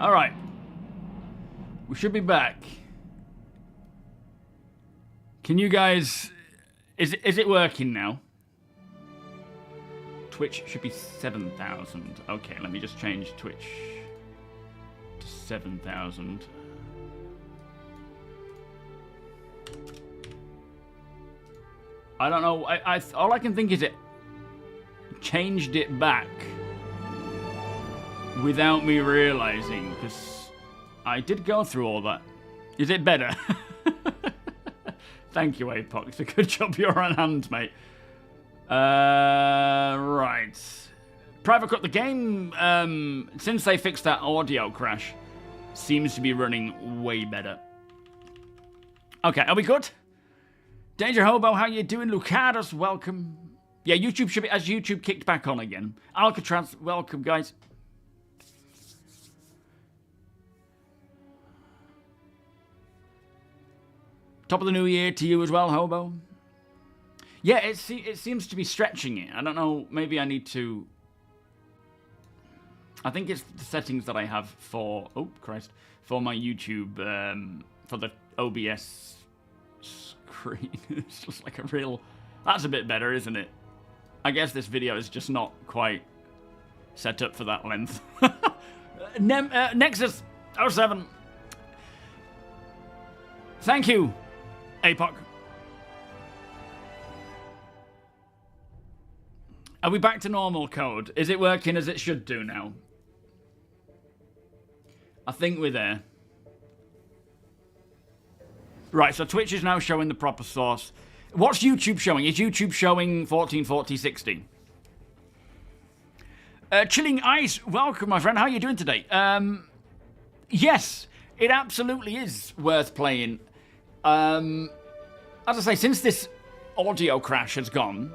Alright. We should be back. Can you guys... Is it working now? Twitch should be 7,000. Okay, let me just change Twitch to 7,000. I don't know. All I can think is it changed it back without me realizing, because I did go through all that. Is it better? Thank you, Apox. A good job you're on hand, mate. Right. Private Cut, the game, since they fixed that audio crash, seems to be running way better. Okay, are we good? Danger Hobo, how you doing? Lucados, welcome. Yeah, YouTube should be, as YouTube kicked back on again. Alcatraz, welcome, guys. Top of the new year to you as well, Hobo. Yeah, it seems to be stretching it. I don't know, maybe I need to... I think it's the settings that I have for... Oh, Christ. For my YouTube, for the OBS screen. It's just like a real... That's a bit better, isn't it? I guess this video is just not quite set up for that length. Nexus 07. Thank you, APOC. Are we back to normal code? Is it working as it should do now? I think we're there. Right, so Twitch is now showing the proper source. What's YouTube showing? Is YouTube showing 144060? Chilling Ice, welcome, my friend. How are you doing today? Yes, it absolutely is worth playing. As I say, since this audio crash has gone,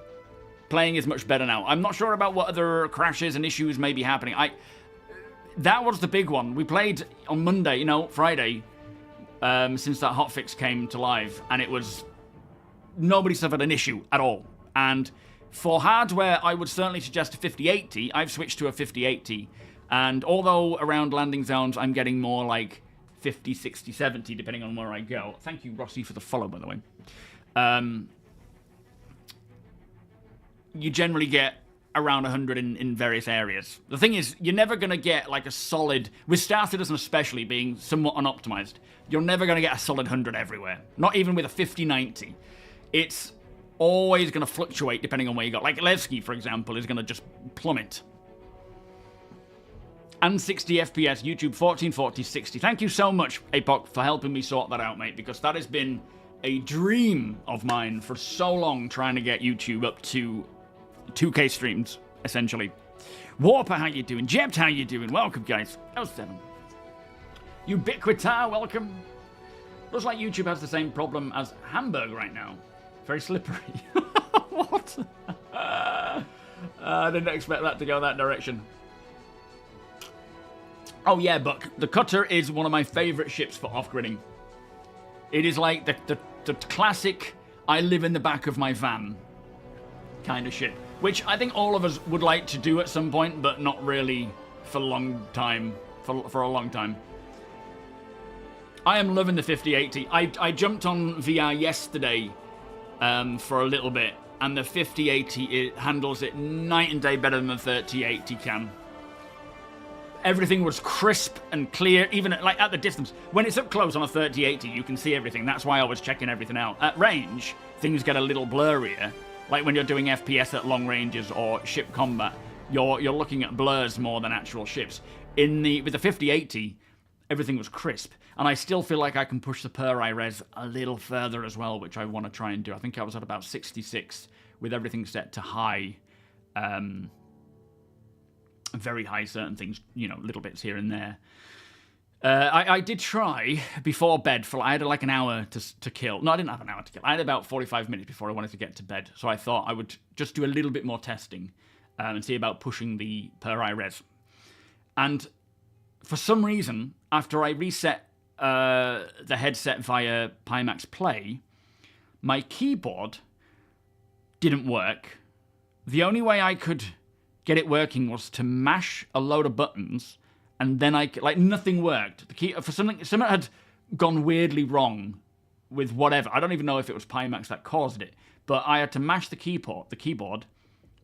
playing is much better now. I'm not sure about what other crashes and issues may be happening. That was the big one. We played on Monday, Friday, since that hotfix came to live, and it was... Nobody suffered an issue at all. And for hardware, I would certainly suggest a 5080. I've switched to a 5080. And although around landing zones, I'm getting more like 50, 60, 70, depending on where I go. Thank you, Rossi, for the follow, by the way. You generally get around 100 in various areas. The thing is, you're never going to get like a solid... With starcitizen especially being somewhat unoptimized, you're never going to get a solid 100 everywhere. Not even with a 5090. It's always going to fluctuate depending on where you go. Like Levski, for example, is going to just plummet. And 60 FPS, YouTube 1440, 60. Thank you so much, APOC, for helping me sort that out, mate, because that has been a dream of mine for so long, trying to get YouTube up to 2K streams, essentially. Warper, how you doing? Jept, how you doing? Welcome, guys. 07. Ubiquita, welcome. Looks like YouTube has the same problem as Hamburg right now. Very slippery. What? I didn't expect that to go that direction. Oh yeah, Buck. The Cutter is one of my favourite ships for off-gridding. It is like the classic I live in the back of my van kind of ship. Which I think all of us would like to do at some point, but not really for a long time. For a long time. I am loving the 5080. I jumped on VR yesterday for a little bit, and the 5080 it handles it night and day better than the 3080 can. Everything was crisp and clear, even at the distance. When it's up close on a 3080, you can see everything. That's why I was checking everything out. At range, things get a little blurrier. Like when you're doing FPS at long ranges or ship combat, you're looking at blurs more than actual ships. With the 5080, everything was crisp. And I still feel like I can push the per eye res a little further as well, which I want to try and do. I think I was at about 66 with everything set to high. Very high certain things, little bits here and there. I did try before bed I had like an hour to kill. No, I didn't have an hour to kill. I had about 45 minutes before I wanted to get to bed. So I thought I would just do a little bit more testing and see about pushing the per eye res. And for some reason, after I reset the headset via PIMAX Play, my keyboard didn't work. The only way I could get it working was to mash a load of buttons and then like nothing worked. The key for something had gone weirdly wrong with whatever. I don't even know if it was PIMAX that caused it, but I had to mash the keyboard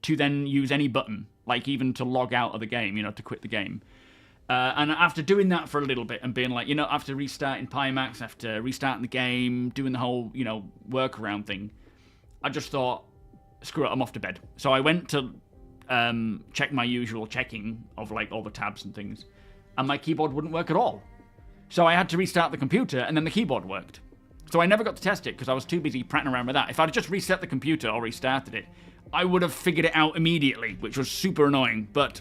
to then use any button, like even to log out of the game, to quit the game. And after doing that for a little bit and being like, after restarting PIMAX, after restarting the game, doing the whole, workaround thing, I just thought, screw it, I'm off to bed. So I went to check my usual checking of like all the tabs and things, and my keyboard wouldn't work at all. So I had to restart the computer, and then the keyboard worked. So I never got to test it because I was too busy prattling around with that. If I'd just reset the computer or restarted it, I would have figured it out immediately, which was super annoying. But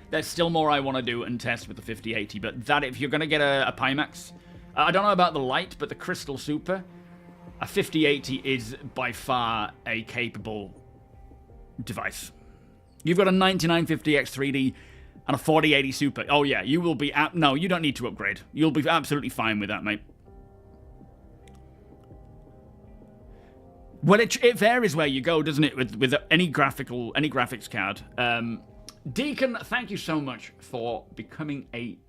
there's still more I want to do and test with the 5080. But that, if you're going to get a PIMAX, I don't know about the Lite, but the Crystal Super, a 5080 is by far a capable device. You've got a 9950X 3D and a 4080 Super. Oh yeah, you will be... No, you don't need to upgrade. You'll be absolutely fine with that, mate. Well, it varies where you go, doesn't it, with any graphics card. Deacon, thank you so much for becoming a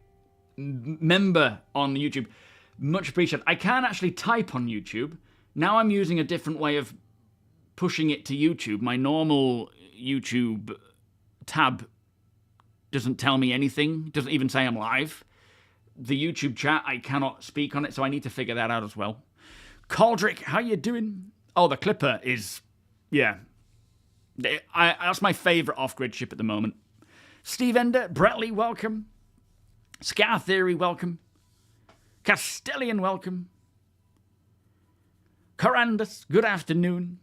member on YouTube. Much appreciated. I can actually type on YouTube. Now I'm using a different way of pushing it to YouTube. My normal YouTube tab doesn't tell me anything, doesn't even say I'm live. The YouTube chat, I cannot speak on it, so I need to figure that out as well. Caldrick, how you doing? Oh, the Clipper is, yeah. That's my favourite off-grid ship at the moment. Steve Ender, Bretley, welcome. Scar Theory, welcome. Castellian, welcome. Corandus, good afternoon.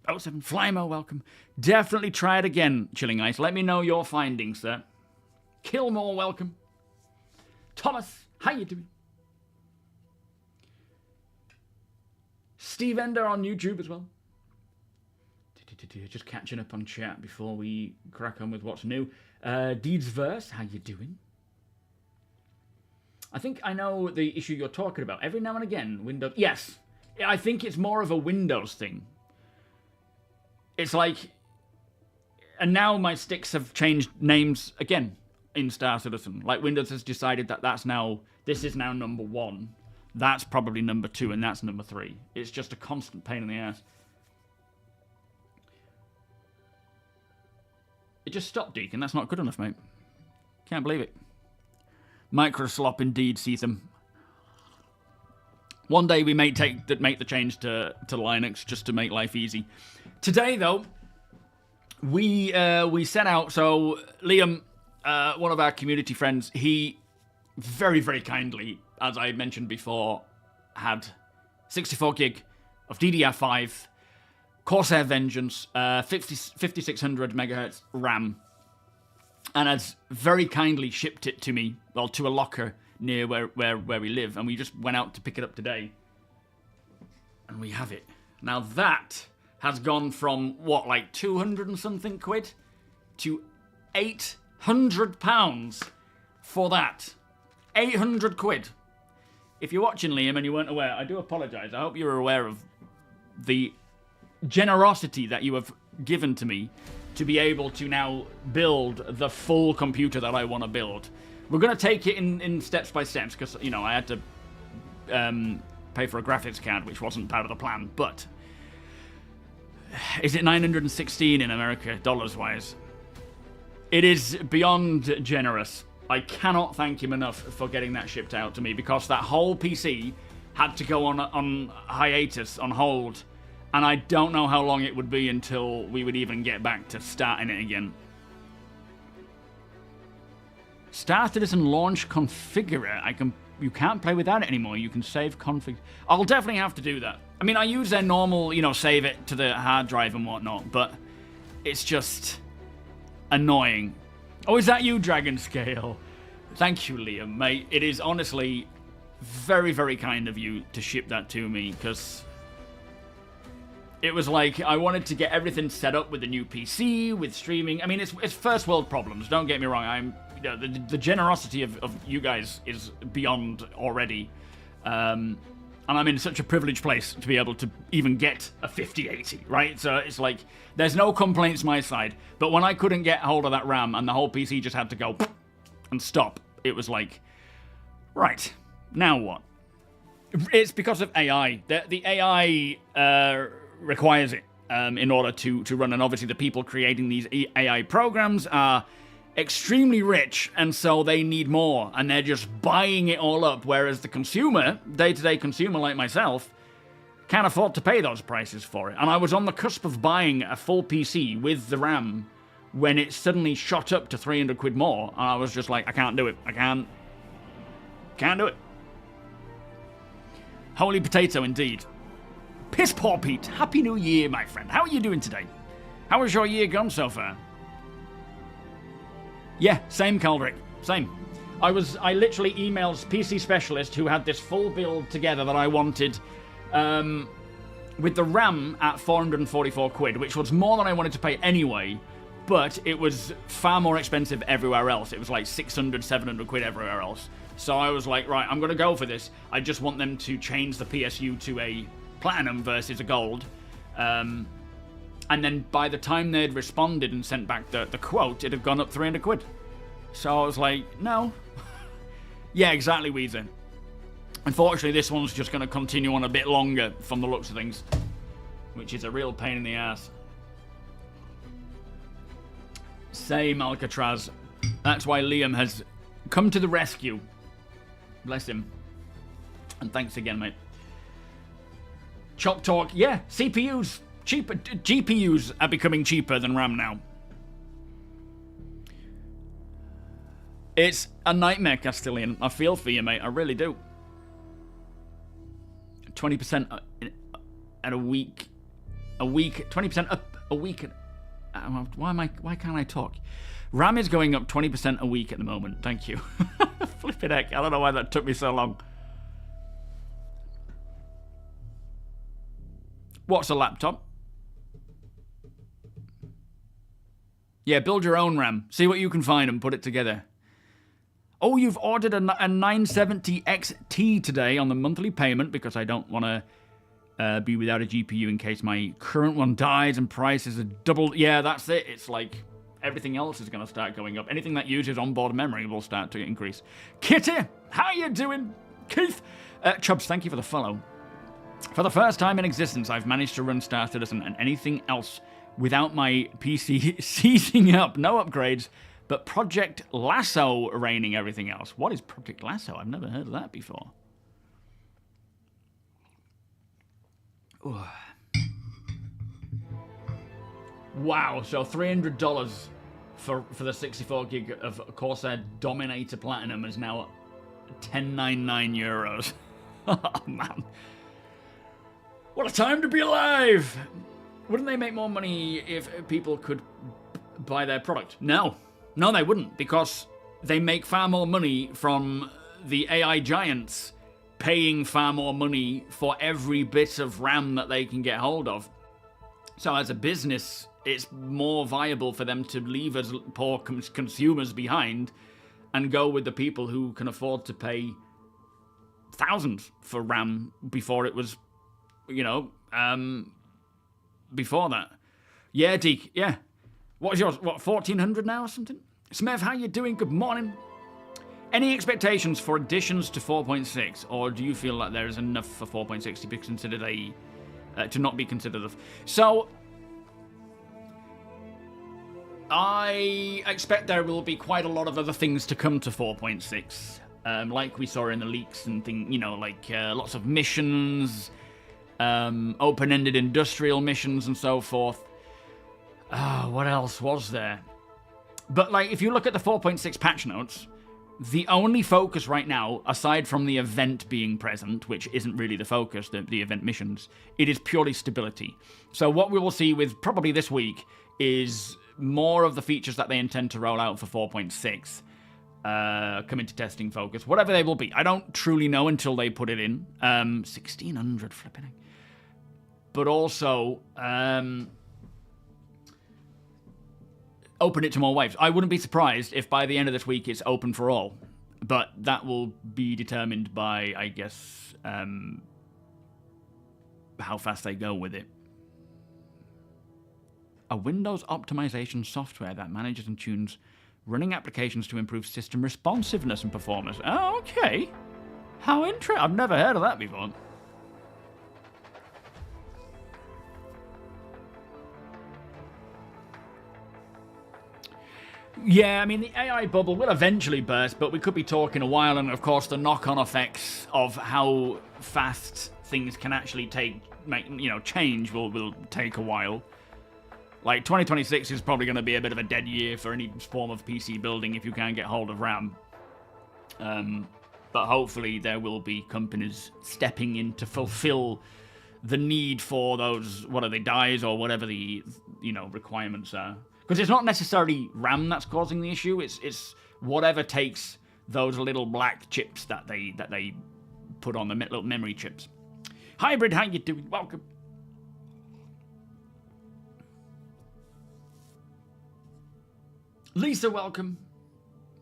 07 Flymo, welcome. Definitely try it again, Chilling Ice. Let me know your findings, sir. Killmore, welcome. Thomas, how you doing? Steve Ender on YouTube as well. Just catching up on chat before we crack on with what's new. Deedsverse, how you doing? I think I know the issue you're talking about. Every now and again, Windows... Yes, I think it's more of a Windows thing. It's like... And now my sticks have changed names again in Star Citizen. Like Windows has decided that this is now number 1. That's probably number 2, and that's number 3. It's just a constant pain in the ass. It just stopped, Deacon. That's not good enough, mate. Can't believe it. Microslop indeed, Seatham. One day we may make the change to Linux just to make life easy. Today, though, we set out. So Liam, one of our community friends, he very, very kindly, as I mentioned before, had 64 gig of DDR5, Corsair Vengeance, 5600 megahertz RAM, and has very kindly shipped it to me, well, to a locker near where we live, and we just went out to pick it up today, and we have it. Now that has gone from, what, like 200 and something quid to £800 for that. 800 quid. If you're watching, Liam, and you weren't aware, I do apologise. I hope you're aware of the generosity that you have given to me to be able to now build the full computer that I want to build. We're going to take it in steps by steps because, I had to pay for a graphics card, which wasn't part of the plan. But is it 916 in America, dollars-wise? It is beyond generous. I cannot thank him enough for getting that shipped out to me because that whole PC had to go on hiatus, on hold, and I don't know how long it would be until we would even get back to starting it again. Star Citizen Launch Configurer. You can't play without it anymore. You can save config. I'll definitely have to do that. I mean, I use their normal, save it to the hard drive and whatnot, but it's just annoying. Oh, is that you, Dragon Scale? Thank you, Liam, mate. It is honestly very, very kind of you to ship that to me, because it was like I wanted to get everything set up with a new PC, with streaming. I mean, it's first world problems. Don't get me wrong. The generosity of you guys is beyond already. And I'm in such a privileged place to be able to even get a 5080, right? So it's like, there's no complaints my side. But when I couldn't get hold of that RAM and the whole PC just had to go, and stop. It was like, right, now what? It's because of AI. The AI requires it in order to run, and obviously the people creating these AI programs are extremely rich, and so they need more, and they're just buying it all up, whereas the consumer, day-to-day consumer like myself, can't afford to pay those prices for it. And I was on the cusp of buying a full PC with the RAM when it suddenly shot up to 300 quid more, and I was just like, I can't do it. I can't do it. Holy potato indeed. Piss poor Pete, Happy New Year, my friend. How are you doing today? How has your year gone so far? Yeah, same, Caldric. Same. I literally emailed PC Specialist, who had this full build together that I wanted, with the RAM at 444 quid, which was more than I wanted to pay anyway, but it was far more expensive everywhere else. It was like 600, 700 quid everywhere else. So I was like, right, I'm going to go for this. I just want them to change the PSU to a platinum versus a gold. And then by the time they'd responded and sent back the quote, it had gone up 300 quid. So I was like, no. Yeah, exactly, Weezer. Unfortunately, this one's just going to continue on a bit longer from the looks of things, which is a real pain in the ass. Same, Alcatraz. That's why Liam has come to the rescue. Bless him. And thanks again, mate. Chop Talk. Yeah, CPUs. Cheaper. GPUs are becoming cheaper than RAM now. It's a nightmare, Castilian. I feel for you, mate. I really do. 20% at a week. 20% up a week. Why can't I talk? RAM is going up 20% a week at the moment. Thank you. Flipping heck. I don't know why that took me so long. What's a laptop? Yeah, build your own RAM. See what you can find and put it together. Oh, you've ordered a 970 XT today on the monthly payment because I don't want to be without a GPU in case my current one dies and prices are doubled. Yeah, that's it. It's like everything else is going to start going up. Anything that uses onboard memory will start to increase. Kitty, how you doing? Keith? Chubbs, thank you for the follow. For the first time in existence, I've managed to run Star Citizen and anything else without my PC seizing up. No upgrades, but Project Lasso reigning everything else. What is Project Lasso? I've never heard of that before. Ooh. Wow, so $300 for the 64 gig of Corsair Dominator Platinum is now 1099 euros. Oh, man. What a time to be alive! Wouldn't they make more money if people could buy their product? No. No, they wouldn't, because they make far more money from the AI giants paying far more money for every bit of RAM that they can get hold of. So as a business, it's more viable for them to leave us poor consumers behind and go with the people who can afford to pay thousands for RAM before it was, you know, before that. Yeah, Deke, yeah. What is yours? What, 1400 now or something? Smev, how you doing? Good morning. Any expectations for additions to 4.6, or do you feel like there is enough for 4.6 to be considered to not be considered So, I expect there will be quite a lot of other things to come to 4.6, like we saw in the leaks and things, you know, like lots of missions, open-ended industrial missions and so forth. What else was there? But, like, if you look at the 4.6 patch notes, the only focus right now, aside from the event being present, which isn't really the focus, the event missions, it is purely stability. So what we will see with probably this week is more of the features that they intend to roll out for 4.6 come into testing focus, whatever they will be. I don't truly know until they put it in. 1600 flipping. But also, open it to more waves. I wouldn't be surprised if by the end of this week it's open for all. But that will be determined by, I guess, how fast they go with it. A Windows optimization software that manages and tunes running applications to improve system responsiveness and performance. Oh, okay. How interesting. I've never heard of that before. Yeah, I mean, the AI bubble will eventually burst, but we could be talking a while, and of course the knock-on effects of how fast things can actually change will take a while. Like, 2026 is probably going to be a bit of a dead year for any form of PC building if you can't get hold of RAM. But hopefully there will be companies stepping in to fulfill the need for those, what are they, dies or whatever the, requirements are. Because it's not necessarily RAM that's causing the issue, it's whatever takes those little black chips that they put on the little memory chips. Hybrid, how you doing? Welcome. Lisa, welcome.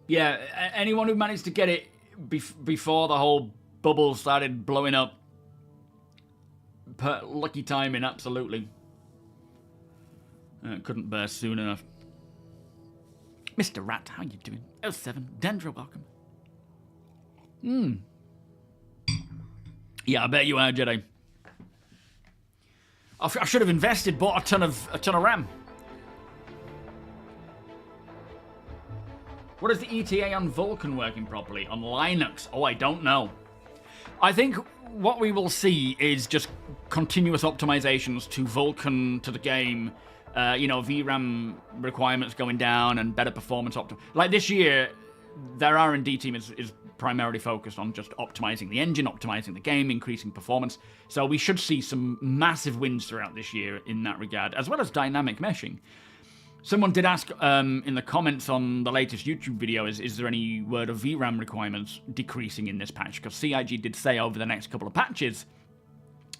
Yeah, anyone who managed to get it before the whole bubble started blowing up, lucky timing, absolutely. Couldn't burst soon enough. Mr. Rat, how you doing? 07, Dendra, welcome. Yeah, I bet you are, Jedi. I should have invested, bought a ton of RAM. What is the ETA on Vulkan working properly? On Linux? Oh, I don't know. I think what we will see is just continuous optimizations to Vulkan, to the game. VRAM requirements going down and better performance like this year, their R&D team is primarily focused on just optimizing the engine, optimizing the game, increasing performance. So we should see some massive wins throughout this year in that regard, as well as dynamic meshing. Someone did ask in the comments on the latest YouTube video, is there any word of VRAM requirements decreasing in this patch? Because CIG did say over the next couple of patches,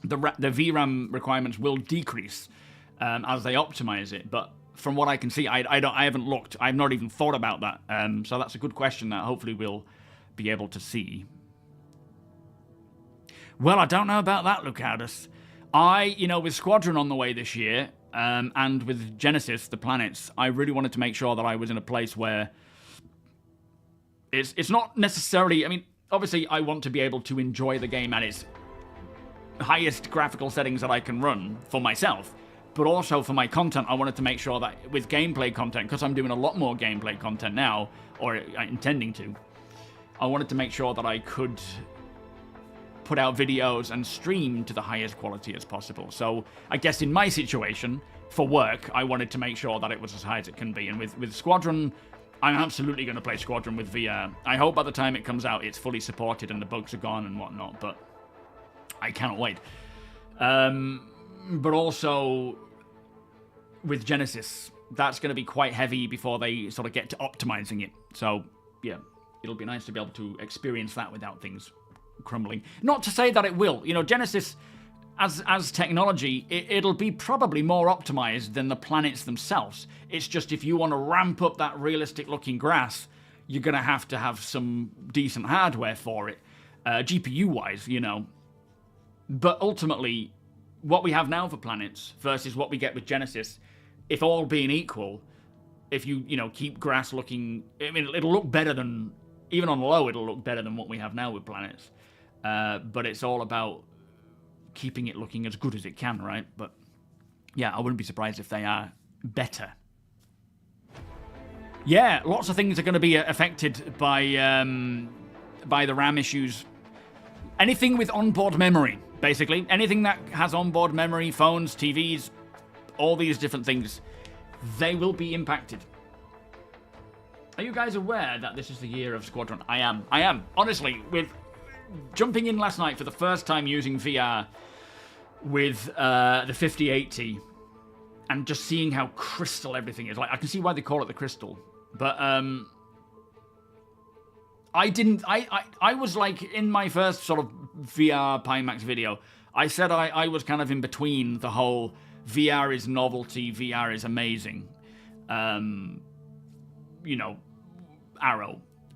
the VRAM requirements will decrease as they optimize it. But from what I can see, I haven't looked. I've not even thought about that. So that's a good question that hopefully we'll be able to see. Well, I don't know about that, Lucadus. With Squadron on the way this year, and with Genesis, the planets, I really wanted to make sure that I was in a place where it's not necessarily... I mean, obviously, I want to be able to enjoy the game at its highest graphical settings that I can run for myself. But also for my content, I wanted to make sure that with gameplay content, because I'm doing a lot more gameplay content now, or intending to, I wanted to make sure that I could put out videos and stream to the highest quality as possible. So I guess in my situation, for work, I wanted to make sure that it was as high as it can be. And with Squadron, I'm absolutely going to play Squadron with VR. I hope by the time it comes out, it's fully supported and the bugs are gone and whatnot, but I cannot wait. But also, with Genesis, that's going to be quite heavy before they sort of get to optimizing it. So, yeah, it'll be nice to be able to experience that without things crumbling. Not to say that it will. Genesis, as technology, it'll be probably more optimized than the planets themselves. It's just if you want to ramp up that realistic-looking grass, you're going to have some decent hardware for it, GPU-wise, But ultimately, what we have now for planets versus what we get with Genesis, if all being equal, if you keep grass looking, I mean, it'll look better than, even on low, it'll look better than what we have now with planets. But it's all about keeping it looking as good as it can, right? But yeah, I wouldn't be surprised if they are better. Yeah, lots of things are going to be affected by the RAM issues. Anything with onboard memory. Basically, anything that has onboard memory, phones, TVs, all these different things, they will be impacted. Are you guys aware that this is the year of Squadron? I am. Honestly, with jumping in last night for the first time using VR with the 5080 and just seeing how crystal everything is. Like, I can see why they call it the crystal. But, I was like, in my first sort of VR PIMAX video, I said I was kind of in between the whole VR is novelty, VR is amazing, arrow.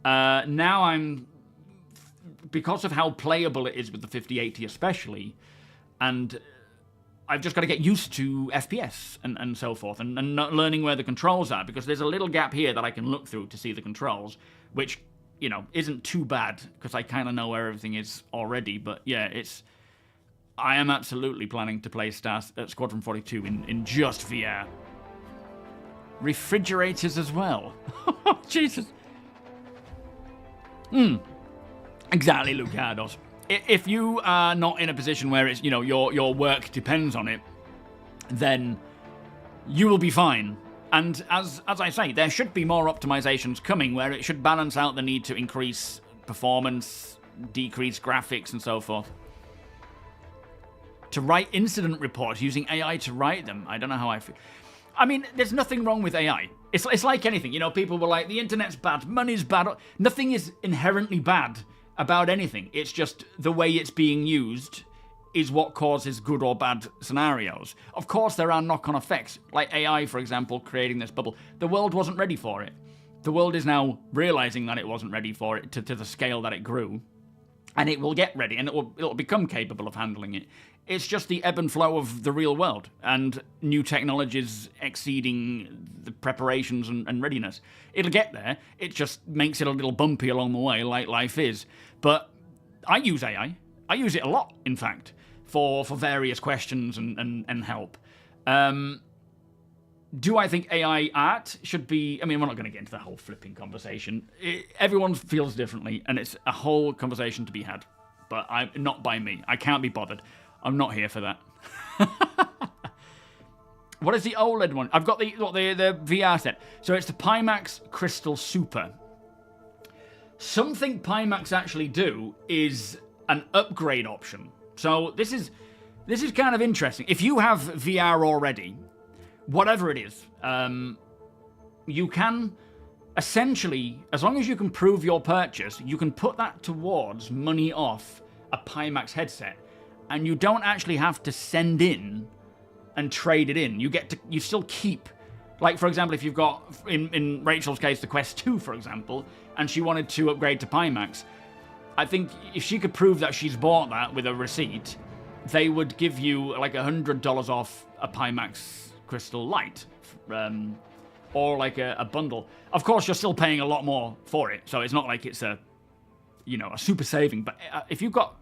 Now I'm, because of how playable it is with the 5080 especially, and I've just got to get used to FPS and so forth, and not learning where the controls are, because there's a little gap here that I can look through to see the controls, which, you know, isn't too bad, because I kind of know where everything is already. But yeah, I am absolutely planning to play Squadron 42 in just VR. Refrigerators as well. Jesus. Exactly, Lucados. If you are not in a position where it's, you know, your work depends on it, then you will be fine. And as I say, there should be more optimizations coming where it should balance out the need to increase performance, decrease graphics, and so forth. To write incident reports using AI to write them, I don't know how I feel. I mean, there's nothing wrong with AI. It's like anything, you know, people were like, the internet's bad, money's bad. Nothing is inherently bad about anything. It's just the way it's being used is what causes good or bad scenarios. Of course, there are knock-on effects, like AI, for example, creating this bubble. The world wasn't ready for it. The world is now realizing that it wasn't ready for it to the scale that it grew, and it will get ready, and it'll become capable of handling it. It's just the ebb and flow of the real world, and new technologies exceeding the preparations and readiness. It'll get there. It just makes it a little bumpy along the way, like life is. But I use AI. I use it a lot, in fact, for various questions and help. Do I think AI art should be... I mean, we're not going to get into the whole flipping conversation. Everyone feels differently, and it's a whole conversation to be had. But not by me. I can't be bothered. I'm not here for that. What is the OLED one? I've got the VR set. So it's the PIMAX Crystal Super. Something PIMAX actually do is an upgrade option. So this is kind of interesting. If you have VR already, whatever it is, you can essentially, as long as you can prove your purchase, you can put that towards money off a PIMAX headset. And you don't actually have to send in and trade it in. You still keep, like, for example, if you've got, in Rachel's case, the Quest 2, for example, and she wanted to upgrade to PIMAX, I think if she could prove that she's bought that with a receipt, they would give you like $100 off a PIMAX Crystal Lite, or like a bundle. Of course, you're still paying a lot more for it, so it's not like it's a super saving. But if you've got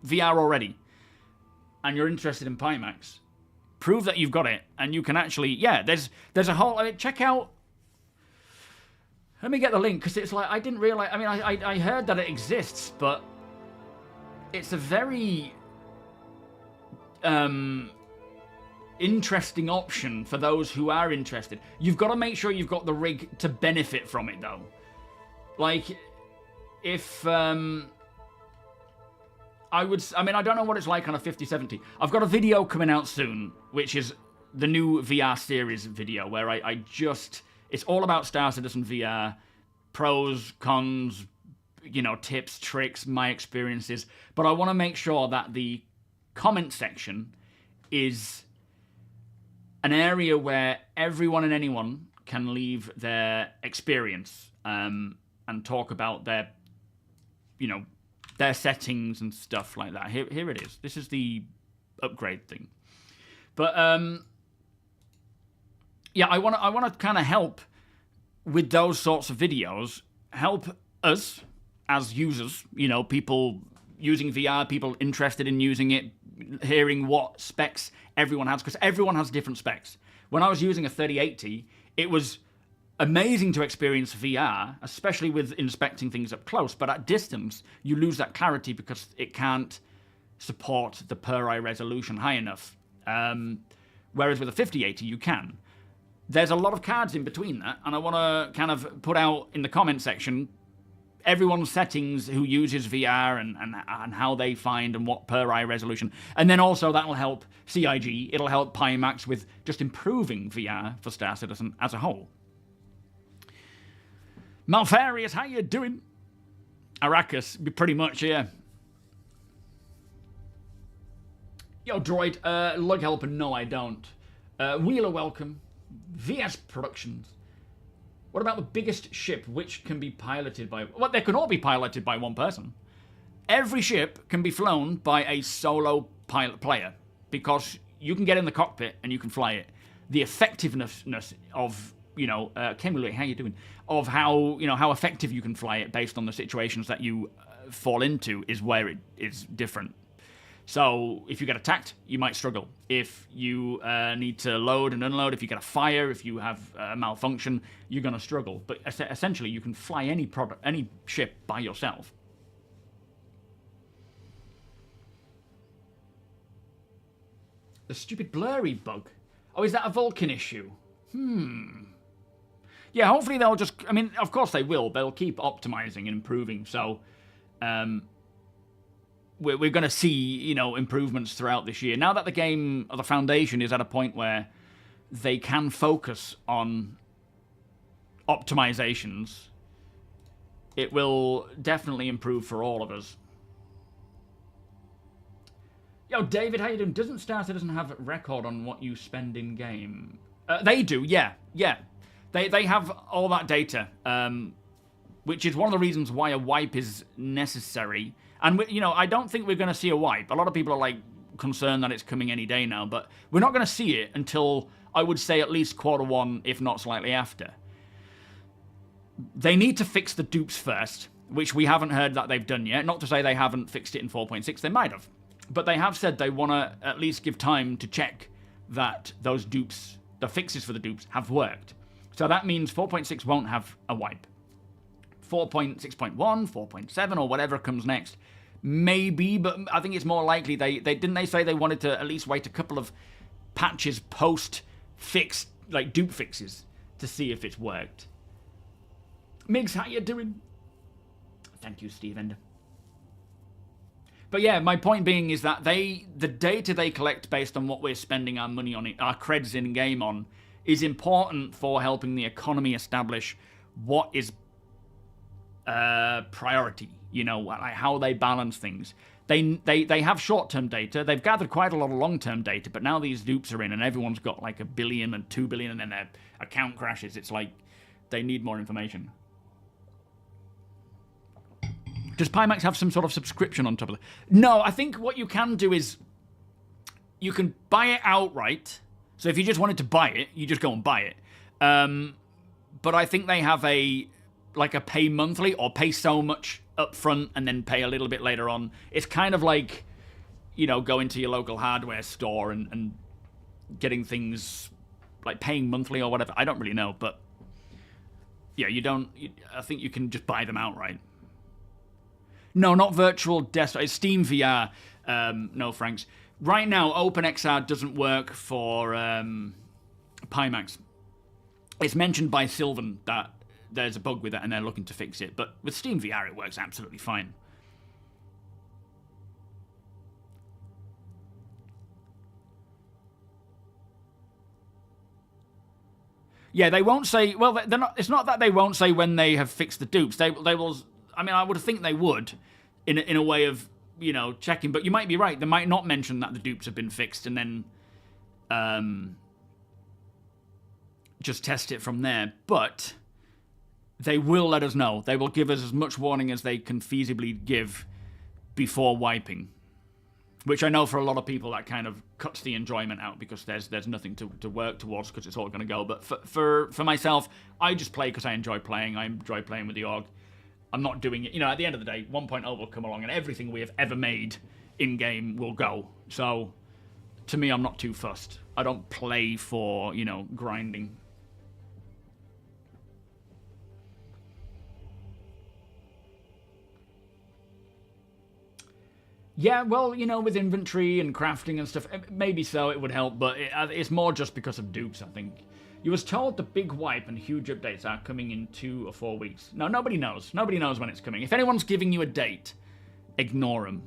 VR already, and you're interested in PIMAX, prove that you've got it, and you can actually, there's a whole, check out, let me get the link, because it's like, I didn't realize, I mean, I heard that it exists, but it's a very interesting option for those who are interested. You've got to make sure you've got the rig to benefit from it, though. Like, if, I don't know what it's like on a 5070. I've got a video coming out soon, which is the new VR series video, where it's all about Star Citizen VR, pros, cons, tips, tricks, my experiences. But I want to make sure that the comment section is an area where everyone and anyone can leave their experience and talk about their settings and stuff like that. Here it is. This is the upgrade thing. But I want to kind of help with those sorts of videos. Help us as users, people using VR, people interested in using it, hearing what specs everyone has, because everyone has different specs. When I was using a 3080, it was amazing to experience VR, especially with inspecting things up close, but at distance, you lose that clarity because it can't support the per-eye resolution high enough. Whereas with a 5080, you can. There's a lot of cards in between that, and I want to kind of put out in the comment section everyone's settings who uses VR and how they find and what per-eye resolution. And then also that'll help CIG, it'll help PIMAX with just improving VR for Star Citizen as a whole. Malfarious, how you doing? Arrakis, pretty much, yeah. Yo, Droid, lug helper, no I don't. Wheeler, welcome. VS Productions. What about the biggest ship which can be piloted by... Well, they can all be piloted by one person. Every ship can be flown by a solo pilot player, because you can get in the cockpit and you can fly it. The effectiveness of, you know, Kimberly, how you doing? Of how, you know, how effective you can fly it based on the situations that you fall into is where it is different. So if you get attacked, you might struggle. If you need to load and unload, if you get a fire, if you have a malfunction, you're going to struggle. But essentially, you can fly any ship by yourself. The stupid blurry bug. Oh, is that a Vulcan issue? Yeah, hopefully they'll just... I mean, of course they will. They'll keep optimizing and improving. So, we're going to see, you know, improvements throughout this year. Now that the game, or the Foundation, is at a point where they can focus on optimizations, it will definitely improve for all of us. Yo, David, how you doing? Doesn't StarCitizen have a record on what you spend in-game? They do, yeah. They have all that data, which is one of the reasons why a wipe is necessary. And, you know, I don't think we're going to see a wipe. A lot of people are, like, concerned that it's coming any day now, but we're not going to see it until, I would say, at least Q1, if not slightly after. They need to fix the dupes first, which we haven't heard that they've done yet. Not to say they haven't fixed it in 4.6. They might have. But they have said they want to at least give time to check that those dupes, the fixes for the dupes, have worked. So that means 4.6 won't have a wipe. 4.6.1, 4.7, or whatever comes next, maybe, but I think it's more likely they didn't they say they wanted to at least wait a couple of patches post fix, like dupe fixes, to see if it's worked. Migs, how you doing? Thank you, Steve Ender. But yeah, my point being is that the data they collect based on what we're spending our money on, our creds in game on, is important for helping the economy establish what is priority, you know, like how they balance things. They have short-term data. They've gathered quite a lot of long-term data, but now these dupes are in and everyone's got like 1 billion and 2 billion and then their account crashes. It's like they need more information. Does PIMAX have some sort of subscription on top of it? No, I think what you can do is you can buy it outright. So if you just wanted to buy it, you just go and buy it. But I think they have a pay monthly or pay so much up front and then pay a little bit later on. It's kind of like, you know, going to your local hardware store and getting things like paying monthly or whatever. I don't really know, but yeah, I think you can just buy them outright. No, not virtual desktop. It's Steam VR. No, Franks. Right now, OpenXR doesn't work for PIMAX. It's mentioned by Sylvan that there's a bug with it and they're looking to fix it. But with Steam VR, it works absolutely fine. Yeah, they won't say... Well, they're not. It's not that they won't say when they have fixed the dupes. They will... I mean, I would think they would, in a way of, you know, checking. But you might be right. They might not mention that the dupes have been fixed and then just test it from there. But they will let us know. They will give us as much warning as they can feasibly give before wiping. Which I know for a lot of people that kind of cuts the enjoyment out because there's nothing to work towards because it's all going to go. But for myself, I just play because I enjoy playing. I enjoy playing with the org. I'm not doing it. You know, at the end of the day, 1.0 will come along and everything we have ever made in-game will go. So, to me, I'm not too fussed. I don't play for, you know, grinding. Yeah, well, you know, with inventory and crafting and stuff, maybe so, it would help, but it's more just because of dupes, I think. You was told the big wipe and huge updates are coming in 2 or 4 weeks. No, nobody knows. Nobody knows when it's coming. If anyone's giving you a date, ignore them.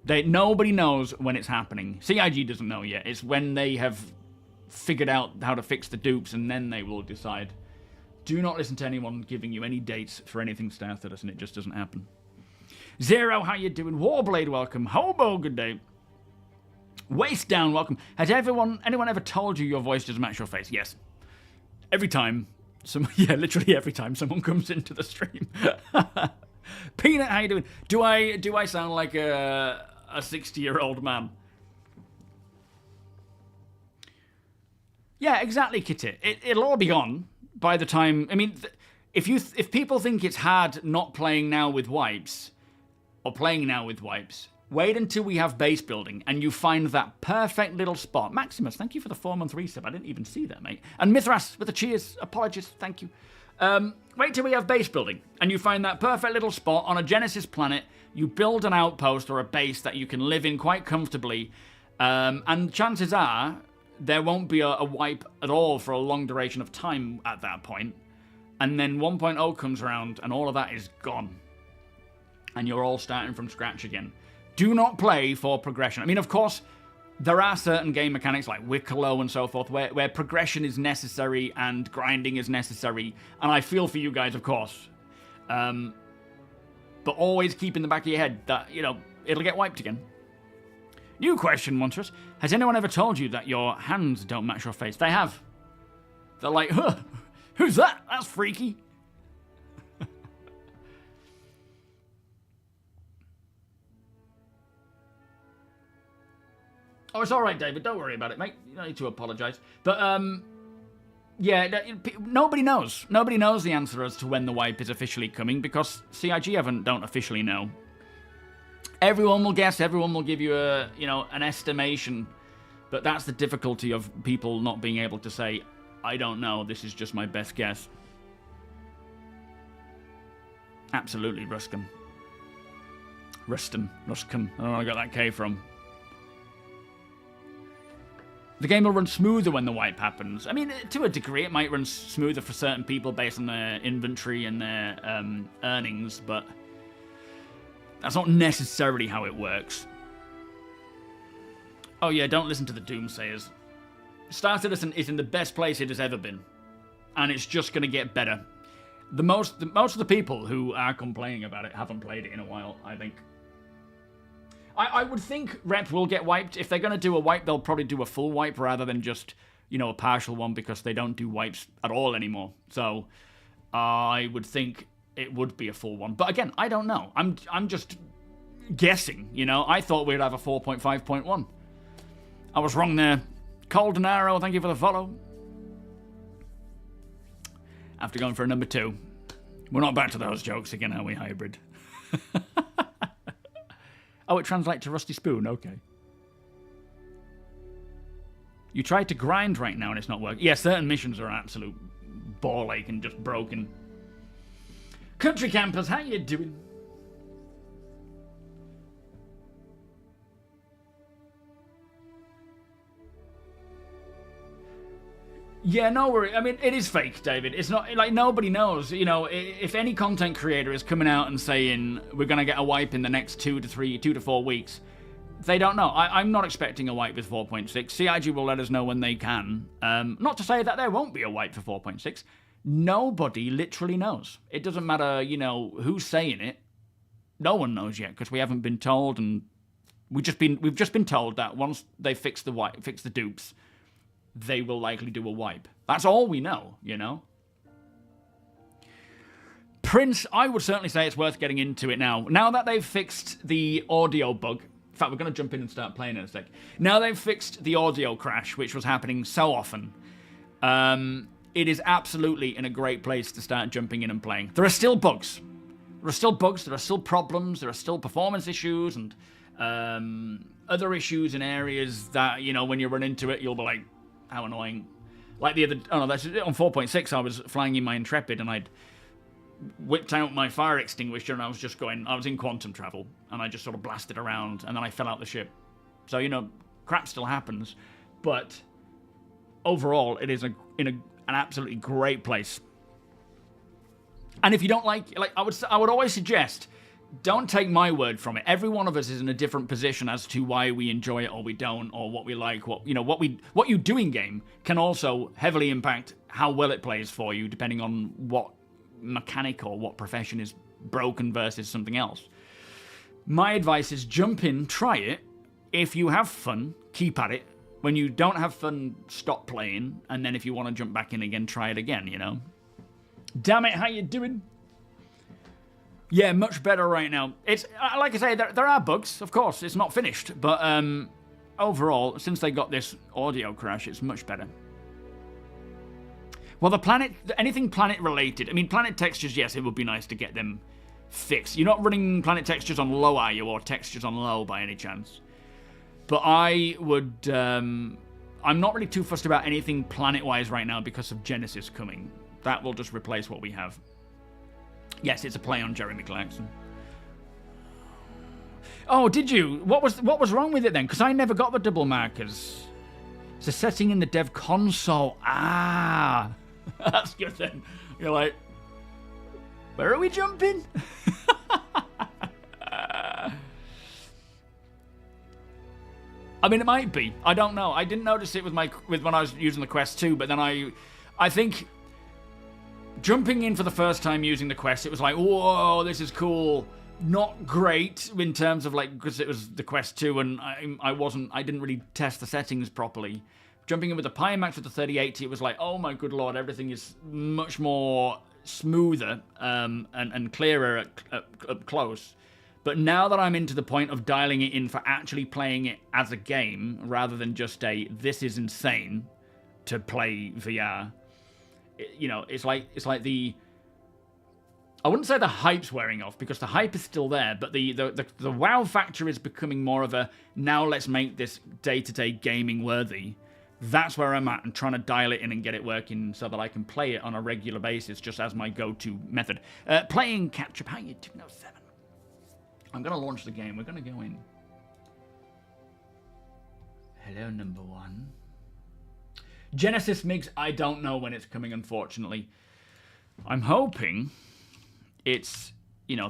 Nobody knows when it's happening. CIG doesn't know yet. It's when they have figured out how to fix the dupes, and then they will decide. Do not listen to anyone giving you any dates for anything Star Citizen. It just doesn't happen. Zero, how you doing? Warblade, welcome. Hobo, good day. Waist down, welcome. Has anyone ever told you your voice doesn't match your face? Yes. Every time, yeah, literally every time someone comes into the stream. Peanut, how you doing? Do I sound like a 60-year-old man? Yeah, exactly, Kitty. It'll all be gone by the time... I mean, if people think it's hard not playing now with wipes, or playing now with wipes, wait until we have base building and you find that perfect little spot. Maximus, thank you for the 4-month resub. I didn't even see that, mate. And Mithras with the cheers. Apologies. Thank you. Wait till we have base building and you find that perfect little spot on a Genesis planet. You build an outpost or a base that you can live in quite comfortably. And chances are there won't be a wipe at all for a long duration of time at that point. And then 1.0 comes around and all of that is gone. And you're all starting from scratch again. Do not play for progression. I mean, of course, there are certain game mechanics like Wicklow and so forth where progression is necessary and grinding is necessary. And I feel for you guys, of course. But always keep in the back of your head that, you know, it'll get wiped again. New question, Monstrous. Has anyone ever told you that your hands don't match your face? They have. They're like, huh, who's that? That's freaky. Oh, it's all right, David. Don't worry about it, mate. You don't need to apologise. But, yeah, nobody knows. Nobody knows the answer as to when the wipe is officially coming because CIG don't officially know. Everyone will guess. Everyone will give you a, you know, an estimation. But that's the difficulty of people not being able to say, I don't know. This is just my best guess. Absolutely, Ruskin. Ruskin. I don't know where I got that K from. The game will run smoother when the wipe happens. I mean, to a degree, it might run smoother for certain people based on their inventory and their earnings, but that's not necessarily how it works. Oh yeah, don't listen to the doomsayers. Star Citizen is in the best place it has ever been, and it's just going to get better. Most of the people who are complaining about it haven't played it in a while, I think. I would think Rep will get wiped. If they're going to do a wipe, they'll probably do a full wipe rather than just, you know, a partial one because they don't do wipes at all anymore. So I would think it would be a full one. But again, I don't know. I'm just guessing, you know. I thought we'd have a 4.5.1. I was wrong there. Coldenaro, thank you for the follow. After going for a number 2. We're not back to those jokes again, are we, Hybrid? Oh, it translates to Rusty Spoon. Okay. You tried to grind right now and it's not working. Yeah, certain missions are absolute ball ache and just broken. Country campers, how you doing? Yeah, no worry. I mean, it is fake, David. It's not, like, nobody knows. You know, if any content creator is coming out and saying, we're going to get a wipe in the next 2 to 4 weeks, they don't know. I'm not expecting a wipe with 4.6. CIG will let us know when they can. Not to say that there won't be a wipe for 4.6. Nobody literally knows. It doesn't matter, you know, who's saying it. No one knows yet, because we haven't been told, and we've just been told that once they fix the dupes, they will likely do a wipe. That's all we know, you know? Prince, I would certainly say it's worth getting into it now. Now that they've fixed the audio bug, in fact, we're going to jump in and start playing in a sec. Now they've fixed the audio crash, which was happening so often, it is absolutely in a great place to start jumping in and playing. There are still bugs. There are still problems, there are still performance issues, and other issues in areas that, you know, when you run into it, you'll be like, how annoying. Like the other... Oh, no, that's on 4.6, I was flying in my Intrepid, and I'd whipped out my fire extinguisher, and I was just going... I was in quantum travel, and I just sort of blasted around, and then I fell out the ship. So, you know, crap still happens. But overall, it is in an absolutely great place. And if you don't like... I would always suggest... Don't take my word from it. Every one of us is in a different position as to why we enjoy it or we don't, or what we like. What you do in game can also heavily impact how well it plays for you, depending on what mechanic or what profession is broken versus something else. My advice is jump in, try it. If you have fun, keep at it. When you don't have fun, stop playing, and then if you want to jump back in again, try it again. You know. Damn it, how you doing? Yeah, much better right now. It's like I say, there are bugs, of course. It's not finished, but overall, since they got this audio crash, it's much better. Well, the planet, anything planet related. I mean, planet textures, yes, it would be nice to get them fixed. You're not running planet textures on low, are you, or textures on low by any chance? But I would, I'm not really too fussed about anything planet-wise right now because of Genesis coming. That will just replace what we have. Yes, it's a play on Jeremy Clarkson. Oh, did you? What was wrong with it then? Because I never got the double markers. It's a setting in the dev console. Ah, that's good then. You're like, where are we jumping? I mean, it might be. I don't know. I didn't notice it with when I was using the Quest 2, but then I think jumping in for the first time using the Quest, it was like, whoa, this is cool. Not great in terms of like, because it was the Quest 2 and I didn't really test the settings properly. Jumping in with the PIMAX with the 3080, it was like, oh my good lord, everything is much more smoother and clearer up close. But now that I'm into the point of dialing it in for actually playing it as a game, rather than just this is insane to play VR, you know, it's like the, I wouldn't say the hype's wearing off, because the hype is still there, but the wow factor is becoming more of a, now let's make this day-to-day gaming worthy. That's where I'm at, and trying to dial it in and get it working so that I can play it on a regular basis, just as my go-to method. Playing catch-up, how you 207? I'm going to launch the game. We're going to go in. Hello, number one. Genesis MiGs, I don't know when it's coming, unfortunately. I'm hoping it's, you know,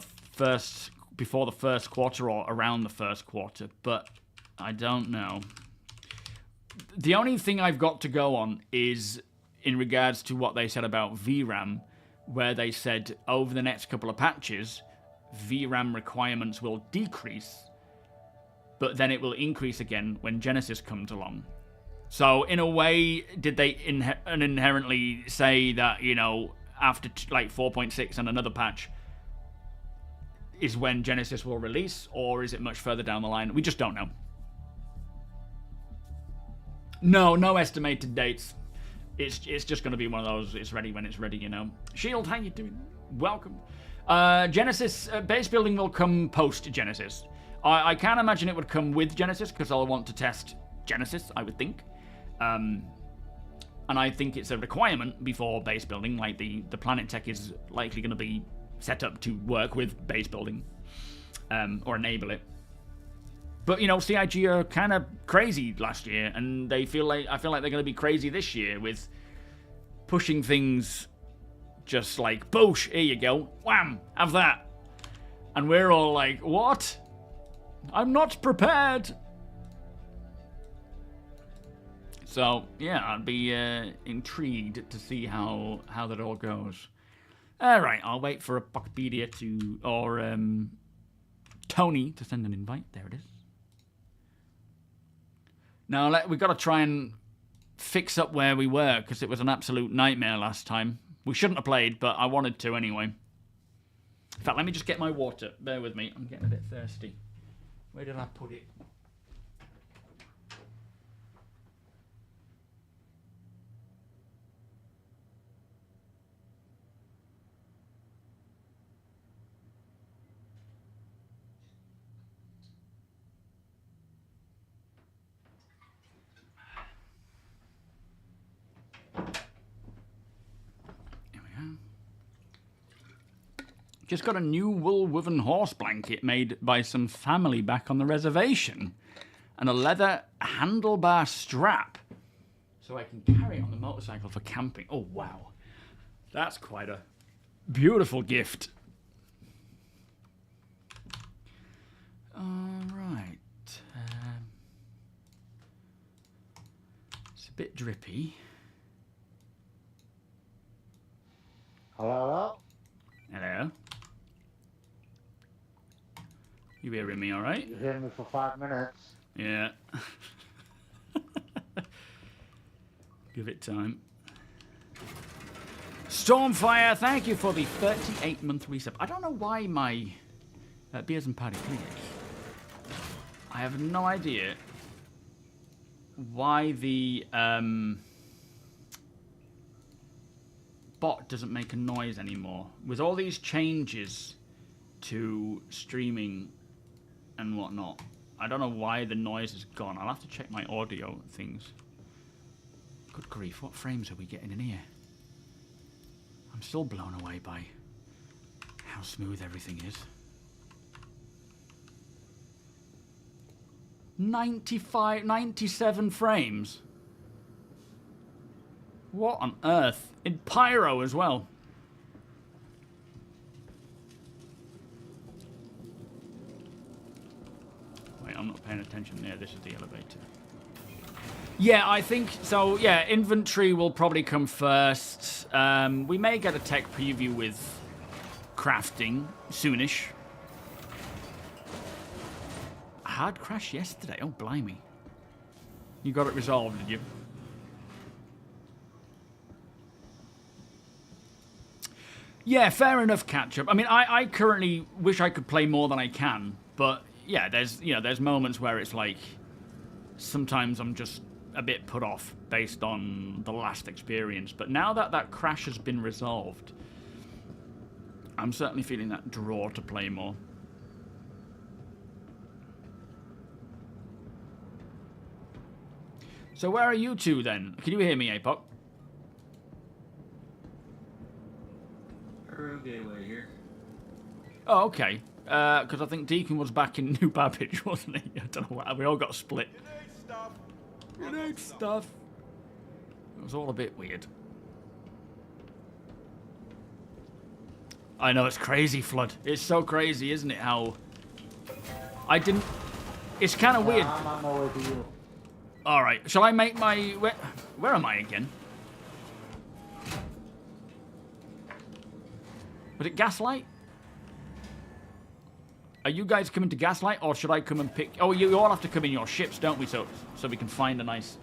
before the first quarter or around the first quarter, but I don't know. The only thing I've got to go on is in regards to what they said about VRAM, where they said over the next couple of patches, VRAM requirements will decrease, but then it will increase again when Genesis comes along. So in a way, did they inherently say that, you know, after like 4.6 and another patch is when Genesis will release, or is it much further down the line? We just don't know. No estimated dates. It's just going to be one of those, it's ready when it's ready, you know. Shield, how you doing? Welcome. Genesis, base building will come post-Genesis. I can't imagine it would come with Genesis, because I'll want to test Genesis, I would think. And I think it's a requirement before base building, like the planet tech is likely going to be set up to work with base building, or enable it. But, you know, CIG are kind of crazy last year, and I feel like they're going to be crazy this year with pushing things just like, boosh, here you go, wham, have that. And we're all like, what? I'm not prepared. So, yeah, I'd be intrigued to see how that all goes. All right, I'll wait for a Wikipedia or Tony to send an invite. There it is. Now, we've got to try and fix up where we were, because it was an absolute nightmare last time. We shouldn't have played, but I wanted to anyway. In fact, let me just get my water. Bear with me. I'm getting a bit thirsty. Where did I put it? Just got a new wool woven horse blanket made by some family back on the reservation. And a leather handlebar strap, so I can carry it on the motorcycle for camping. Oh, wow. That's quite a beautiful gift. All right. It's a bit drippy. Hello? Hello. You hearing me all right? You hear me for 5 minutes. Yeah. Give it time. Stormfire, thank you for the 38-month resub. I don't know why my beers and party, please. I have no idea why the bot doesn't make a noise anymore. With all these changes to streaming and whatnot, I don't know why the noise is gone. I'll have to check my audio things. Good grief, what frames are we getting in here? I'm still blown away by how smooth everything is. 95, 97 frames. What on earth? In Pyro as well. Wait, I'm not paying attention there. This is the elevator. Yeah, I think so. Yeah, inventory will probably come first. We may get a tech preview with crafting soonish. Hard crash yesterday. Oh, blimey. You got it resolved, did you? Yeah, fair enough, catch-up. I mean, I currently wish I could play more than I can, but yeah, there's moments where it's like sometimes I'm just a bit put off based on the last experience. But now that that crash has been resolved, I'm certainly feeling that draw to play more. So where are you two then? Can you hear me, Apoc? Gateway here. Oh, okay. Because I think Deacon was back in New Babbage, wasn't he? I don't know why. We all got split. Grenade stuff. It was all a bit weird. I know, it's crazy, Flood. It's so crazy, isn't it? How I didn't. It's kind of weird. I'm on my way to you. All right. Shall I make my? Where am I again? Was it Gaslight? Are you guys coming to Gaslight, or should I come and pick? Oh, you all have to come in your ships, don't we? So we can find a nice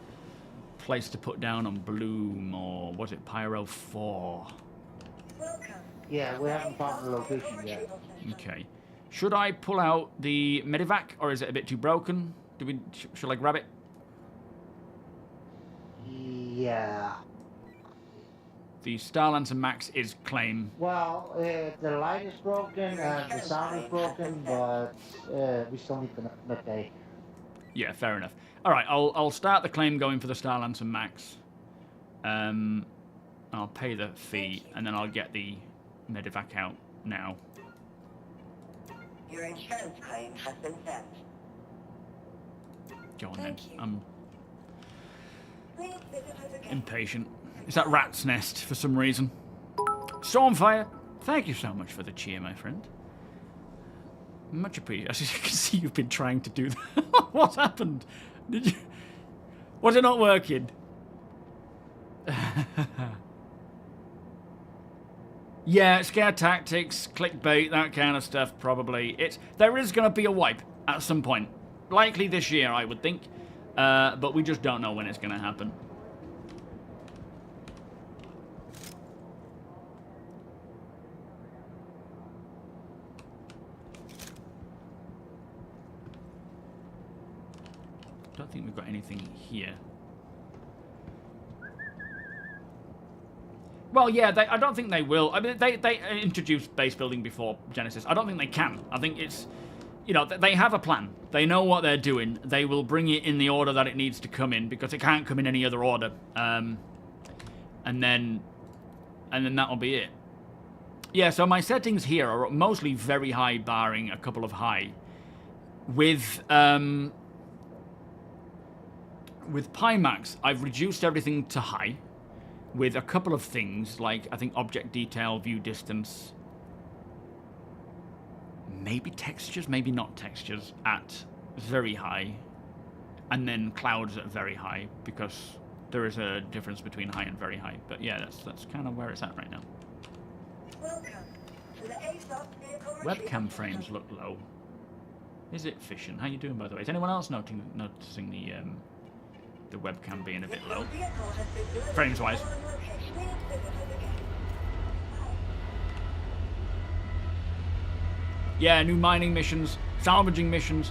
place to put down on Bloom, or was it Pyro 4? Yeah, we haven't found the location yet. Okay. Should I pull out the Medivac, or is it a bit too broken? Should I grab it? Yeah. The Starlancer Max is claim. Well, the light is broken and the sound is broken, but we still need the midday. Yeah, fair enough. All right, I'll start the claim going for the Starlancer Max. I'll pay the fee, and then I'll get the Medivac out now. Your insurance claim has been sent. Go on then. Thank you. I'm Please visit us again. impatient. It's that rat's nest for some reason. Stormfire, thank you so much for the cheer, my friend. Much appreciated. As you can see, you've been trying to do that. What happened? Did you? Was it not working? Yeah, scare tactics, clickbait, that kind of stuff. Probably. There is going to be a wipe at some point, likely this year, I would think. But we just don't know when it's going to happen. I don't think we've got anything here. Well, yeah, I don't think they will. I mean, they introduced base building before Genesis. I don't think they can. I think it's, you know, they have a plan. They know what they're doing. They will bring it in the order that it needs to come in, because it can't come in any other order. And then that'll be it. Yeah, so my settings here are mostly very high, barring a couple of high. With PIMAX, I've reduced everything to high, with a couple of things, like, I think, object detail, view distance, maybe textures, maybe not textures, at very high, and then clouds at very high, because there is a difference between high and very high. But yeah, that's kind of where it's at right now. Welcome to the ASOS vehicle Webcam frames look low. Is it Fission? How you doing, by the way? Is anyone else noticing the webcam being a bit low, frames-wise? Yeah, new mining missions, salvaging missions.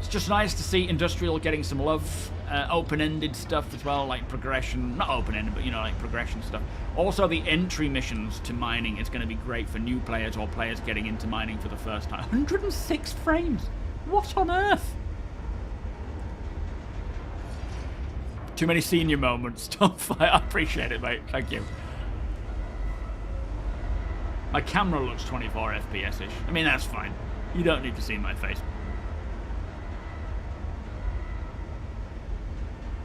It's just nice to see Industrial getting some love. Open-ended stuff as well, like progression. Not open-ended, but, you know, like progression stuff. Also, the entry missions to mining is going to be great for new players or players getting into mining for the first time. 106 frames! What on earth? Too many senior moments. Don't fight. I appreciate it, mate. Thank you. My camera looks 24 FPS-ish. I mean, that's fine. You don't need to see my face.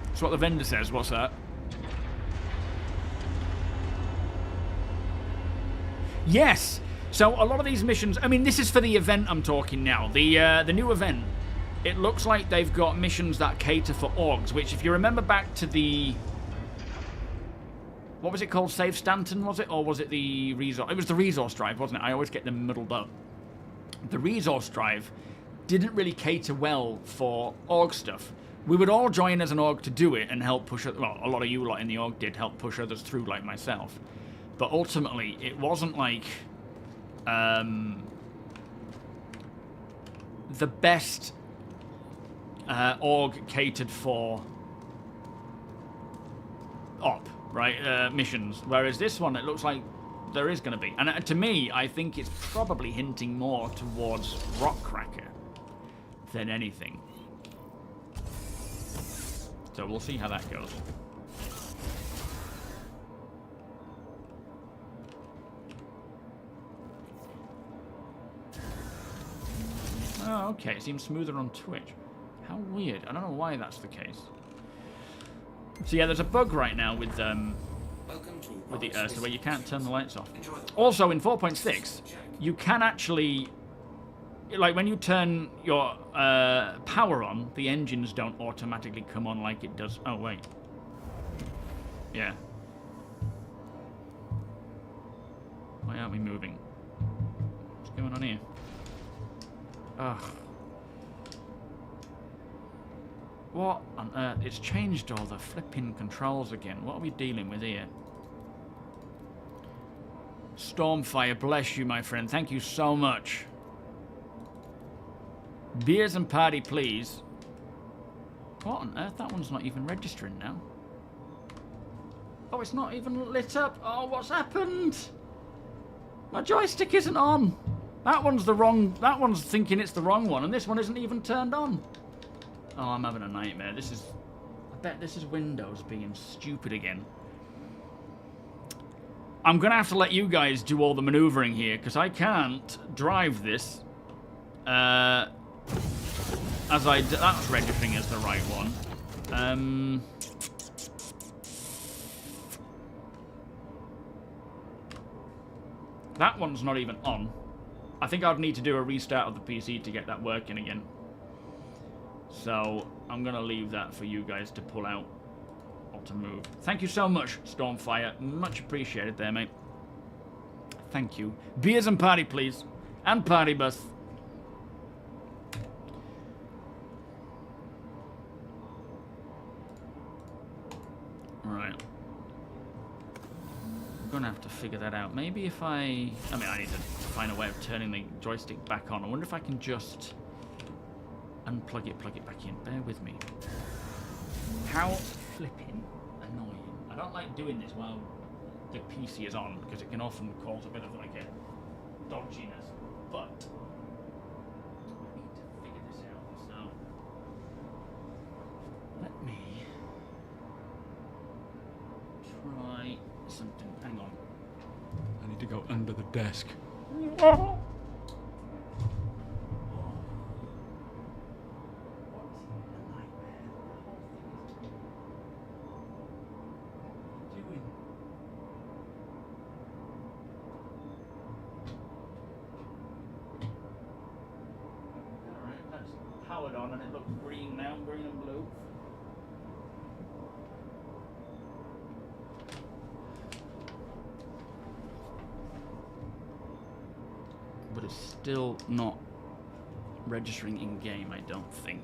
That's what the vendor says. What's that? Yes! So, a lot of these missions... I mean, this is for the event I'm talking now. The new event. It looks like they've got missions that cater for orgs, which, if you remember back to the... What was it called? Save Stanton, was it? Or was it the resource? It was the resource drive, wasn't it? I always get them muddled up. The resource drive didn't really cater well for org stuff. We would all join as an org to do it and help push... Well, a lot of you lot in the org did help push others through, like myself. But ultimately, it wasn't like... the best org catered for op, right? Missions. Whereas this one, it looks like there is going to be. And to me, I think it's probably hinting more towards Rockcracker than anything. So we'll see how that goes. Oh, okay. It seems smoother on Twitch. How weird. I don't know why that's the case. So yeah, there's a bug right now with the Ursa where you can't turn the lights off. Also, in 4.6, you can actually... Like, when you turn your power on, the engines don't automatically come on like it does... Oh, wait. Yeah. Why aren't we moving? What's going on here? Ugh. What on earth? It's changed all the flipping controls again. What are we dealing with here? Stormfire, bless you, my friend. Thank you so much. Beers and party, please. What on earth? That one's not even registering now. Oh, it's not even lit up. Oh, what's happened? My joystick isn't on. That one's the wrong... That one's thinking it's the wrong one, and this one isn't even turned on. Oh, I'm having a nightmare. This is... I bet this is Windows being stupid again. I'm going to have to let you guys do all the maneuvering here, because I can't drive this. As I... That's registering as the right one. That one's not even on. I think I'd need to do a restart of the PC to get that working again. So, I'm going to leave that for you guys to pull out or to move. Thank you so much, Stormfire. Much appreciated there, mate. Thank you. Beers and party, please. And party bus. Right. I'm going to have to figure that out. Maybe if I need to find a way of turning the joystick back on. I wonder if I can just unplug it, plug it back in. Bear with me. How flipping annoying. I don't like doing this while the PC is on, because it can often cause a bit of like a dodginess. But I need to figure this out. So let me try something. Hang on. I need to go under the desk. On and it looks green now, green and blue. But it's still not registering in game, I don't think.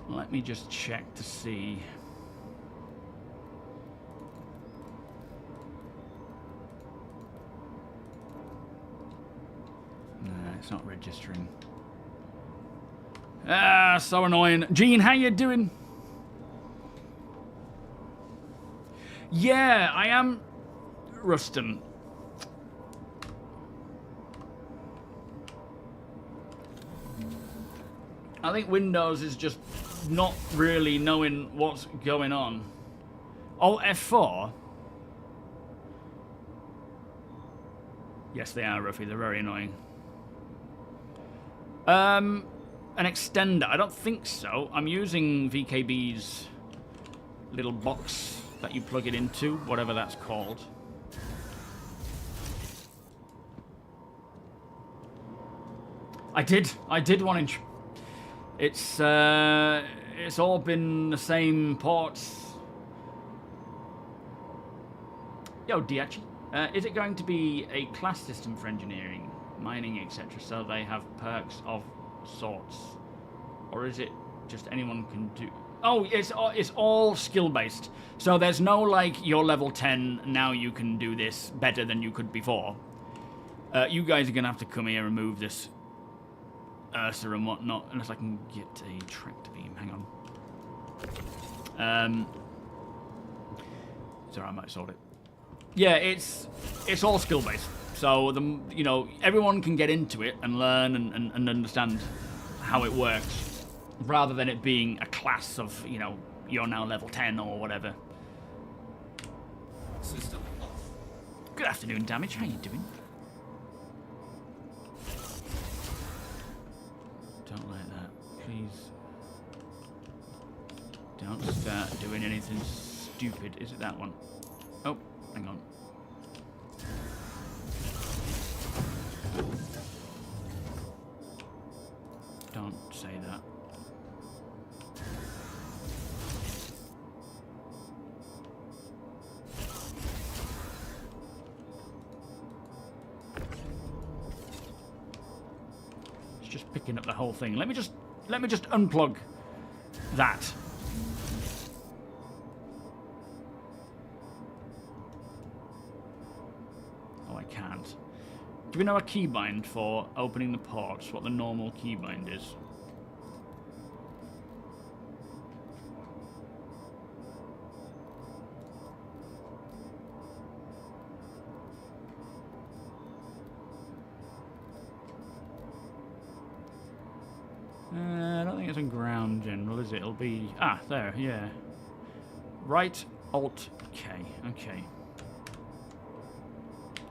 Let me just check to see. It's not registering. Ah, so annoying. Gene, how you doing? Yeah, I am Rustin. I think Windows is just not really knowing what's going on. Oh, F4? Yes, they are, Ruffy. They're very annoying. An extender? I don't think so. I'm using VKB's little box that you plug it into, whatever that's called. I did 1 inch. It's all been the same ports. Yo, Diachi, is it going to be a class system for engineering, mining, etc., so they have perks of sorts, or is it just anyone can do? Oh, it's all skill based. So there's no like you're level 10 now you can do this better than you could before. You guys are gonna have to come here and move this Ursa and whatnot, unless I can get a tracked beam. Hang on. Sorry, I might sort it. Yeah, it's all skill based. So everyone can get into it and learn and understand how it works, rather than it being a class of you're now level 10 or whatever. System. Good afternoon, Damage. How you doing? Don't like that. Please don't start doing anything stupid. Is it that one? Oh, hang on. Don't say that. It's just picking up the whole thing. Let me just unplug that. Oh, I can't. Do we know a keybind for opening the ports? What the normal keybind is? I don't think it's on ground general, is it? It'll be... Ah, there, yeah. Right, Alt, K. Okay.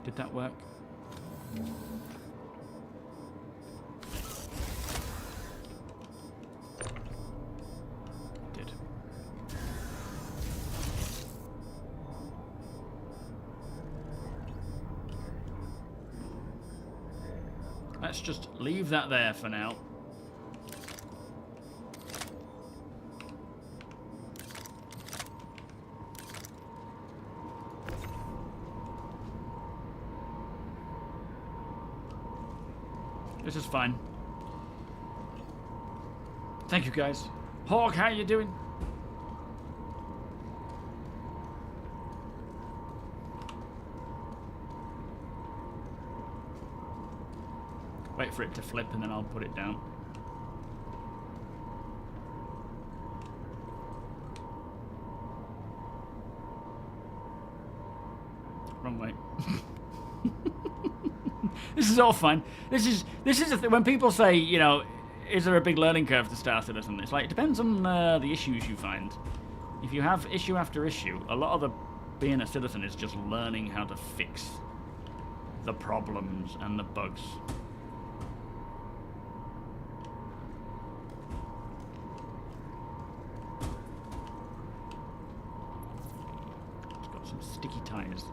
Did that work? Did. Let's just leave that there for now. This is fine. Thank you, guys. Hawk, how you doing? Wait for it to flip and then I'll put it down. Wrong way. This is all fine. This is a when people say, is there a big learning curve to Star Citizen? It's like, it depends on the issues you find. If you have issue after issue, a lot of the being a citizen is just learning how to fix the problems and the bugs. It's got some sticky tires.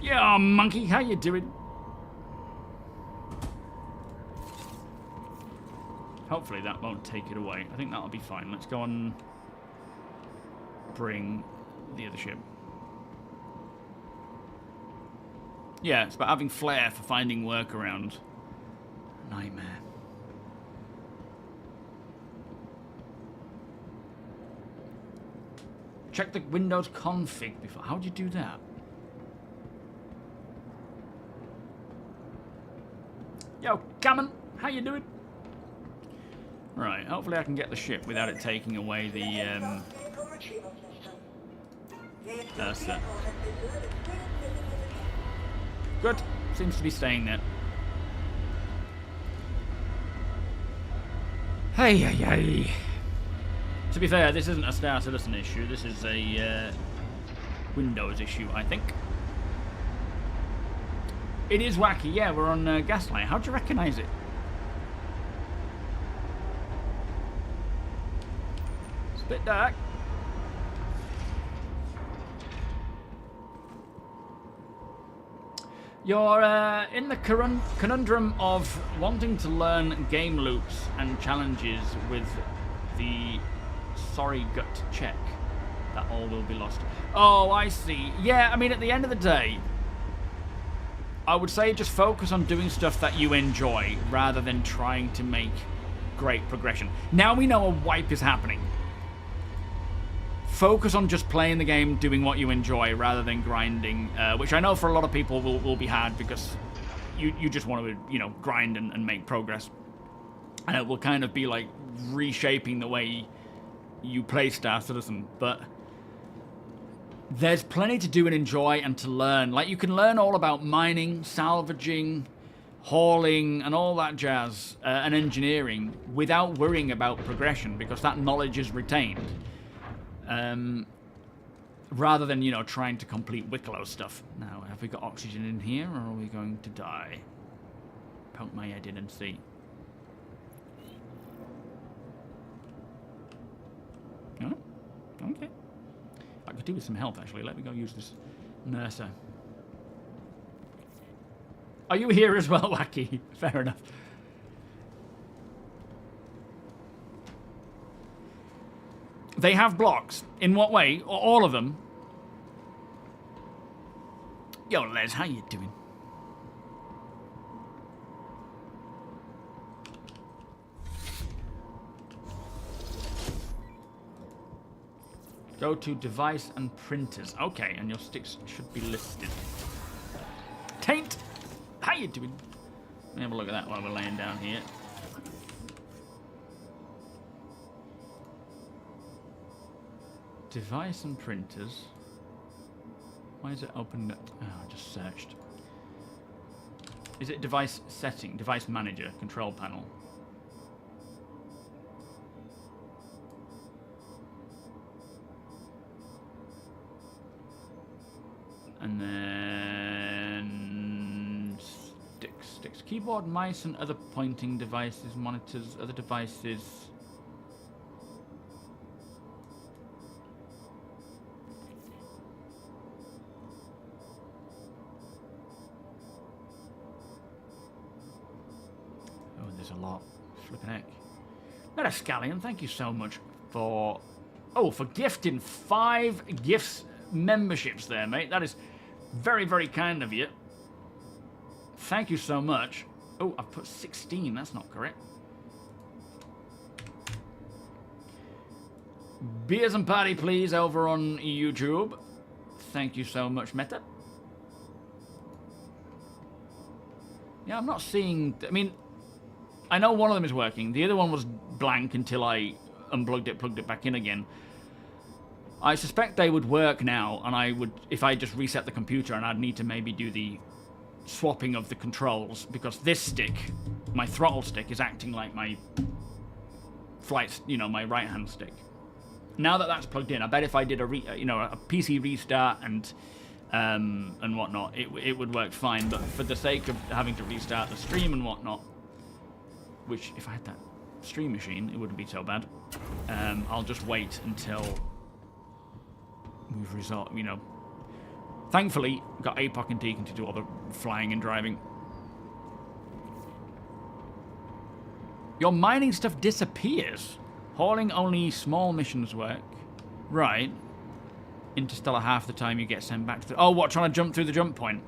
Yeah, monkey, how you doing? Hopefully that won't take it away. I think that'll be fine. Let's go and bring the other ship. Yeah, it's about having flair for finding workaround. Nightmare. Check the Windows config before. How do you do that? Yo, Cameron, how you doing? Right, hopefully I can get the ship without it taking away the, Vehicle retrieval system. The that's it. vehicle has been delivered. Good. Seems to be staying there. Hey, hey, hey. To be fair, this isn't a Star Citizen issue. This is a Windows issue, I think. It is wacky. Yeah, we're on Gaslight. How'd you recognize it? It's a bit dark. You're in the conundrum of wanting to learn game loops and challenges with the sorry gut check that all will be lost. Oh, I see. Yeah, I mean, at the end of the day, I would say just focus on doing stuff that you enjoy rather than trying to make great progression. Now we know a wipe is happening. Focus on just playing the game, doing what you enjoy, rather than grinding, which I know for a lot of people will be hard because you just want to, you know, grind and make progress. And it will kind of be like reshaping the way you play Star Citizen. But there's plenty to do and enjoy and to learn. Like, you can learn all about mining, salvaging, hauling, and all that jazz, and engineering without worrying about progression because that knowledge is retained. Rather than, you know, trying to complete Wicklow stuff. Now, have we got oxygen in here, or are we going to die? Poke my head in and see. Oh, okay. I could do with some help, actually. Let me go use this Nurser. Are you here as well, Wacky? Fair enough. They have blocks. In what way? All of them? Yo, Les, how you doing? Go to device and printers. Okay, and your sticks should be listed. Taint! How you doing? Let me have a look at that while we're laying down here. Device and printers. Why is it open? Oh, I just searched. Is it device setting? Device manager, control panel. And then sticks. Keyboard, mice, and other pointing devices, monitors, other devices. Oh, there's a lot. Flipping heck. Metascallion, thank you so much for... Oh, for gifting 5 gifts memberships there, mate. That is very, very kind of you. Thank you so much. Oh, I've put 16. That's not correct. Beers and party, please, over on YouTube. Thank you so much, Meta. Yeah, I'm not seeing... I mean, I know one of them is working. The other one was blank until I unplugged it, plugged it back in again. I suspect they would work now, and I would, if I just reset the computer, and I'd need to maybe do the swapping of the controls, because this stick, my throttle stick, is acting like my flight, you know, my right-hand stick. Now that that's plugged in, I bet if I did a PC restart and whatnot, it would work fine. But for the sake of having to restart the stream and whatnot, which if I had that stream machine, it wouldn't be so bad. I'll just wait until we've resolved, you know. Thankfully, got APOC and Deacon to do all the flying and driving. Your mining stuff disappears. Hauling only small missions work. Right. Interstellar half the time you get sent back to the... Oh, what, trying to jump through the jump point?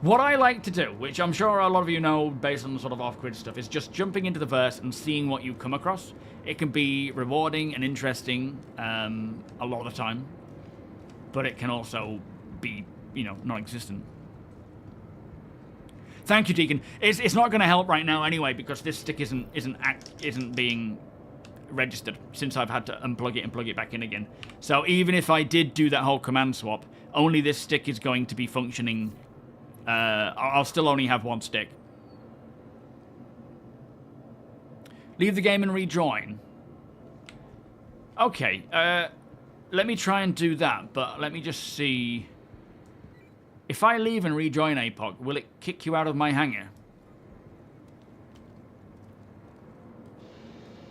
What I like to do, which I'm sure a lot of you know based on the sort of off-grid stuff, is just jumping into the verse and seeing what you come across. It can be rewarding and interesting a lot of the time. But it can also be, you know, non-existent. Thank you, Deacon. It's not going to help right now anyway because this stick isn't being registered since I've had to unplug it and plug it back in again. So even if I did do that whole command swap, only this stick is going to be functioning. I'll still only have one stick. Leave the game and rejoin. Okay, let me try and do that, but let me just see. If I leave and rejoin APOC, will it kick you out of my hangar?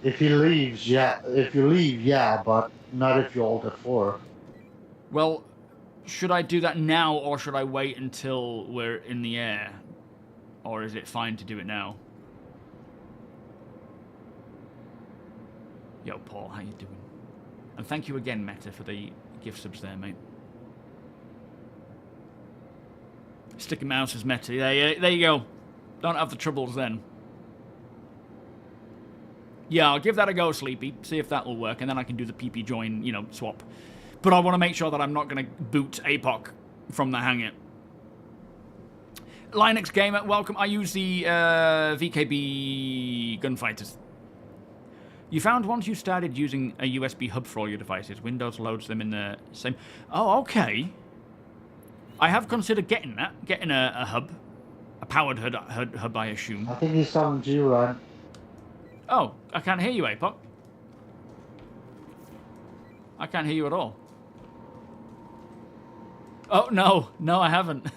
If he leaves, yeah. If you leave, yeah, but not if you Alt F4. Well, should I do that now, or should I wait until we're in the air? Or is it fine to do it now? Yo, Paul, how you doing? And thank you again, Meta, for the gift subs there, mate. Sticky mouse is Meta. There you go. Don't have the troubles then. Yeah, I'll give that a go, Sleepy. See if that will work, and then I can do the PP join, you know, swap. But I want to make sure that I'm not going to boot APOC from the hangar. Linux Gamer, welcome. I use the VKB Gunfighters. You found once you started using a USB hub for all your devices, Windows loads them in the same... Oh, okay. I have considered getting that. Getting a hub. A powered hub, I assume. I think he's on G-Run. Oh, I can't hear you, APOC. I can't hear you at all. Oh, no. No, I haven't.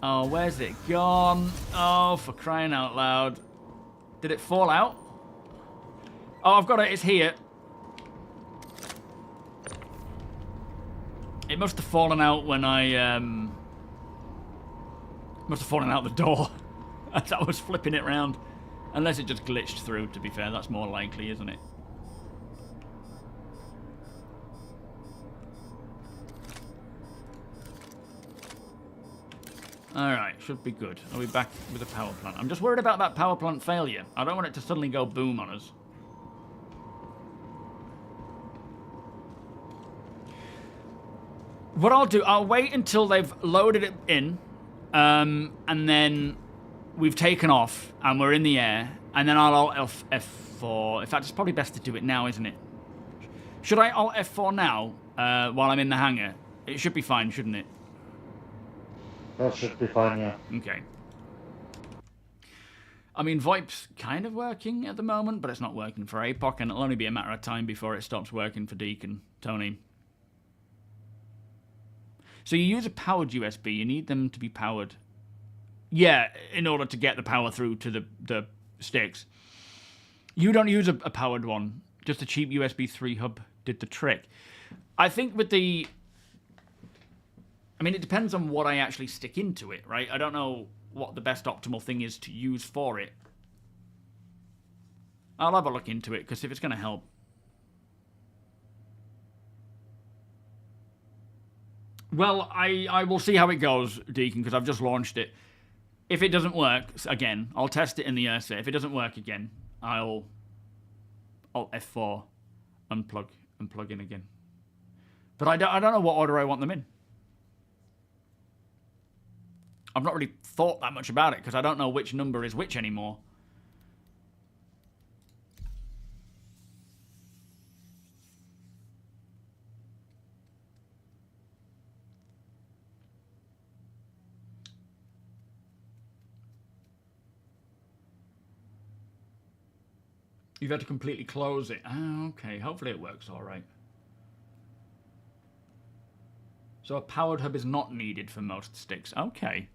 Oh, where's it gone? Oh, for crying out loud. Did it fall out? Oh, I've got it. It's here. It must have fallen out when I, must have fallen out the door as I was flipping it round. Unless it just glitched through, to be fair. That's more likely, isn't it? Alright, should be good. Are we back with the power plant? I'm just worried about that power plant failure. I don't want it to suddenly go boom on us. What I'll do, I'll wait until they've loaded it in, and then we've taken off, and we're in the air, and then I'll Alt F4. In fact, it's probably best to do it now, isn't it? Should I Alt F4 now, while I'm in the hangar? It should be fine, shouldn't it? That should be fine, yeah. Okay. I mean, VoIP's kind of working at the moment, but it's not working for APOC, and it'll only be a matter of time before it stops working for Deacon. Tony. So you use a powered USB. You need them to be powered. Yeah, in order to get the power through to the sticks. You don't use a powered one. Just a cheap USB 3 hub did the trick. I think with the... I mean, it depends on what I actually stick into it, right? I don't know what the best optimal thing is to use for it. I'll have a look into it, because if it's going to help. Well, I will see how it goes, Deacon, because I've just launched it. If it doesn't work, again, I'll test it in the airset. If it doesn't work again, I'll Alt F4, unplug, and plug in again. But I don't know what order I want them in. I've not really thought that much about it, because I don't know which number is which anymore. You've had to completely close it. Ah, okay. Hopefully it works all right. So a powered hub is not needed for most sticks. Okay.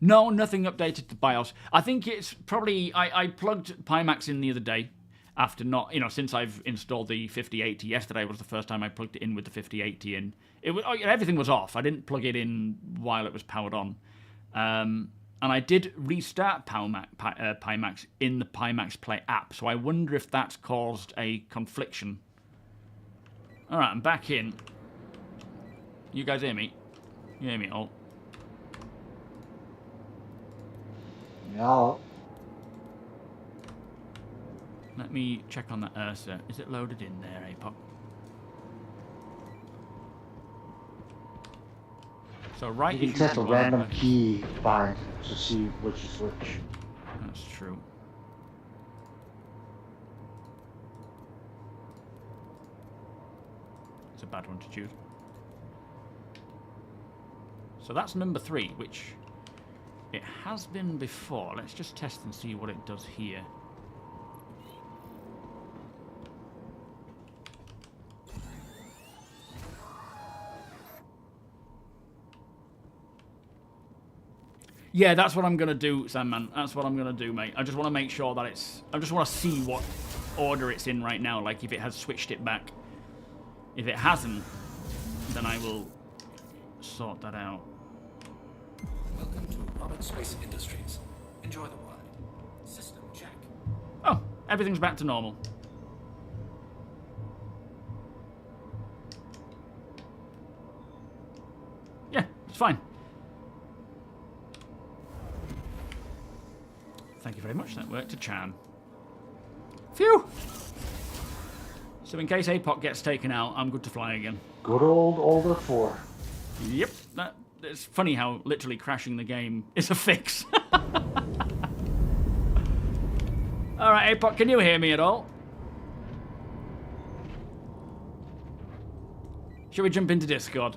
No, nothing updated to BIOS. I think it's probably... I plugged PIMAX in the other day after not... You know, since I've installed the 5080. Yesterday was the first time I plugged it in with the 5080 in. It was, everything was off. I didn't plug it in while it was powered on. And I did restart PIMAX in the PIMAX Play app, so I wonder if that's caused a confliction. Alright, I'm back in. You guys hear me? You hear me all? Yeah. Let me check on that Ursa. Is it loaded in there, APOC? So right You can is test a usual random armor. key bind to see which is which. That's true. It's a bad one to choose. So that's number 3, which it has been before. Let's just test and see what it does here. Yeah, that's what I'm going to do, Sandman. That's what I'm going to do, mate. I just want to make sure that it's... I just want to see what order it's in right now, like if it has switched it back. If it hasn't, then I will sort that out. Welcome to Robert Space Industries. Enjoy the ride. System check. Oh, everything's back to normal. Yeah, it's fine. Thank you very much. That worked to Chan. Phew! So in case APOC gets taken out, I'm good to fly again. Good old older 4. Yep. It's funny how literally crashing the game is a fix. Alright, APOC, can you hear me at all? Should we jump into Discord?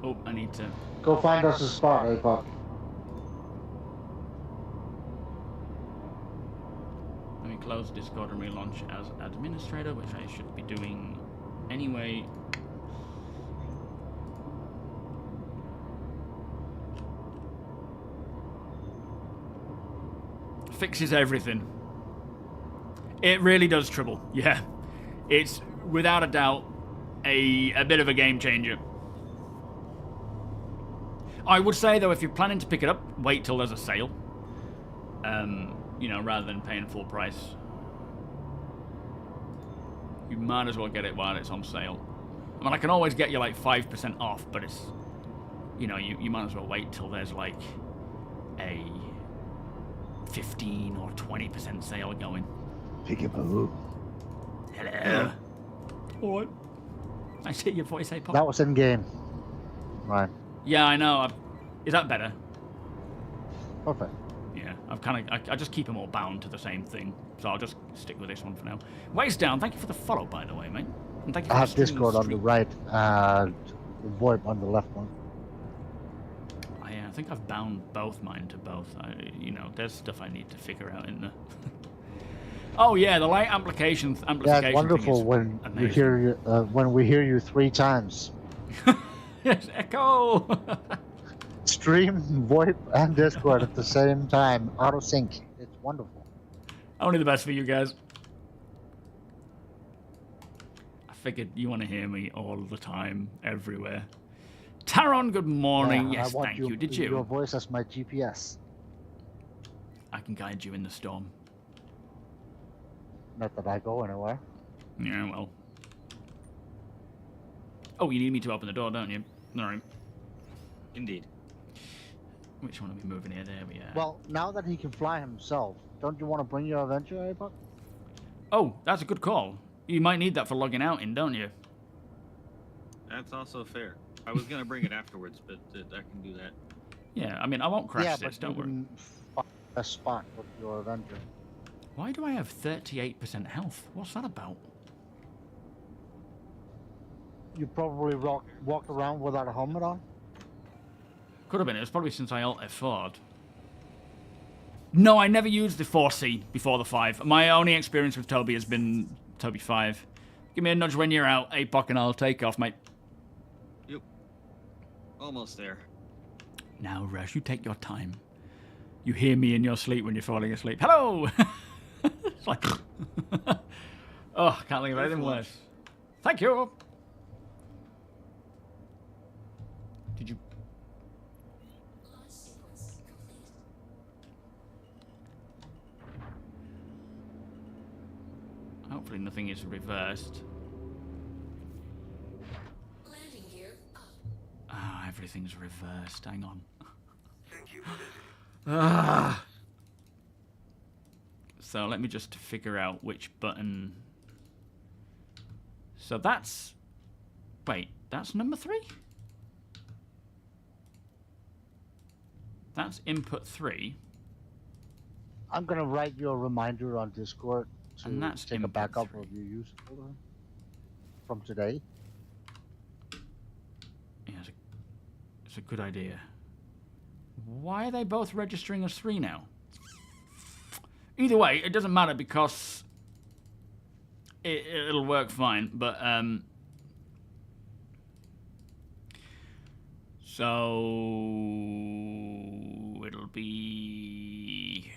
Oh, I need to... Go find us a spot, APOC. Let me close Discord and relaunch as administrator, which I should be doing anyway. Fixes everything. It really does, Trouble. Yeah. It's, without a doubt, a bit of a game changer. I would say, though, if you're planning to pick it up, wait till there's a sale. You know, rather than paying full price. You might as well get it while it's on sale. I mean, I can always get you, like, 5% off, but it's... You know, you might as well wait till there's, like, a 15 or 20% sale going. Peekaboo. Hello. Alright. I see your voice, APOC. That was in game. Right. Yeah, I know. Is that better? Perfect. Yeah, I just keep them all bound to the same thing, so I'll just stick with this one for now. Waste down. Thank you for the follow, by the way, mate. And thank you for I the have Discord on the stream. right and VoIP on the left one. I think I've bound both mine to both. You know, there's stuff I need to figure out in there. Oh yeah, the light amplification. Yeah, it's wonderful when you hear you, when we hear you 3 times. Yes, echo. Stream, VoIP, and Discord at the same time, auto sync. It's wonderful. Only the best for you guys. I figured you want to hear me all the time, everywhere. Taron, good morning. Yeah, Yes, I want thank you. Did you? Your voice as my GPS. I can guide you in the storm. Not that I go anywhere. Yeah, well. Oh, you need me to open the door, don't you? All right. Indeed. Which one are we moving here? There we are. Well, now that he can fly himself, don't you want to bring your adventure, APOC? Oh, that's a good call. You might need that for logging out in, don't you? That's also fair. I was gonna bring it afterwards, but I can do that. Yeah, I mean, I won't crash Yeah, this, but don't you worry. can find a spot with your adventure. Why do I have 38% health? What's that about? You probably walked around without a helmet on? Could have been. It was probably since I alt F4'd. No, I never used the 4C before the 5. My only experience with TOBII has been TOBII 5. Give me a nudge when you're out, APOC, and I'll take off, mate. Yep. Almost there. Now, Rush, you take your time. You hear me in your sleep when you're falling asleep. Hello! It's like... Oh, can't think of anything worse. Thank you! Did you... Hopefully nothing is reversed. Landing gear up. Ah, everything's reversed. Hang on. Thank you. Ah. So let me just figure out which button. So that's... Wait, that's number 3? That's input 3. I'm gonna write you a reminder on Discord to And that's take a input backup 3. of your user folder from today. Yeah, it's a good idea. Why are they both registering as 3 now? Either way, it doesn't matter because it'll work fine. But so it'll be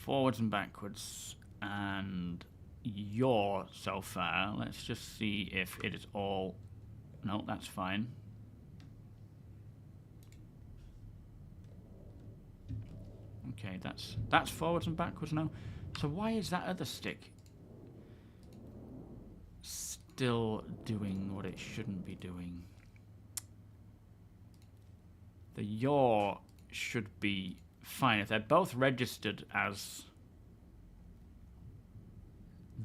forwards and backwards, and your so far. Let's just see if it is all. No, that's fine. Okay, that's forwards and backwards now. So why is that other stick still doing what it shouldn't be doing? The yaw should be fine. If they're both registered as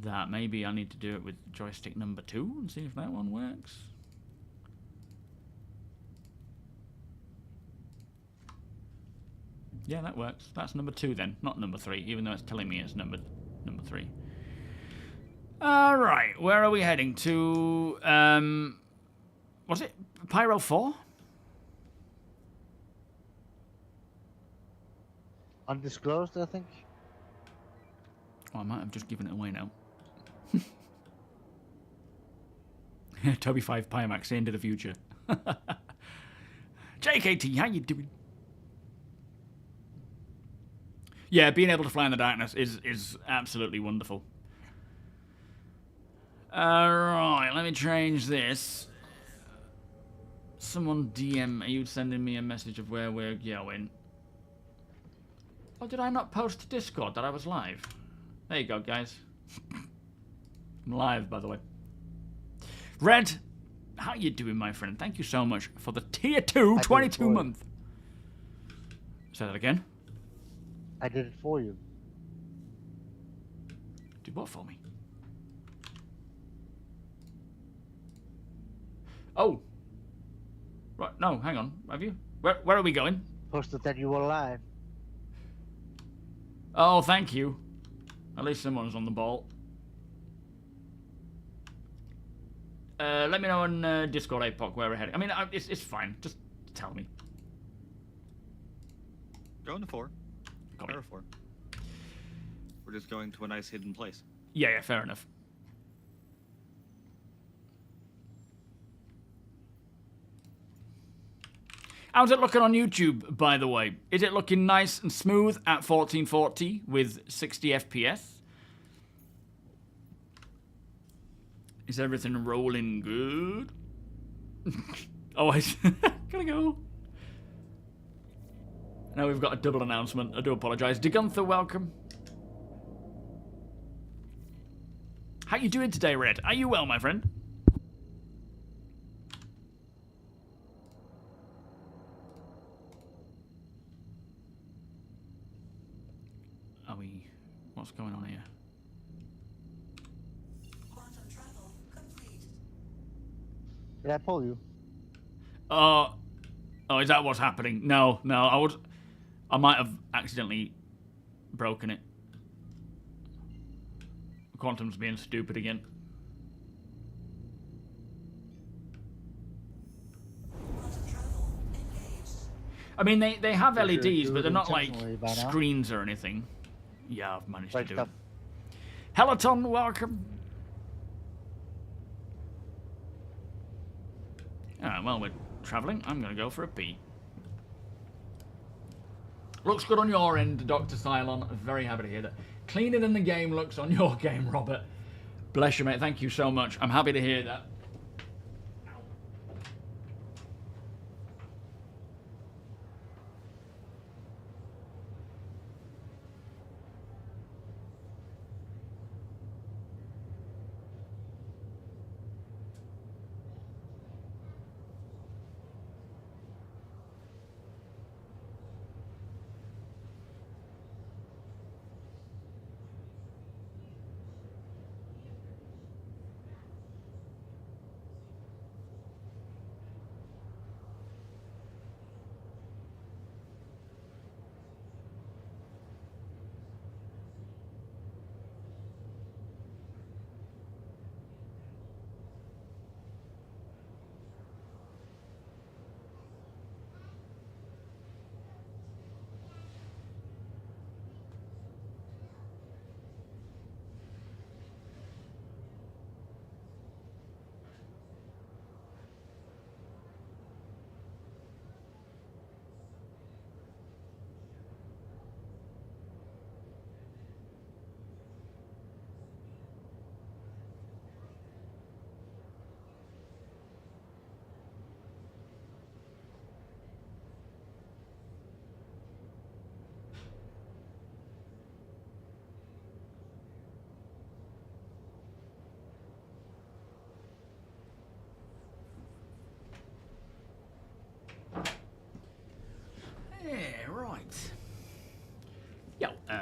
that, maybe I need to do it with joystick number 2 and see if that one works. Yeah, that works. That's number 2 then, not number 3, even though it's telling me it's number 3. All right, where are we heading to? Was it Pyro 4? Undisclosed, I think. Oh, I might have just given it away now. TOBII 5 PIMAX into the future. JKT, how you doing? Yeah, being able to fly in the darkness is absolutely wonderful. Alright, let me change this. Someone DM, are you sending me a message of where we're going? Oh, did I not post to Discord that I was live? There you go, guys. I'm live, by the way. Red, how you doing, my friend? Thank you so much for the tier 2 22 month. Say that again. I did it for you. Did what for me? Oh. Right, no, hang on. Have you? Where are we going? Posted that you were live. Oh, thank you. At least someone's on the ball. Let me know on Discord, APOC, where we're heading. I mean, it's fine. Just tell me. Going to 4. Got it. 4. We're just going to a nice hidden place. Yeah, fair enough. How's it looking on YouTube, by the way? Is it looking nice and smooth at 1440 with 60 FPS? Is everything rolling good? Oh, gotta go. Now we've got a double announcement. I do apologise. Degunther, welcome. How you doing today, Red? Are you well, my friend? Are we... What's going on here? Quantum travel complete. Did I pull you? Oh, is that what's happening? No, I might have accidentally broken it. Quantum's being stupid again. Quantum travel engaged. I mean, they have Sure, LEDs, do but it they're not like intentionally by now. screens or anything. Yeah, I've managed Right to do stuff. it. Hellaton, welcome. Alright, well, we're travelling. I'm going to go for a pee. Looks good on your end, Dr. Cylon. Very happy to hear that. Cleaner than the game looks on your game, Robert. Bless you, mate. Thank you so much. I'm happy to hear that.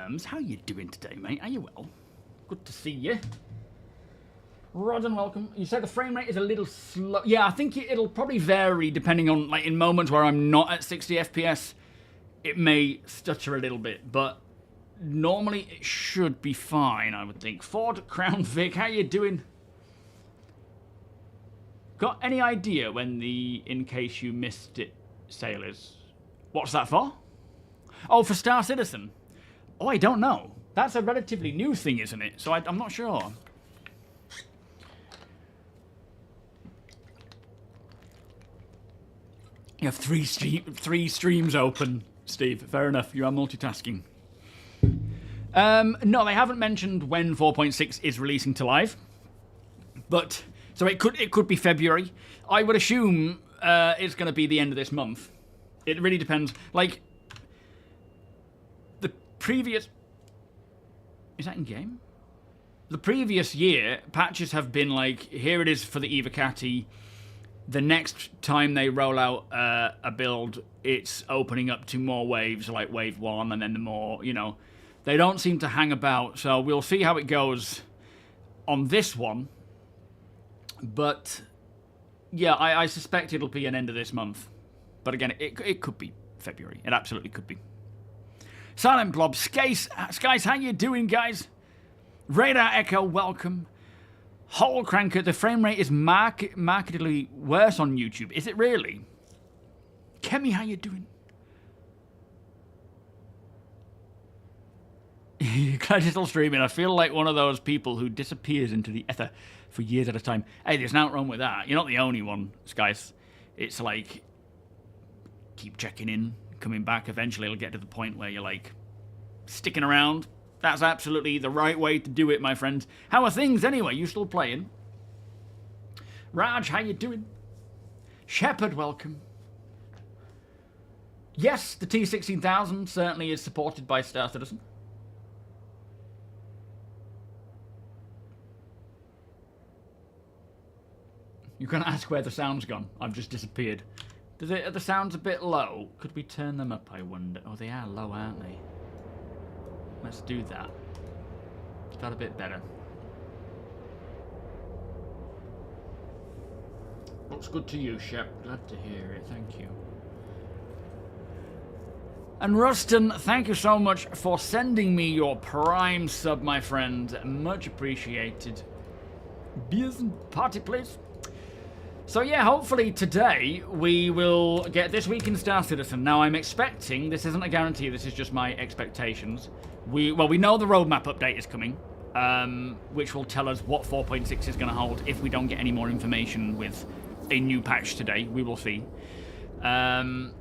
Worms, how you doing today, mate? Are you well? Good to see you. Roger, welcome. You said the frame rate is a little slow. Yeah, I think it'll probably vary depending on, like, in moments where I'm not at 60 FPS, it may stutter a little bit, but normally it should be fine, I would think. Ford Crown Vic, how you doing? Got any idea when the In Case You Missed It sale is? What's that for? Oh, for Star Citizen. Oh, I don't know. That's a relatively new thing, isn't it? So I'm not sure. You have three streams open, Steve. Fair enough. You are multitasking. No, they haven't mentioned when 4.6 is releasing to live, but so it could be February. I would assume it's going to be the end of this month. It really depends. Like the previous, is that in game? The previous year patches have been like, here it is for the Evocati. The next time they roll out a build, it's opening up to more waves, like wave 1, and then the more, you know. They don't seem to hang about, so we'll see how it goes on this one. But, yeah, I suspect it'll be an end of this month. But again, it could be February. It absolutely could be. Silent Blob, Skies, how you doing, guys? Radar Echo, welcome. Hole Cranker, the frame rate is markedly worse on YouTube. Is it really? Kemi, how you doing? Glad you're still streaming. I feel like one of those people who disappears into the ether for years at a time. Hey, there's nothing wrong with that. You're not the only one, Skies. It's like, keep checking in, coming back. Eventually it'll get to the point where you're like, sticking around. That's absolutely the right way to do it, my friends. How are things anyway? You still playing? Raj, how you doing? Shepard, welcome. Yes, the T-16000 certainly is supported by Star Citizen. You're going to ask where the sound's gone. I've just disappeared. Are the sounds a bit low? Could we turn them up, I wonder? Oh, they are low, aren't they? Let's do that. Is that a bit better? Looks good to you, Shep. Glad to hear it. Thank you. And Ruston, thank you so much for sending me your Prime sub, my friend. Much appreciated. Beers and party, please. So yeah, hopefully today we will get This Week in Star Citizen. Now I'm expecting, this isn't a guarantee, this is just my expectations. We know the roadmap update is coming, which will tell us what 4.6 is going to hold if we don't get any more information with a new patch today. We will see. Roadmap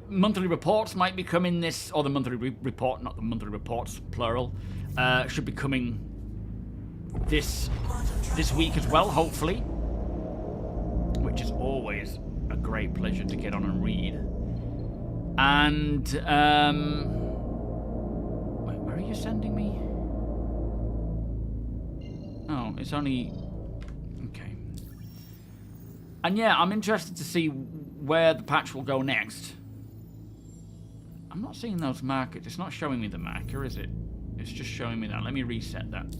monthly reports might be coming this, or the monthly report, not the monthly reports, plural, should be coming this week as well, hopefully, which is always a great pleasure to get on and read. And wait, where are you sending me? Oh, it's only okay. And yeah, I'm interested to see where the patch will go next. I'm not seeing those markers. It's not showing me the marker, is it? It's just showing me that. Let me reset that.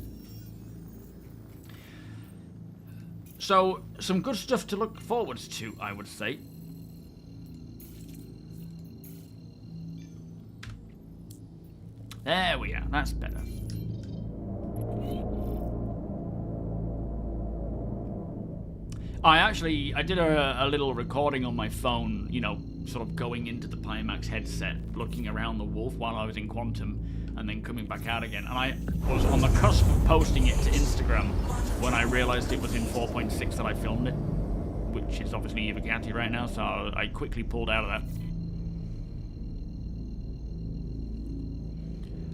So, some good stuff to look forward to, I would say. There we are. That's better. I did a little recording on my phone, you know, sort of going into the PIMAX headset, looking around the Wolf while I was in Quantum, and then coming back out again. And I was on the cusp of posting it to Instagram when I realized it was in 4.6 that I filmed it, which is obviously Evocati right now, so I quickly pulled out of that.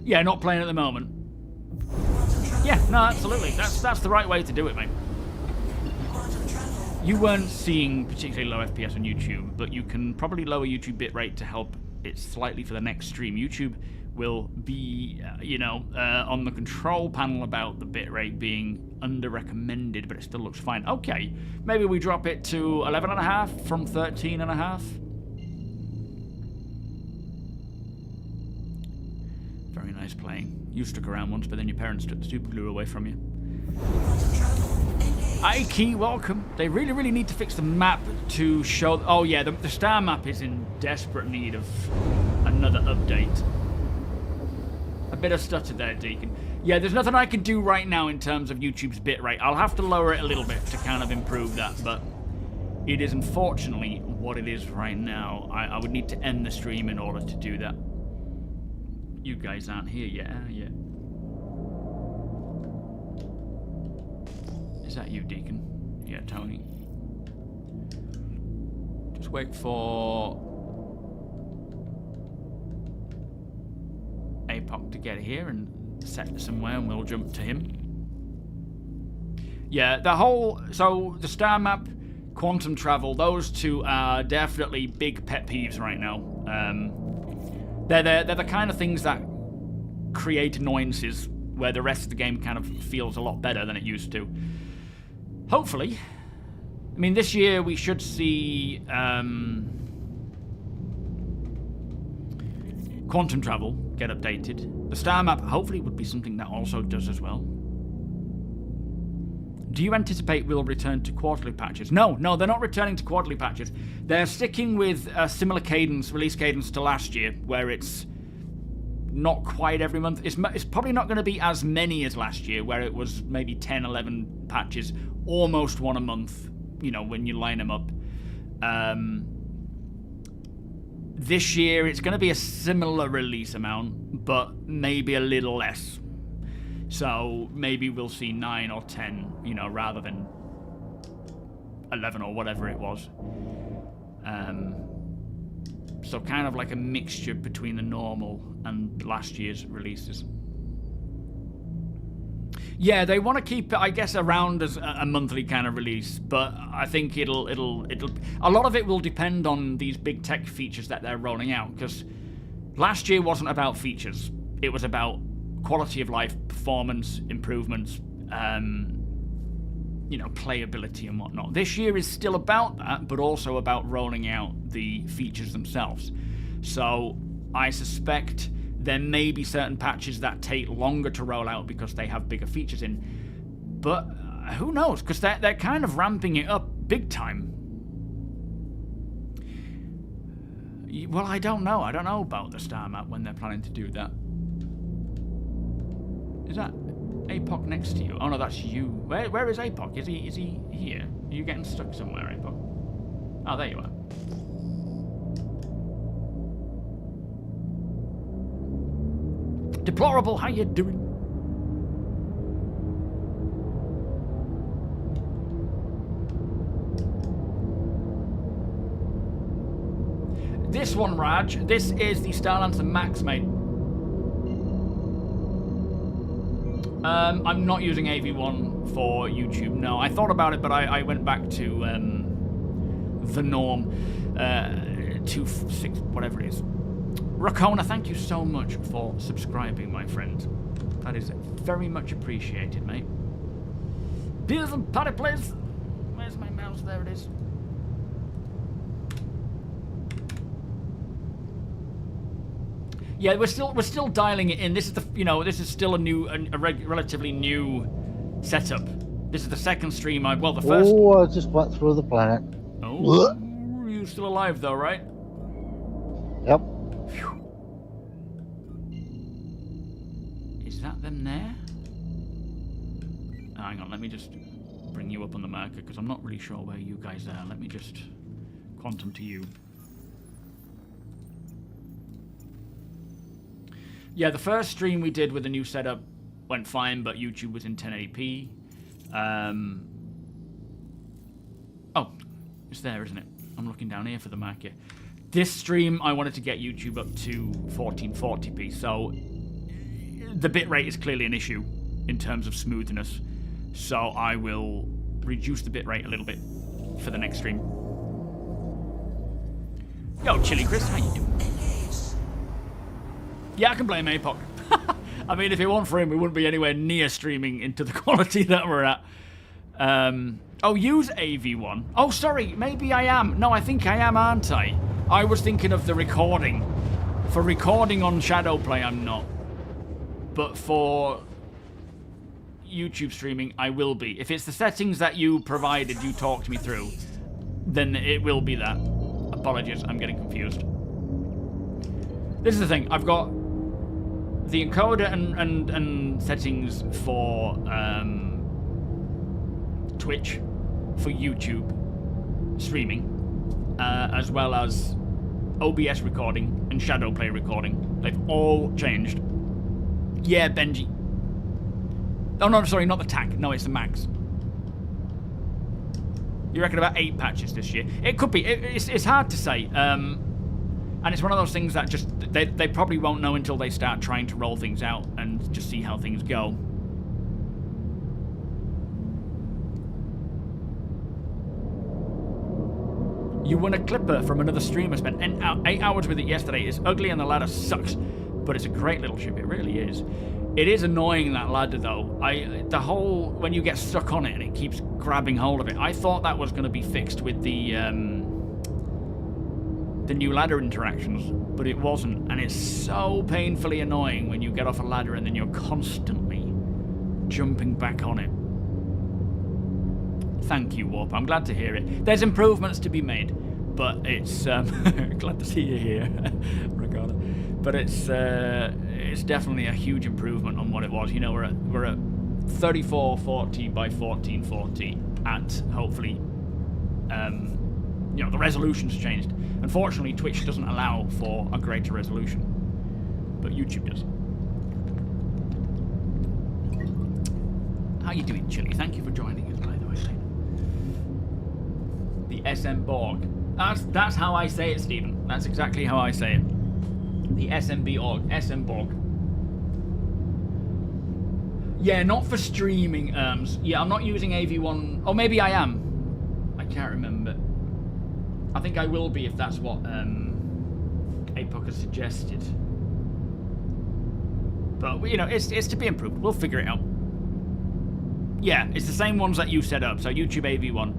Yeah, not playing at the moment. Yeah, no, absolutely. That's the right way to do it, mate. You weren't seeing particularly low FPS on YouTube, but you can probably lower YouTube bitrate to help it slightly for the next stream. YouTube will be, on the control panel about the bitrate being under recommended, but it still looks fine. Okay, maybe we drop it to 11.5 from 13.5. nice playing. You stuck around once, but then your parents took the super glue away from you. Ike, welcome. They really, really need to fix the map to show... Oh, yeah, the star map is in desperate need of another update. A bit of stutter there, Deacon. Yeah, there's nothing I can do right now in terms of YouTube's bitrate. I'll have to lower it a little bit to kind of improve that, but it is unfortunately what it is right now. I would need to end the stream in order to do that. You guys aren't here yet, are you? Is that you, Deacon? Yeah, Tony. Just wait for APOC to get here and set somewhere, and we'll jump to him. Yeah, the whole... So, the star map, quantum travel, those two are definitely big pet peeves right now. They're the kind of things that create annoyances where the rest of the game kind of feels a lot better than it used to. Hopefully. I mean, this year we should see quantum travel get updated. The star map hopefully would be something that also does as well. Do you anticipate we'll return to quarterly patches? No, they're not returning to quarterly patches. They're sticking with a similar cadence, release cadence to last year, where it's not quite every month. It's probably not going to be as many as last year, where it was maybe 10, 11 patches, almost one a month, you know, when you line them up. This year, it's going to be a similar release amount, but maybe a little less. So maybe we'll see 9 or 10, you know, rather than 11 or whatever it was. So kind of like a mixture between the normal and last year's releases. Yeah, they want to keep it, I guess, around as a monthly kind of release, but I think it'll a lot of it will depend on these big tech features that they're rolling out, because last year wasn't about features. It was about quality of life, performance improvements, you know, playability and whatnot. This year is still about that, but also about rolling out the features themselves. So I suspect there may be certain patches that take longer to roll out because they have bigger features in, but who knows? Because they're kind of ramping it up big time. Well, I don't know. I don't know about the star map when they're planning to do that. Is that APOC next to you? Oh no, that's you. Where is APOC? Is he here? Are you getting stuck somewhere, APOC? Oh, there you are. Deplorable, how you doing? This one, Raj, this is the Starlancer Max, mate. I'm not using AV1 for YouTube, no. I thought about it, but I went back to the norm. 2.6, whatever it is. Rakona, thank you so much for subscribing, my friend. That is very much appreciated, mate. Beers and patty, please. Where's my mouse? There it is. Yeah, we're still dialing it in. This is this is still a relatively new setup. This is the second stream the first. Oh, I just went through the planet. Oh, you're still alive though, right? Yep. Phew. Is that them there? Hang on, let me just bring you up on the marker because I'm not really sure where you guys are. Let me just quantum to you. Yeah, the first stream we did with the new setup went fine, but YouTube was in 1080p. Oh, it's there, isn't it? I'm looking down here for the marker. This stream, I wanted to get YouTube up to 1440p, so the bitrate is clearly an issue in terms of smoothness. So I will reduce the bitrate a little bit for the next stream. Yo, Chili Chris, how you doing? Yeah, I can blame APOC. I mean, if it weren't for him, we wouldn't be anywhere near streaming into the quality that we're at. Oh, use AV1. Oh, sorry, maybe I am. No, I think I am, aren't I? I was thinking of the recording. For recording on Shadowplay, I'm not. but for YouTube streaming, I will be. If it's the settings that you provided, you talked me through, then it will be that. Apologies, I'm getting confused. This is the thing. I've got the encoder and settings for Twitch, for YouTube streaming, as well as OBS recording and Shadowplay recording. They've all changed. Yeah, Benji. Oh no, sorry, not the TAC. No, it's the Max. You reckon about 8 patches this year? It could be. It's hard to say. And it's one of those things that just they probably won't know until they start trying to roll things out and just see how things go. You won a clipper from another streamer. Spent 8 hours with it yesterday. It's ugly and the ladder sucks, but it's a great little ship. It really is. It is annoying, that ladder, though. When you get stuck on it and it keeps grabbing hold of it. I thought that was going to be fixed with the new ladder interactions, but it wasn't. And it's so painfully annoying when you get off a ladder and then you're constantly jumping back on it. Thank you, Warp. I'm glad to hear it. There's improvements to be made, but it's glad to see you here, Ricardo. But it's definitely a huge improvement on what it was. You know, we're at 3440 by 1440 at hopefully, you know, the resolution's changed. Unfortunately, Twitch doesn't allow for a greater resolution, but YouTube does. How you doing, Chili? Thank you for joining us, by the way. The SM Borg. That's how I say it, Stephen. That's exactly how I say it. The SMB org, SM Borg. Yeah, not for streaming. Yeah, I'm not using AV1. Oh, maybe I am. I can't remember. I think I will be if that's what APOC has suggested. But you know, it's to be improved. We'll figure it out. Yeah, it's the same ones that you set up. So YouTube AV1.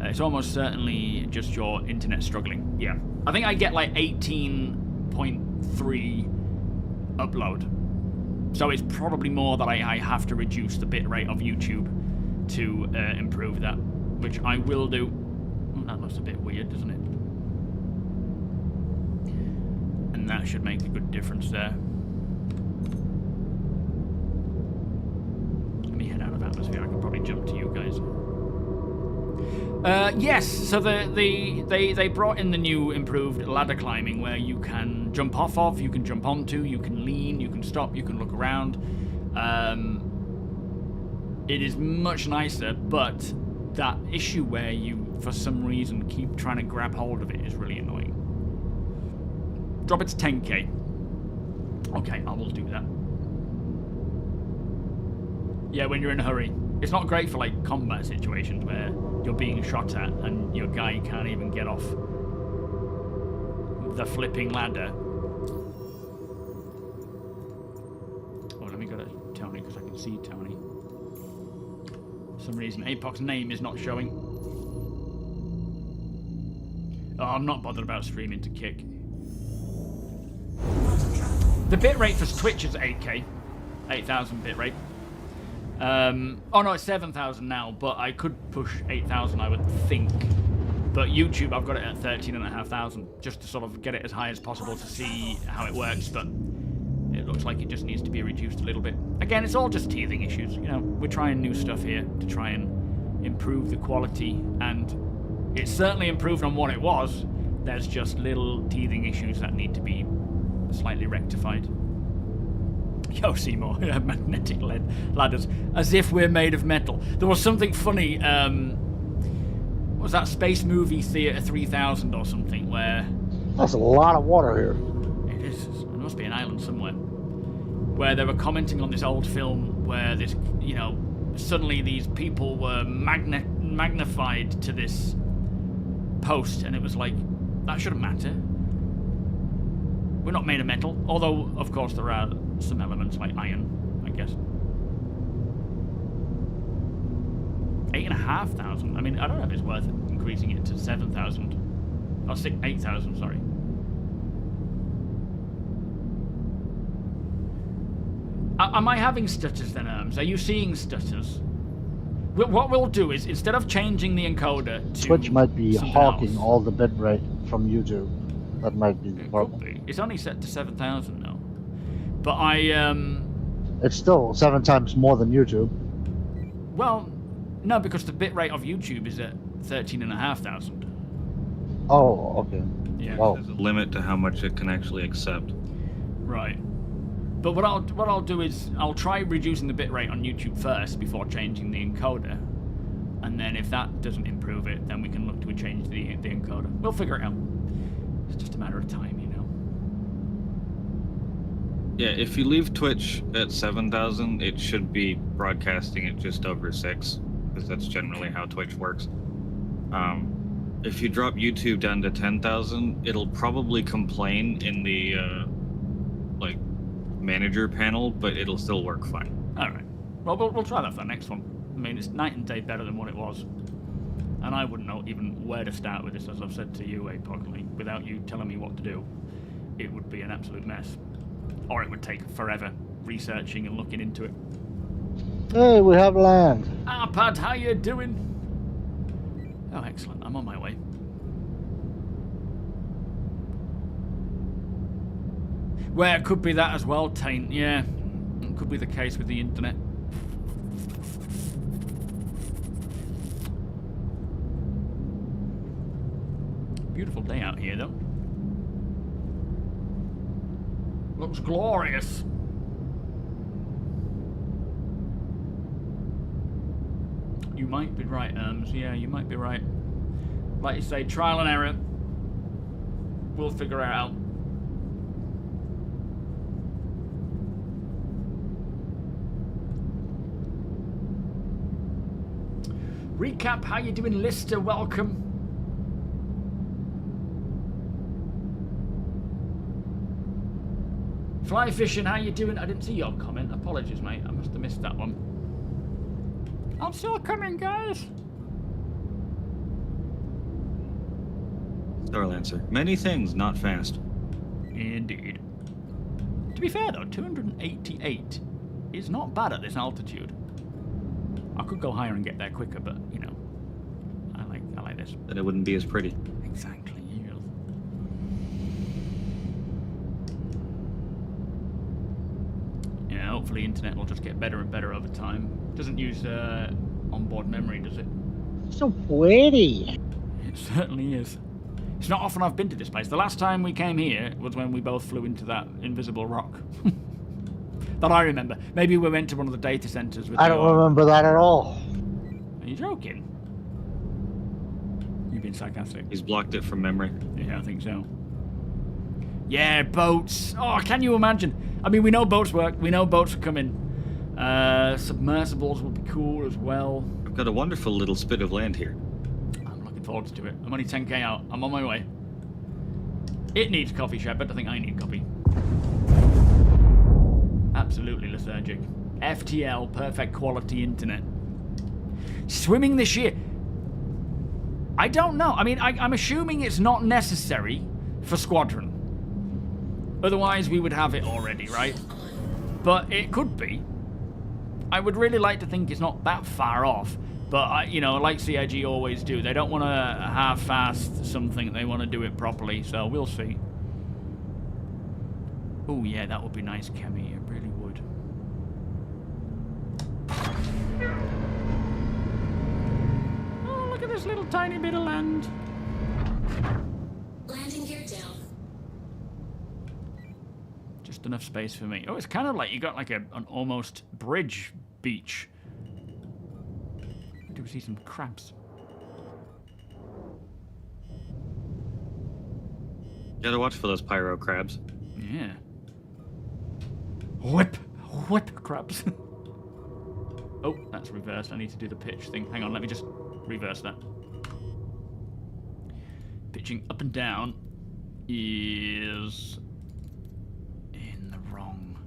It's almost certainly just your internet struggling. Yeah, I think I get like 18.3 upload. So it's probably more that I have to reduce the bitrate of YouTube to improve that, which I will do. Well, that looks a bit weird, doesn't it? And that should make a good difference there. Let me head out of atmosphere. I can probably jump to you guys. Yes, so they brought in the new improved ladder climbing where you can jump off of, you can jump onto, you can lean, you can stop, you can look around. It is much nicer, but that issue where you, for some reason, keep trying to grab hold of it is really annoying. Drop it to 10k. Okay, I will do that. Yeah, when you're in a hurry. It's not great for like combat situations where you're being shot at and your guy can't even get off the flipping ladder. Oh, let me go to Tony because I can see Tony. For some reason, APOC's name is not showing. Oh, I'm not bothered about streaming to kick. The bitrate for Twitch is 8k. 8,000 bitrate. Oh no, it's 7,000 now, but I could push 8,000, I would think. But YouTube, I've got it at 13,500, just to sort of get it as high as possible to see how it works, but it looks like it just needs to be reduced a little bit. Again, it's all just teething issues, you know, we're trying new stuff here to try and improve the quality, and it's certainly improved on what it was. There's just little teething issues that need to be slightly rectified. Yo, Seymour, magnetic ladders, as if we're made of metal. There was something funny, was that Space Movie Theater 3000 or something, where... That's a lot of water here. It is. There must be an island somewhere. Where they were commenting on this old film where this, you know, suddenly these people were magnified to this post, and it was like, that shouldn't matter. We're not made of metal, although, of course, there are some elements like iron, I guess. 8,500. I mean, I don't know if it's worth increasing it to 7,000. Oh, 8,000, sorry. Am I having stutters then, Erms? Are you seeing stutters? What we'll do is, instead of changing the encoder to Twitch might be something hawking else, all the bitrate from YouTube. That might be the it problem. could be. It's only set to 7,000 now. But It's still 7 times more than YouTube. well, no, because the bitrate of YouTube is at 13,500. Oh, okay. Yeah. Wow. There's a limit to how much it can actually accept. Right. But what I'll do is I'll try reducing the bitrate on YouTube first before changing the encoder, and then if that doesn't improve it, then we can look to change the encoder. We'll figure it out. It's just a matter of time, you know. Yeah, if you leave Twitch at 7,000, it should be broadcasting at just over 6, because that's generally how Twitch works. If you drop YouTube down to 10,000, it'll probably complain in the like manager panel, but it'll still work fine. All right. Well, we'll try that for the next one. I mean, it's night and day better than what it was, and I wouldn't know even where to start with this, as I've said to you, Apocally. Without you telling me what to do, it would be an absolute mess, or it would take forever researching and looking into it. Hey, we have land. Arpad, how you doing? Oh, excellent. I'm on my way. Well, it could be that as well, Taint. Yeah, it could be the case with the internet. Beautiful day out here, though. Looks glorious. You might be right, Erms. Yeah, you might be right. Like you say, trial and error. We'll figure it out. Recap, how you doing, Lister? Welcome. Fly fishing, how you doing? I didn't see your comment. Apologies, mate. I must have missed that one. I'm still coming, guys. Starlancer. Many things, not fast. Indeed. To be fair, though, 288 is not bad at this altitude. I could go higher and get there quicker, but, you know, I like this. Then it wouldn't be as pretty. Exactly, yes. Yeah, hopefully internet will just get better and better over time. Doesn't use onboard memory, does it? So pretty. It certainly is. It's not often I've been to this place. The last time we came here was when we both flew into that invisible rock. That I remember. Maybe we went to one of the data centers with I don't remember that at all. Are you joking? You've been sarcastic. He's blocked it from memory. Yeah, I think so. Yeah, boats. Oh, can you imagine? I mean, we know boats work. We know boats are coming. Submersibles will be cool as well. I've got a wonderful little spit of land here. I'm looking forward to it. I'm only 10k out. I'm on my way. It needs coffee, Shepard. I think I need coffee. Absolutely lethargic. FTL, perfect quality internet. Swimming this year. I don't know. I mean, I'm assuming it's not necessary for Squadron. Otherwise, we would have it already, right? But it could be. I would really like to think it's not that far off. But, you know, like CIG always do, they don't want to half-assed something. They want to do it properly, so we'll see. Oh, yeah, that would be nice, Kemi. It really would. Oh, look at this little tiny bit of land. Landing gear down. Just enough space for me. Oh, it's kind of like you got like an almost bridge beach. Do we see some crabs? Gotta watch for those pyro crabs. Yeah. Whip crabs. Oh, that's reversed. I need to do the pitch thing. Hang on, let me just reverse that. Pitching up and down is in the wrong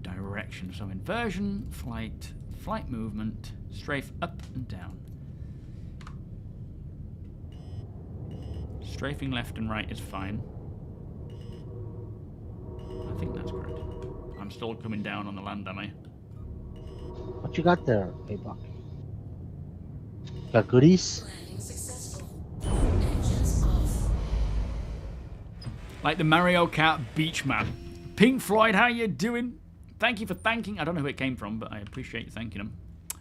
direction. So inversion, flight movement, strafe up and down. Strafing left and right is fine. I think that's correct. I'm I'm still coming down on the land, am I? What you got there, Paybuck? Got goodies? Landing successful. Engines off. Like the Mario Kart Beach Man. Pink Floyd, how you doing? Thank you for thanking. I don't know who it came from, but I appreciate you thanking him.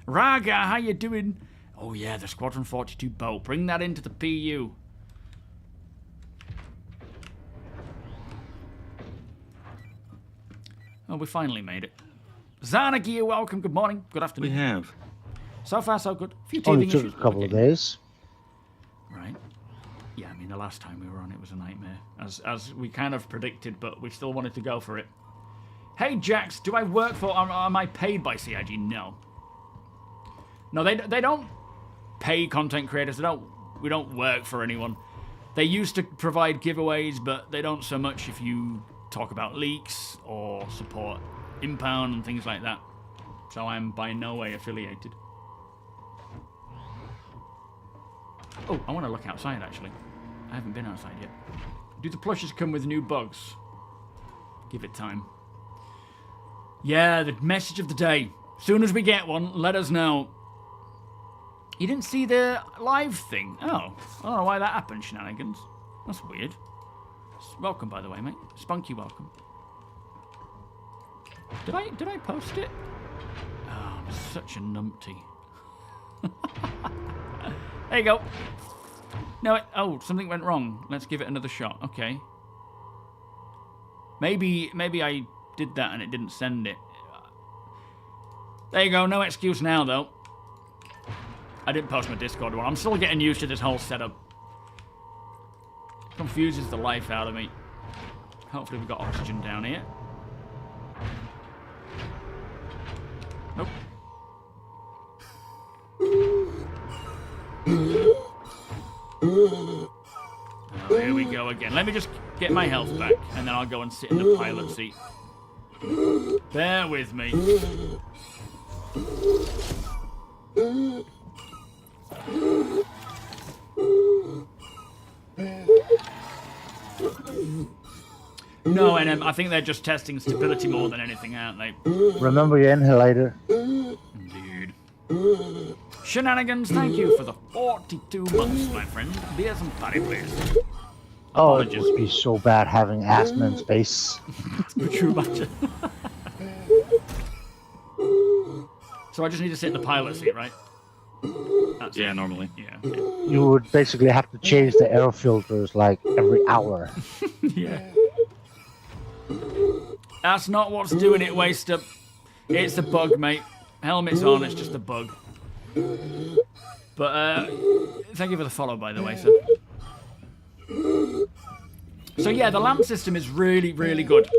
Raga, how you doing? Oh yeah, the Squadron 42 boat. Bring that into the PU. Oh, we finally made it. Zanagi, you're welcome. Good morning. Good afternoon. We have. So far, so good. A few Only teething took issues. a couple of Okay. days. Right. Yeah, I mean, the last time we were on, it was a nightmare. As we kind of predicted, but we still wanted to go for it. Hey, Jax, do I work for... Am I paid by CIG? No. No, they don't pay content creators. We don't work for anyone. They used to provide giveaways, but they don't so much if you talk about leaks or support IMPOUND and things like that. So I'm by no way affiliated. Oh, I want to look outside, actually. I haven't been outside yet. Do the plushes come with new bugs? Give it time. Yeah, the message of the day. As soon as we get one, let us know. You didn't see the live thing? Oh, I don't know why that happened, Shenanigans. That's weird. Welcome, by the way, mate. Spunky, welcome. Did I post it? Oh, I'm such a numpty. There you go. No, oh, something went wrong. Let's give it another shot. Okay. Maybe I did that and it didn't send it. There you go. No excuse now, though. I didn't post my Discord one. I'm still getting used to this whole setup. Confuses the life out of me. Hopefully we've got oxygen down here. Nope. Oh, here we go again. Let me just get my health back, and then I'll go and sit in the pilot seat. Bear with me. No, and I think they're just testing stability more than anything, aren't they? Remember your inhalator. Indeed. Shenanigans, thank you for the 42 months, my friend. Beers and party, please. Oh, it Apologies. must be so bad having asthma in space. Could you imagine? So I just need to sit in the pilot seat, right? That's Yeah, it. normally. Yeah. You would basically have to change the air filters like every hour. Yeah. That's not what's doing it, Waster. It's a bug, mate. Helmet's on, it's just a bug. But, thank you for the follow, by the way, sir. So, yeah, the lamp system is really, really good.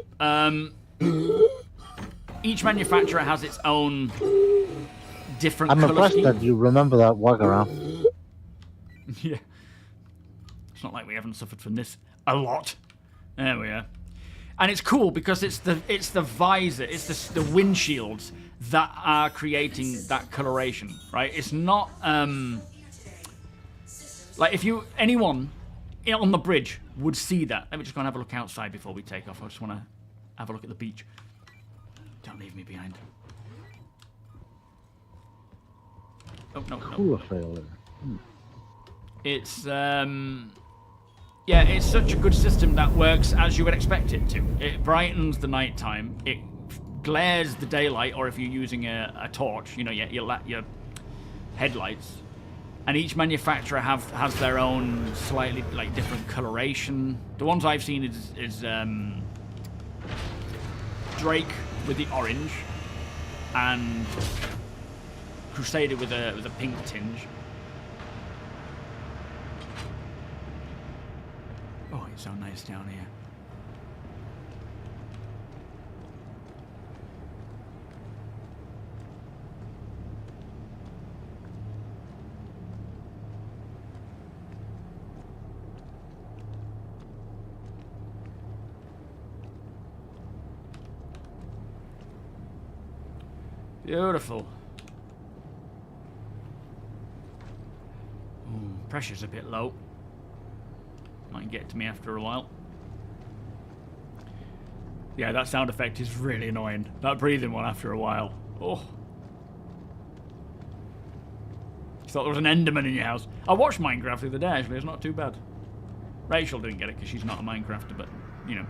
Each manufacturer has its own different I'm colour impressed scheme. that you remember that workaround. Yeah. It's not like we haven't suffered from this a lot. There we are. And it's cool because it's the visor, it's the windshields that are creating that coloration, right? It's not like if anyone on the bridge would see that. Let me just go and have a look outside before we take off. I just want to have a look at the beach. Don't leave me behind. Oh, no, no. Cooler failure. It's yeah, it's such a good system that works as you would expect it to. It brightens the nighttime. It glares the daylight, or if you're using a torch, you know, your headlights. And each manufacturer has their own slightly like different coloration. The ones I've seen is Drake with the orange, and Crusader with a pink tinge. Oh, it's so nice down here. Beautiful. Pressure's a bit low. Might get to me after a while. Yeah, that sound effect is really annoying. That breathing one after a while. Oh. You thought there was an Enderman in your house. I watched Minecraft the other day, actually. It's not too bad. Rachel didn't get it because she's not a Minecrafter, but, you know.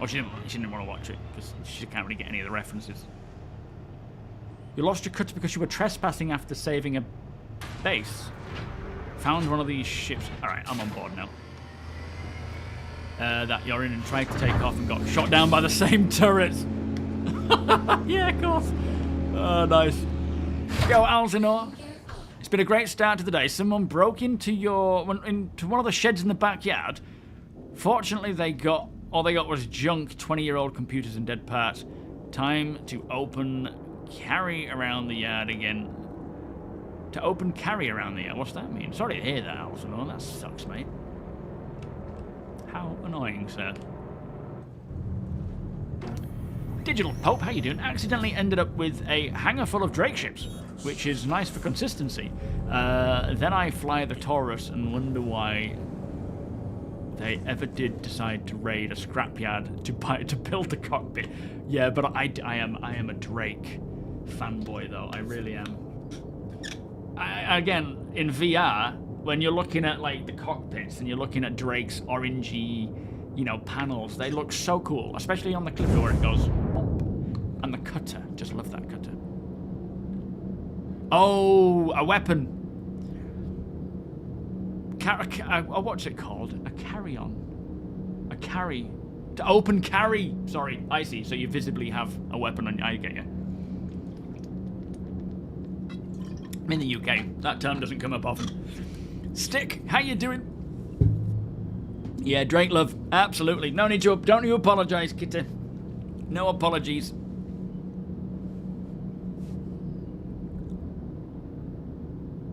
Or she didn't want to watch it because she can't really get any of the references. You lost your cutter because you were trespassing after saving a base. Found one of these ships. Alright, I'm on board now. That you're in and tried to take off and got shot down by the same turrets. Yeah, of course. Oh, nice. Yo, Alzinor. It's been a great start to the day. Someone broke into into one of the sheds in the backyard. Fortunately, all they got was junk, 20-year-old computers and dead parts. Time to carry around the yard again. To open carry around the yard. What's that mean? Sorry to hear that, Alzinor. That sucks, mate. How annoying, sir. Digital Pope, how you doing? Accidentally ended up with a hangar full of Drake ships, which is nice for consistency. Then I fly the Taurus and wonder why they ever did decide to raid a scrapyard to build a cockpit. Yeah, but I am a Drake fanboy though. I really am. Again, in VR, when you're looking at like the cockpits and you're looking at Drake's orangey, you know, panels, they look so cool, especially on the clipper where it goes bump. And the cutter, just love that cutter. Oh, a weapon. What's it called? A carry-on. A carry. To open carry. Sorry, I see. So you visibly have a weapon on. I get you. I'm in the UK. That term doesn't come up often. Stick, how you doing? Yeah, Drake love. Absolutely. No need to. Don't you apologise, Kitty. No apologies.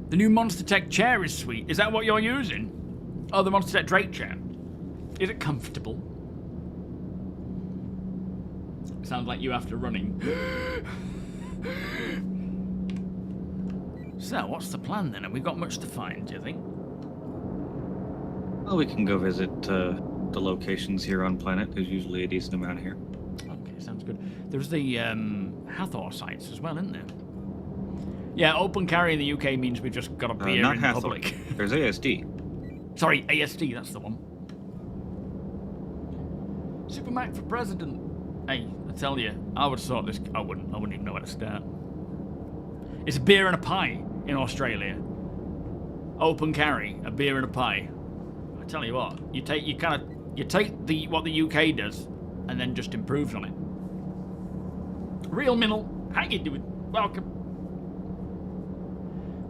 The new MONSTERTECH chair is sweet. Is that what you're using? Oh, the MONSTERTECH Drake chair. Is it comfortable? Sounds like you after running. So, what's the plan then? Have we got much to find, do you think? Well, we can go visit the locations here on planet. There's usually a decent amount here. Okay, sounds good. There's the Hathor sites as well, isn't there? Yeah, open carry in the UK means we've just got a beer not in Hathor. public. There's ASD. Sorry, ASD, that's the one. SuperMac for president. Hey, I tell you, I would sort this. I wouldn't even know where to start. It's a beer and a pie in Australia. Open carry, a beer and a pie. I tell you what, you take what the UK does, and then just improves on it. Real Minnell, how you doing? Welcome.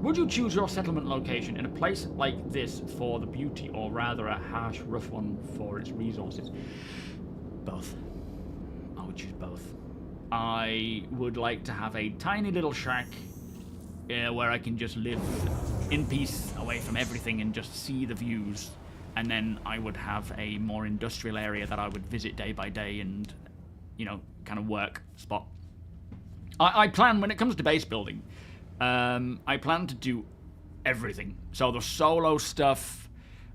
Would you choose your settlement location in a place like this for the beauty, or rather a harsh, rough one for its resources? Both. I would choose both. I would like to have a tiny little shack where I can just live in peace away from everything and just see the views. And then I would have a more industrial area that I would visit day by day and, you know, kind of work spot. I plan, when it comes to base building, I plan to do everything. So the solo stuff,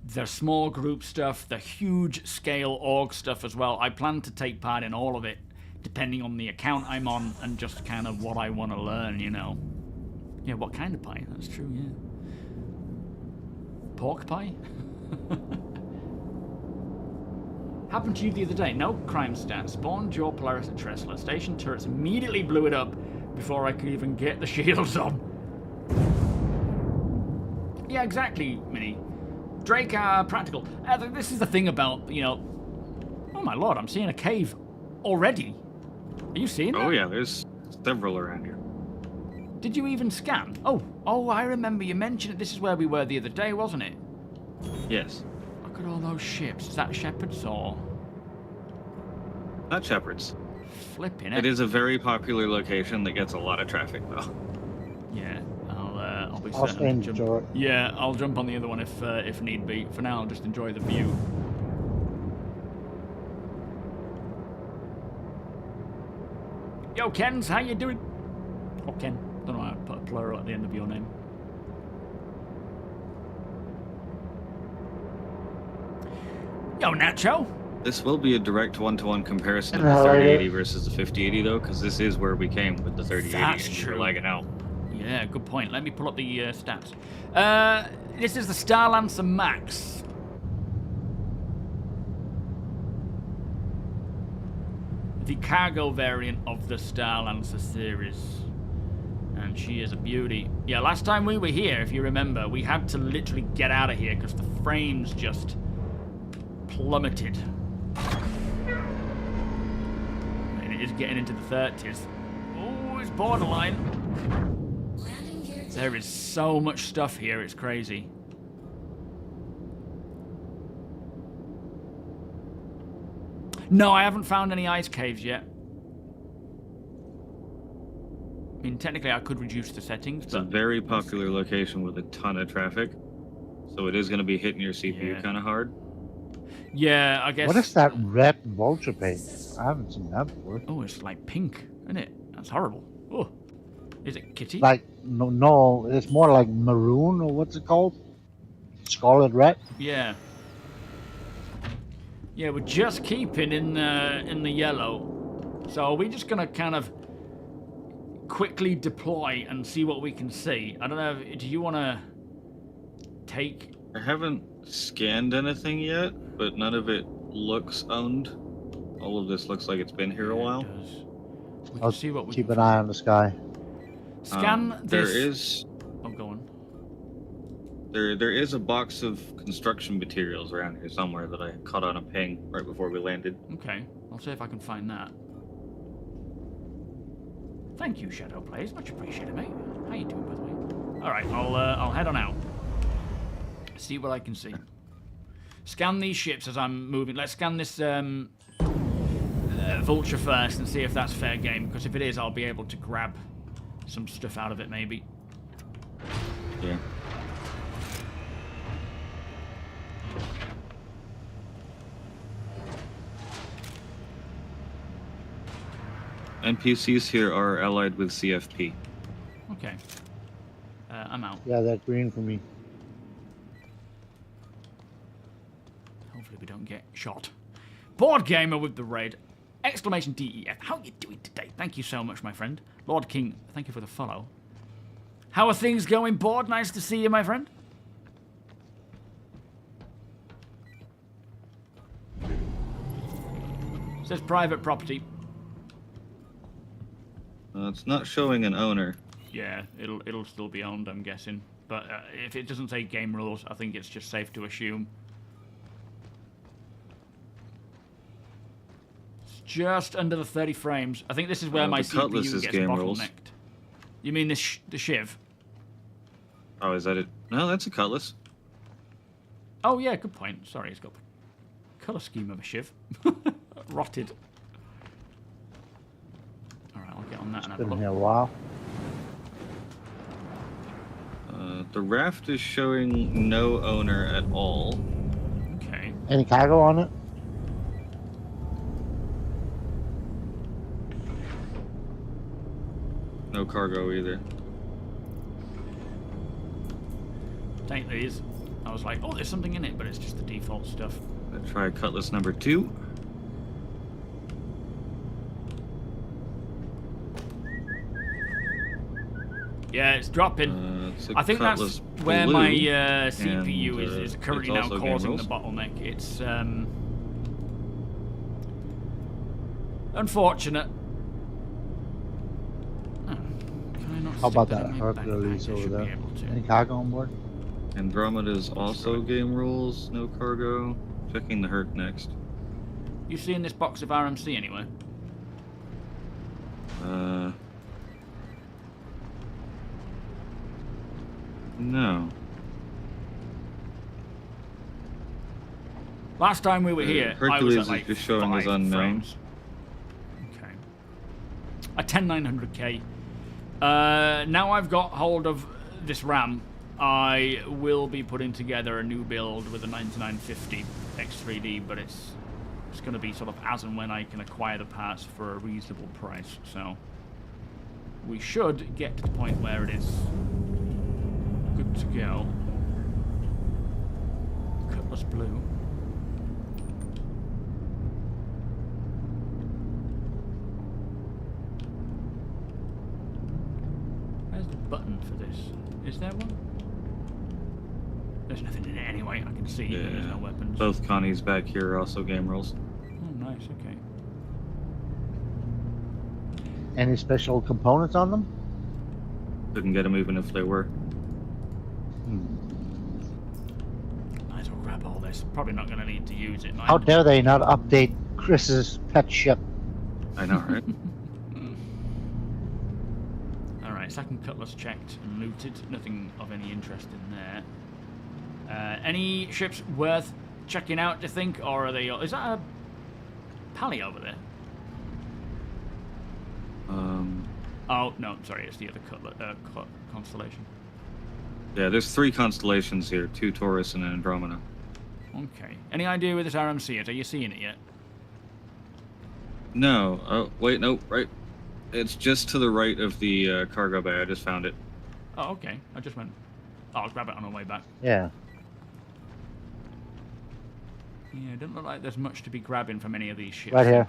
the small group stuff, the huge scale org stuff as well. I plan to take part in all of it, depending on the account I'm on and just kind of what I want to learn, you know. Yeah, what kind of pie? That's true, yeah. Pork pie? Happened to you the other day. No crime stat. Spawned your Polaris at Tressler. Station turrets immediately blew it up before I could even get the shields on. Yeah, exactly, Minnie. Drake are practical. This is the thing about, you know... Oh my lord, I'm seeing a cave already. Are you seeing that? Oh yeah, there's several around here. Did you even scan? Oh, I remember you mentioned it. This is where we were the other day, wasn't it? Yes. Look at all those ships. Is that Shepherds or... Not Shepherds. Flipping It is a very popular location that gets a lot of traffic, though. Yeah, I'll be I'll certain to enjoy. Yeah, I'll jump on the other one if need be. For now, I'll just enjoy the view. Yo, Kens, how you doing? Oh, Ken. Don't know how to put a plural at the end of your name. Yo, Nacho. This will be a direct one-to-one comparison of the No, I 3080 didn't. versus the 5080 though, because this is where we came with the 3080 That's and you were true. lagging out. Yeah, good point. Let me pull up the stats. This is the Starlancer Max. The cargo variant of the Starlancer series. And she is a beauty. Yeah, last time we were here, if you remember, we had to literally get out of here because the frames just plummeted. And it is getting into the 30s. Oh, it's borderline. Landing gear There is so much stuff here, it's crazy. No, I haven't found any ice caves yet. I mean, technically I could reduce the settings, It's a but... very popular location with a ton of traffic, so it is going to be hitting your CPU Yeah. kind of hard. Yeah, I guess... What is that red vulture paint? I haven't seen that before. Oh, it's like pink, isn't it? That's horrible. Oh, is it kitty? Like, no, it's more like maroon, or what's it called? Scarlet red? Yeah. Yeah, we're just keeping in the yellow. So are we just gonna kind of quickly deploy and see what we can see? I don't know. Do you want to take? I haven't scanned anything yet, but none of it looks owned. All of this looks like it's been here a while. It does. We I'll can see what we keep can an eye on the sky. scan There this. is Oh, go on. there is a box of construction materials around here somewhere that I caught on a ping right before we landed. Okay, I'll see if I can find that. Thank you, Shadow Plays. Much appreciated, mate. How you doing, by the way? All right, I'll head on out. See what I can see. Scan these ships as I'm moving. Let's scan this Vulture first and see if that's fair game. Because if it is, I'll be able to grab some stuff out of it, maybe. Yeah. NPCs here are allied with CFP. Okay. I'm out. Yeah, that green for me. Hopefully we don't get shot. Board Gamer with the raid. Exclamation DEF. How are you doing today? Thank you so much, my friend. Lord King, thank you for the follow. How are things going, Board? Nice to see you, my friend. Says private property. It's not showing an owner. Yeah, it'll still be owned, I'm guessing. But if it doesn't say game rules, I think it's just safe to assume. It's just under the 30 frames. I think this is where my the Cutlass CPU is gets game rules. bottlenecked. You mean the Shiv? Oh, is that it? No, that's a Cutlass. Oh yeah, good point. Sorry, it's got the colour scheme of a Shiv. Rotted. Alright, I'll get on that and have a Been look. here a while. The raft is showing no owner at all. Okay. Any cargo on it? No cargo either. Take these. I was like, oh, there's something in it, but it's just the default stuff. Let's try Cutlass number 2. Yeah, it's dropping. It's a I think that's Cutlass where Blue, my CPU and, is currently it's now also game causing the rules. bottleneck. It's unfortunate. Oh, can I not How stick about that that in my Hercules backpack? I over should be there? able to. Any cargo on board? Andromeda's also game rules, no cargo. Checking the Herc next. You seeing this box of RMC anywhere? No. Last time we were here, I was Hercules at is like just showing as 5 unknown. frames. Okay. A 10900K. Now I've got hold of this RAM, I will be putting together a new build with a 9950 X3D, but it's going to be sort of as and when I can acquire the parts for a reasonable price. So we should get to the point where it is good to go. Cutlass Blue. Where's the button for this? Is there one? There's nothing in it anyway. I can see, but there's no weapons. Both Connies back here are also game rules. Oh, nice. Okay. Any special components on them? Couldn't get them even if they were. Might as well grab all this. Probably not going to need to use it. How dare they not update Chris's pet ship? I know, right? Alright, second cutlass checked and looted. Nothing of any interest in there. Any ships worth checking out, do you think? Or are they... Is that a pally over there? Oh, no, sorry, it's the other constellation. Yeah, there's 3 constellations here, 2 Taurus and an Andromeda. Okay. Any idea where this RMC is? Are you seeing it yet? No. Oh, wait, no, right. It's just to the right of the cargo bay. I just found it. Oh, okay. I just went... Oh, I'll grab it on my way back. Yeah. Yeah, it doesn't look like there's much to be grabbing from any of these ships. Right here.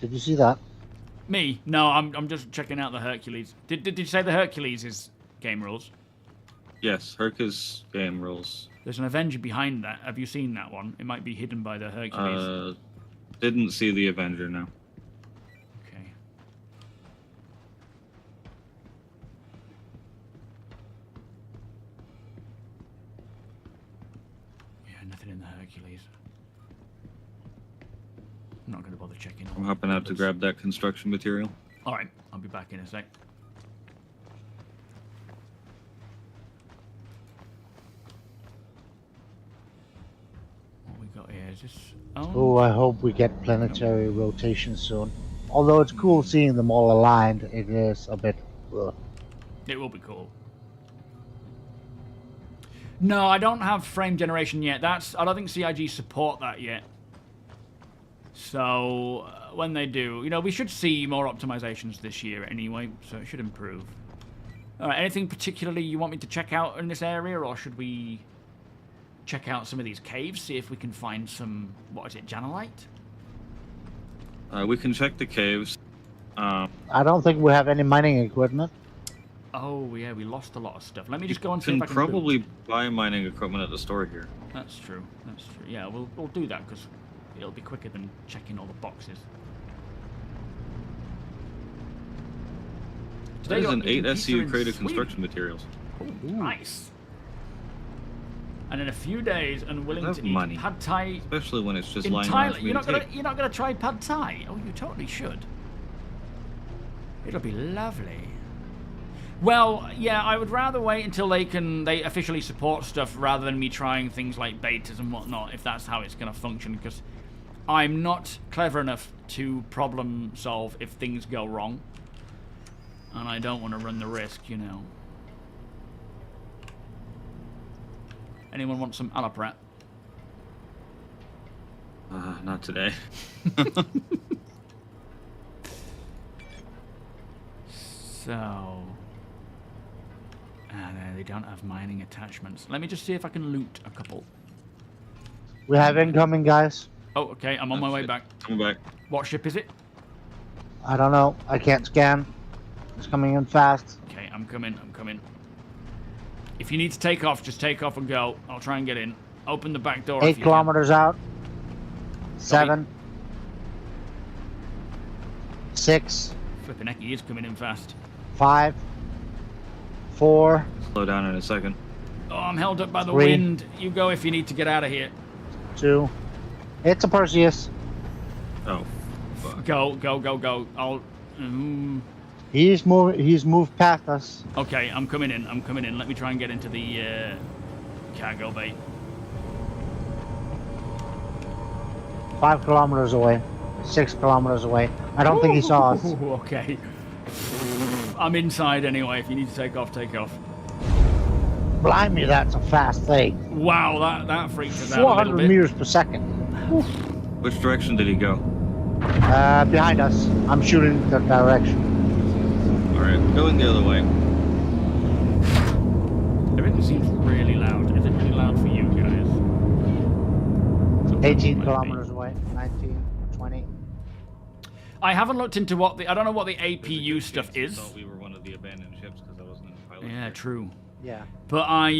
Did you see that? Me? No, I'm just checking out the Hercules. Did you say the Hercules is game rules? Yes, Herc's game rules. There's an Avenger behind that. Have you seen that one? It might be hidden by the Hercules. Didn't see the Avenger, no. Okay. Yeah, nothing in the Hercules. I'm not going to bother checking. I'm hopping out to grab that construction material. Alright, I'll be back in a sec. What we got here is this... Oh, I hope we get planetary rotation soon. Although it's cool seeing them all aligned, it is a bit... Ugh. It will be cool. No, I don't have frame generation yet. I don't think CIG support that yet. So, when they do, you know, we should see more optimizations this year anyway, so it should improve. Alright, anything particularly you want me to check out in this area, or should we check out some of these caves, see if we can find some, what is it, Janolite? We can check the caves. I don't think we have any mining equipment. Oh, yeah, we lost a lot of stuff. Let me just go and see You if can I can probably loot. buy mining equipment at the store here. That's true, that's true. Yeah, we'll do that, because it'll be quicker than checking all the boxes. There's an 8 pizza SCU in crate of Sweden. construction materials. Oh, nice. And in a few days, and willing That's to eat money. pad thai Especially when it's just in lying around Thailand. for me You're to not take. gonna try pad thai? Oh, you totally should. It'll be lovely. Well, yeah, I would rather wait until they officially support stuff rather than me trying things like betas and whatnot, if that's how it's gonna function, because I'm not clever enough to problem solve if things go wrong. And I don't want to run the risk, you know. Anyone want some alaprat? Not today. So... they don't have mining attachments. Let me just see if I can loot a couple. We have incoming, guys. Oh, okay, I'm on my way back. Coming back. What ship is it? I don't know. I can't scan. It's coming in fast. Okay, I'm coming. If you need to take off, just take off and go. I'll try and get in. Open the back door. 8 kilometers out. 7. 6. Flipping heck, he is coming in fast. 5. 4. Slow down in a second. Oh, I'm held up by the 3. wind. You go if you need to get out of here. 2. It's a Perseus. Oh, fuck. Go. I'll... He's moved past us. Okay, I'm coming in. Let me try and get into the cargo bay. 5 kilometers away. 6 kilometers away. I don't think he saw us. Ooh, okay. I'm inside anyway. If you need to take off, take off. Blimey, that's a fast thing. Wow, that freaked us out a 400 little bit. meters per second. Which direction did he go? Behind us. I'm shooting the direction. Alright, going the other way. Everything seems really loud. Is it really loud for you guys? Sometimes it 18 might be. kilometers away. 19, 20. I haven't looked into what the... I don't know what the There's a APU good stuff chance I is. thought we were one of the abandoned ships because I wasn't in the pilot. Yeah, group. true. Yeah. But I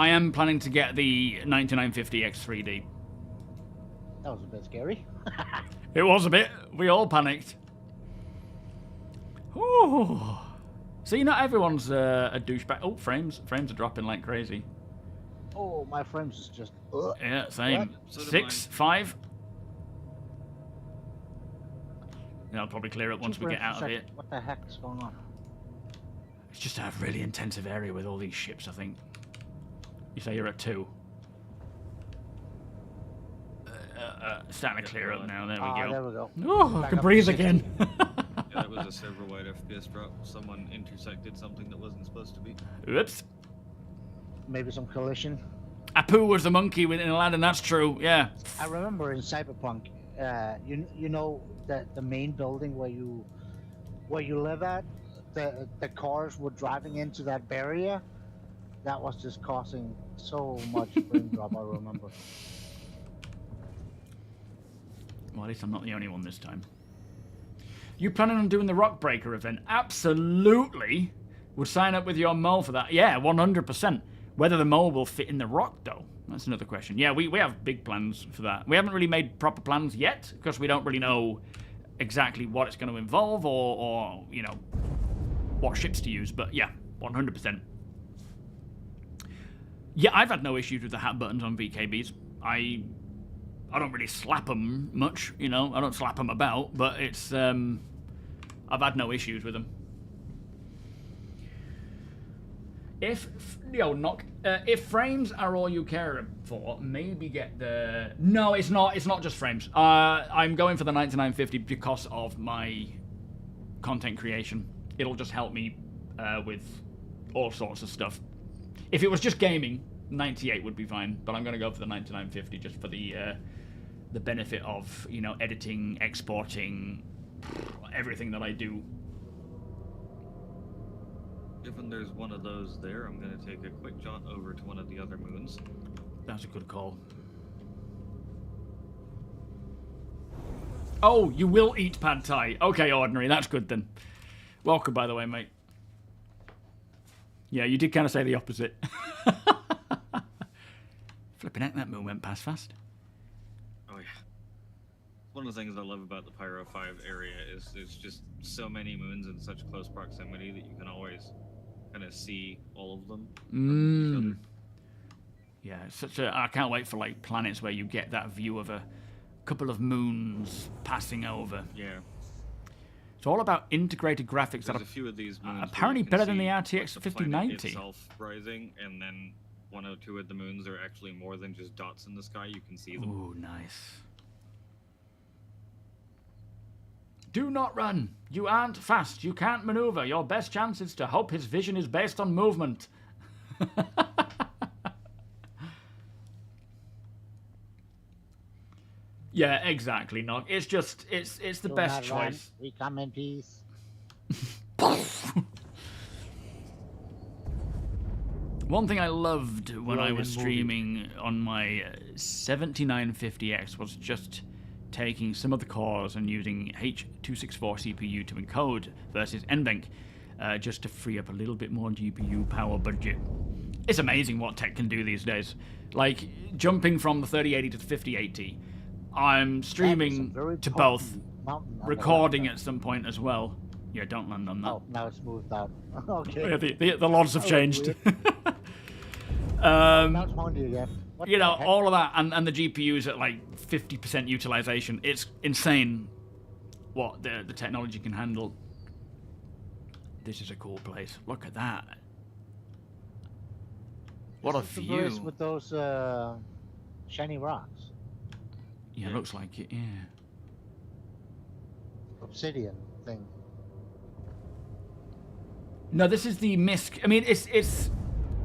am planning to get the 9950 X3D. That was a bit scary. It was a bit. We all panicked. Ooh. See, not everyone's a douchebag. Oh, frames are dropping like crazy. Oh, my frames is just. Yeah, same. So did 6, 5. Yeah, I'll probably clear it once we get out of it. What the heck is going on? It's just a really intensive area with all these ships, I think. You say you're at 2. Starting to clear up now. There we go. There we go. Oh, I Back can up breathe to again. Yeah, that was a server-wide FPS drop. Someone intersected something that wasn't supposed to be. Oops. Maybe some collision. Apu was the monkey within the land, and that's true. Yeah. I remember in Cyberpunk, you know the main building where you live at, the cars were driving into that barrier. That was just causing so much frame drop. I remember. Well, at least I'm not the only one this time. You planning on doing the Rock Breaker event? Absolutely. Would sign up with your mole for that. Yeah, 100%. Whether the mole will fit in the rock, though, that's another question. Yeah, we have big plans for that. We haven't really made proper plans yet, because we don't really know exactly what it's going to involve or you know, what ships to use. But yeah, 100%. Yeah, I've had no issues with the hat buttons on VKBs. I don't really slap them much, you know. I don't slap them about, but it's I've had no issues with them. If if frames are all you care for, maybe get the... No, it's not. It's not just frames. I'm going for the 9950 because of my content creation. It'll just help me with all sorts of stuff. If it was just gaming, 98 would be fine. But I'm going to go for the 9950 just for the benefit of, you know, editing, exporting, everything that I do. Given there's one of those there, I'm going to take a quick jaunt over to one of the other moons. That's a good call. Oh, you will eat pad thai. Okay, Ordinary, that's good then. Welcome, by the way, mate. Yeah, you did kind of say the opposite. Flipping heck, that moon went past fast. Oh yeah. One of the things I love about the Pyro 5 area is there's just so many moons in such close proximity that you can always kind of see all of them from each other. Yeah, it's such a... I can't wait for, like, planets where you get that view of a couple of moons passing over. Yeah. It's all about integrated graphics that There's are a few of these moons apparently where you can better than the see, RTX like, the planet 5090. itself rising, and then 1 or 2 of the moons are actually more than just dots in the sky. You can see them. Ooh, nice. Do not run. You aren't fast. You can't maneuver. Your best chance is to hope his vision is based on movement. Yeah, exactly, Nog. It's just, it's the Do best not run. choice. We come in peace. One thing I loved when I Roman was movie. streaming on my 7950X was just taking some of the cores and using H264 CPU to encode versus NVENC, just to free up a little bit more GPU power budget. It's amazing what tech can do these days. Like, jumping from the 3080 to the 5080, I'm streaming to both, recording at some point as well. Yeah, don't land on that. Oh, now it's moved out. Okay. Yeah, the logs have Oh, changed. Now it's pointy again. What You know, the heck? all of that, and the GPU's at like 50% utilization. It's insane what the technology can handle. This is a cool place. Look at that. What a Is this the place view. with those shiny rocks. Yeah, looks like it, yeah. Obsidian thing. No, this is the MISC. I mean, it's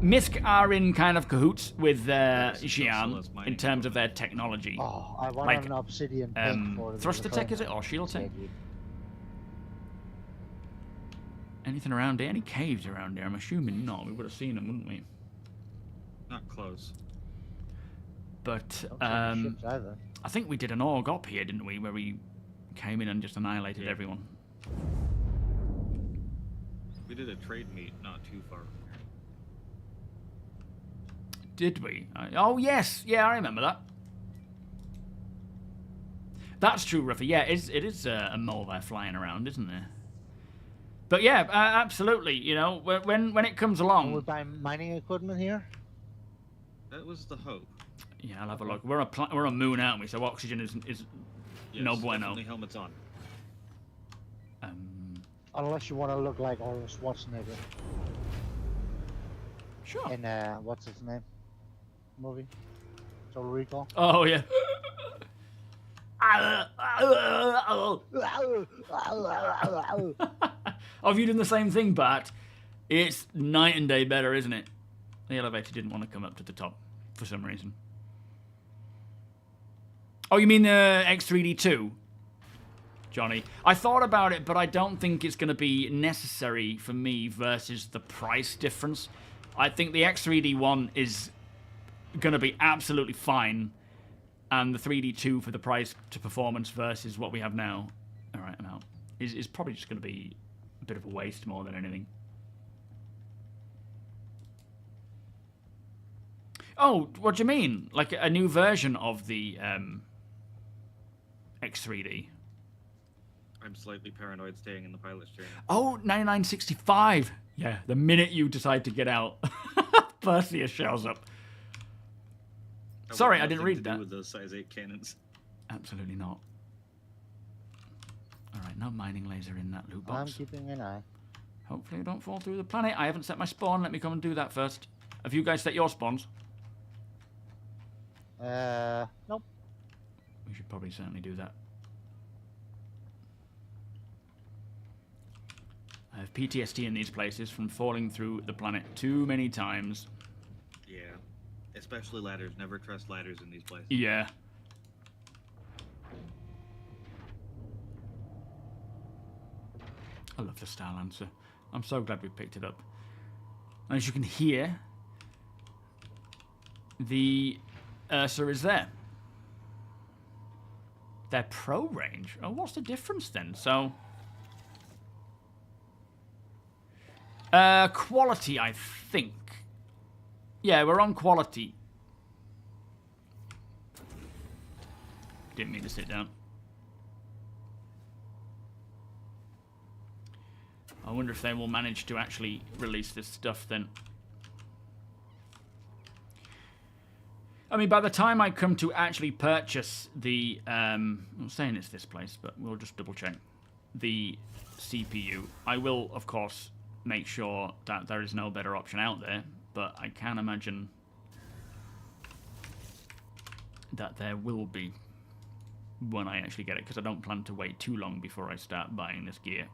MISC are in kind of cahoots with it's Xi'an also mining in terms of their technology. Oh, I want Like, an obsidian thing for the Thruster Tech, is it? Or Shield Tech? Anything around here? Any caves around here? I'm assuming not. We would have seen them, wouldn't we? Not close. But Ships either. I think we did an org op here, didn't we? Where we came in and just annihilated everyone. We did a trade meet not too far from here. Did we? Oh, yes. Yeah, I remember that. That's true, Ruffy. Yeah, it is a mole there flying around, isn't there? But yeah, absolutely. You know, when it comes Can along... we buy mining equipment here? That was the hope. Yeah, I'll have a look. We're a moon, aren't we? So oxygen is Yes, no bueno. definitely helmets on. Unless you want to look like Arnold Schwarzenegger Sure. in what's his name? Movie? Total Recall. Oh yeah. Oh, have you done the same thing, Bart? It's night and day better, isn't it? The elevator didn't want to come up to the top for some reason. Oh, you mean the X3D2? Johnny. I thought about it, but I don't think it's going to be necessary for me versus the price difference. I think the X3D1 is going to be absolutely fine, and the 3D2 for the price to performance versus what we have now, all right, I'm out, is probably just going to be a bit of a waste more than anything. Oh, what do you mean? Like a new version of the X3D? I'm slightly paranoid staying in the pilot's chair. Oh, 9965. Yeah, the minute you decide to get out, Perseus shows up. Sorry, I didn't read that. With those size 8 cannons. Absolutely not. All right, no mining laser in that loot I'm box. keeping an eye. Hopefully, I don't fall through the planet. I haven't set my spawn. Let me come and do that first. Have you guys set your spawns? Nope. We should probably certainly do that. I have PTSD in these places from falling through the planet too many times. Yeah. Especially ladders. Never trust ladders in these places. Yeah. I love the Star Lancer. I'm so glad we picked it up. As you can hear, the Ursa is there. They're pro range. Oh, what's the difference then? So, quality, I think. Yeah, we're on quality. Didn't mean to sit down. I wonder if they will manage to actually release this stuff then. I mean, by the time I come to actually purchase the, I'm saying it's this place, but we'll just double check, the CPU, I will, of course, make sure that there is no better option out there, but I can imagine that there will be when I actually get it, because I don't plan to wait too long before I start buying this gear.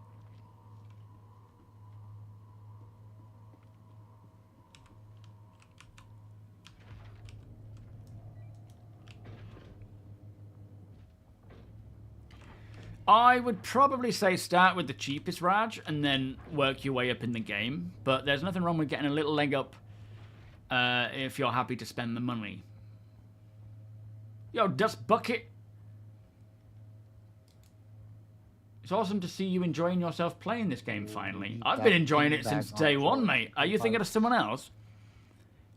I would probably say start with the cheapest Raj and then work your way up in the game. But there's nothing wrong with getting a little leg up if you're happy to spend the money. Yo, Dust Bucket. It's awesome to see you enjoying yourself playing this game finally. I've been enjoying it since day one, mate. Are you thinking of someone else?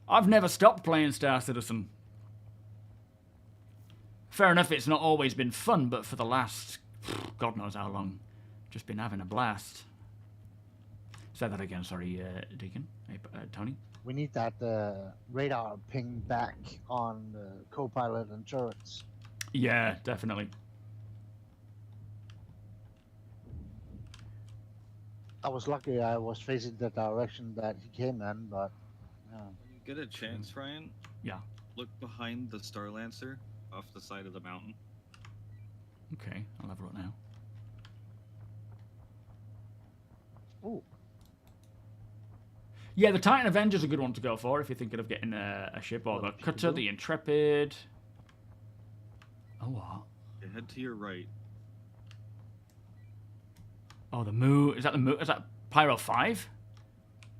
I've never stopped playing Star Citizen. Fair enough, it's not always been fun, but for the last... God knows how long. Just been having a blast. Say that again, sorry, Deacon. Hey, Tony? We need that radar ping back on the co-pilot and turrets. Yeah, definitely. I was lucky I was facing the direction that he came in, but... Yeah. When you get a chance, Ryan, Yeah. look behind the Star Lancer off the side of the mountain. Okay, I'll have a look now. Ooh. Yeah, the Titan Avenger's a good one to go for if you're thinking of getting a ship, or the Cutter, the Intrepid. Oh, what? You head to your right. Oh, the Moo. Is that the Moo? Is that Pyro 5?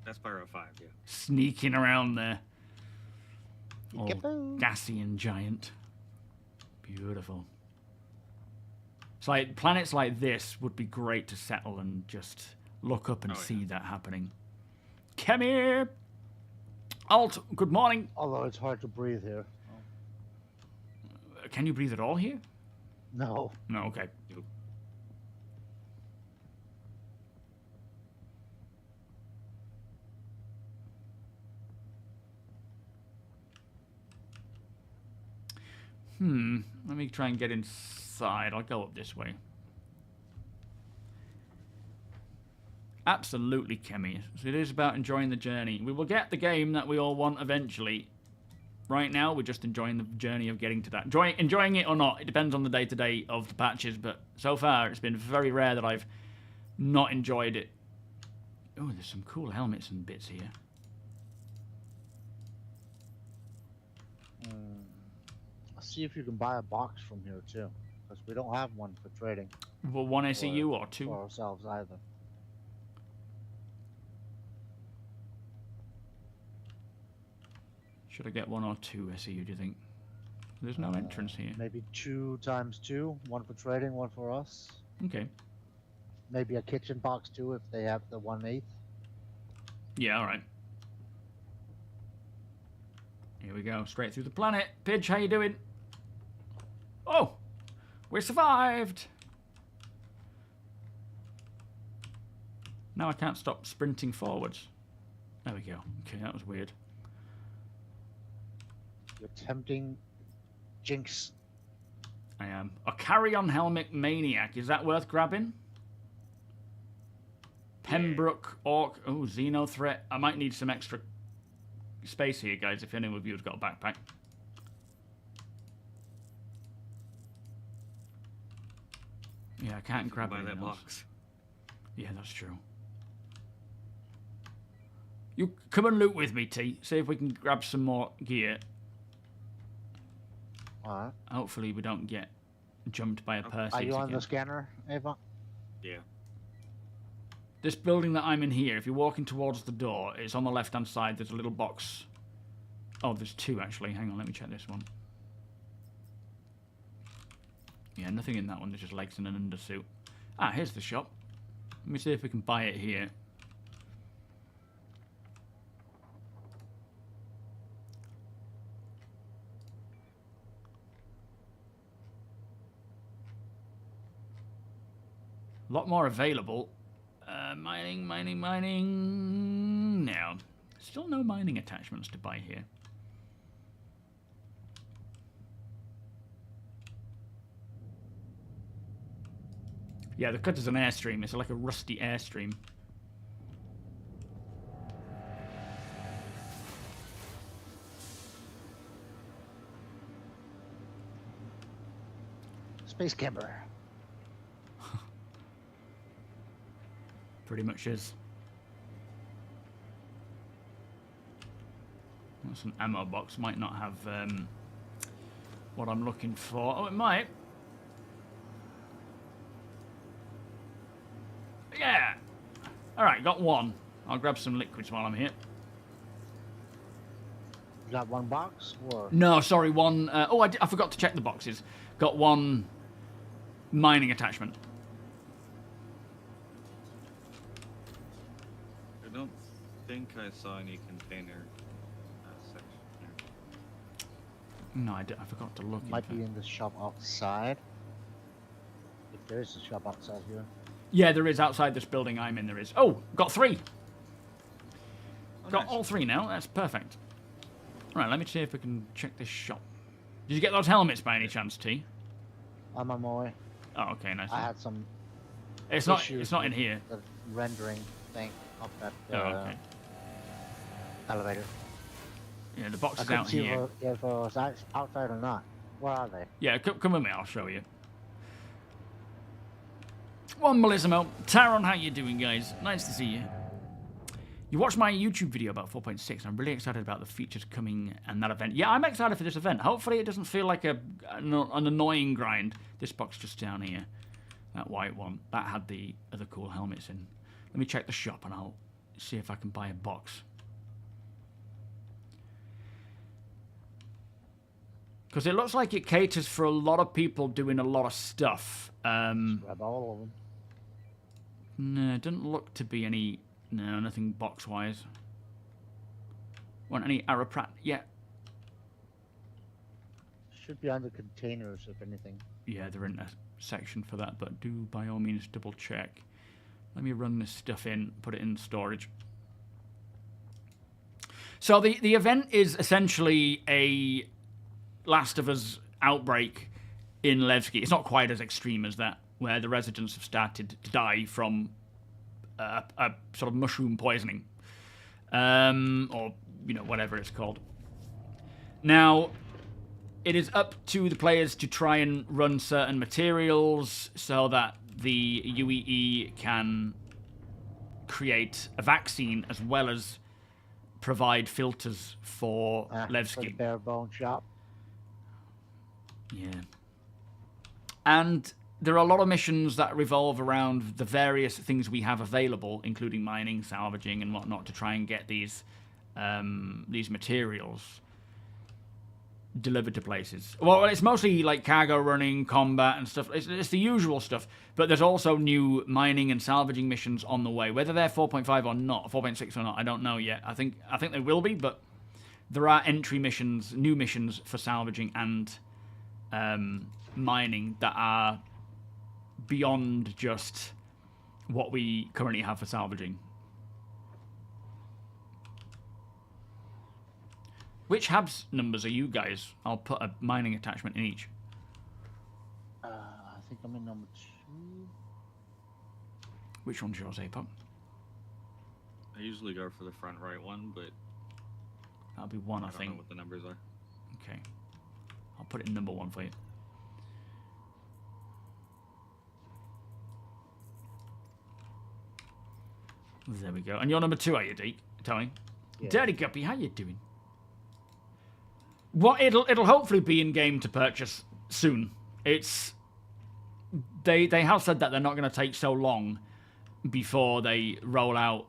That's Pyro 5, yeah. Sneaking around there. Oh, Yep. gassy and giant. Beautiful. It's like planets like this would be great to settle and just look up and see that happening. Come here. Alt, good morning. Although it's hard to breathe here. Can you breathe at all here? No. No, okay. Let me try and get inside. I'll go up this way. Absolutely, Kemi. It is about enjoying the journey. We will get the game that we all want eventually. Right now, we're just enjoying the journey of getting to that. Enjoying it or not, it depends on the day-to-day of the patches, but so far, it's been very rare that I've not enjoyed it. Oh, there's some cool helmets and bits here. See if you can buy a box from here too, because we don't have one for trading. Well, one SEU or two? For ourselves either. Should I get one or two SEU, do you think? There's no entrance here. Maybe 2 times 2, one for trading, one for us. Okay. Maybe a kitchen box too if they have the 1/8. Yeah, alright. Here we go, straight through the planet. Pidge, how you doing? Oh! We survived! Now I can't stop sprinting forwards. There we go. Okay, that was weird. You're tempting Jinx. I am. A carry-on helmet maniac. Is that worth grabbing? Pembroke, Orc. Oh, Xeno threat. I might need some extra space here, guys, if any of you have got a backpack. Yeah, I can't grab buy that anything else. box. Yeah, that's true. You come and loot with me, T. See if we can grab some more gear. Alright. Hopefully we don't get jumped by a Perseus Are you on again. the scanner, Ava? Yeah. This building that I'm in here, if you're walking towards the door, it's on the left-hand side. There's a little box. Oh, there's two, actually. Hang on, let me check this one. Yeah, nothing in that one. There's just legs and an undersuit. Ah, here's the shop. Let me see if we can buy it here. A lot more available. Mining. No. Still no mining attachments to buy here. Yeah, the cutter's an airstream. It's like a rusty airstream. Space camper. Pretty much is. That's an ammo box. Might not have what I'm looking for. Oh, it might. Yeah. All right, got one. I'll grab some liquids while I'm here. You got one box or? No, sorry, one. I forgot to check the boxes. Got one mining attachment. I don't think I saw any container section here. No, I forgot to look. Might be in the shop outside. If there is a shop outside here. Yeah, there is outside this building I'm in. There is. Oh, got 3. Oh, Got nice. all 3 now. That's perfect. Right, let me see if we can check this shop. Did you get those helmets by any chance, T? I'm on my way. Oh, okay, nice. I had some. It's not. issues It's not in with here. The rendering thing of that Oh, okay. elevator. Yeah, the box I is couldn't out see here. if it was outside or not. Where are they? Yeah, come with me. I'll show you. One Melissimo. Taron, how you doing, guys? Nice to see you. You watched my YouTube video about 4.6. I'm really excited about the features coming and that event. Yeah, I'm excited for this event. Hopefully it doesn't feel like an annoying grind. This box just down here. That white one. That had the other cool helmets in. Let me check the shop and I'll see if I can buy a box. Because it looks like it caters for a lot of people doing a lot of stuff. Grab all of them. No, it doesn't look to be any... No, nothing box-wise. Want any Aeroprat? Yeah. Should be under containers, if anything. Yeah, there isn't a section for that, but do by all means double check. Let me run this stuff in, put it in storage. So the event is essentially a Last of Us outbreak in Levski. It's not quite as extreme as that, where the residents have started to die from a sort of mushroom poisoning. Or, you know, whatever it's called. Now, it is up to the players to try and run certain materials so that the UEE can create a vaccine as well as provide filters for For the Levski. bare bone shop. Yeah. And there are a lot of missions that revolve around the various things we have available, including mining, salvaging, and whatnot, to try and get these materials delivered to places. Well, it's mostly like cargo running, combat, and stuff. It's the usual stuff. But there's also new mining and salvaging missions on the way. Whether they're 4.5 or not, 4.6 or not, I don't know yet. I think they will be, but there are entry missions, new missions for salvaging and mining that are beyond just what we currently have for salvaging. Which HABS numbers are you guys? I'll put a mining attachment in each. I think I'm in number 2. Which one's yours, Apo? I usually go for the front right one, but That'll be one, I I don't think. know what the numbers are. Okay. I'll put it in number 1 for you. There we go. And you're number 2, are you, Deke? Tell me. Yeah. Dirty Guppy, how you doing? Well, it'll hopefully be in game to purchase soon. It's they have said that they're not going to take so long before they roll out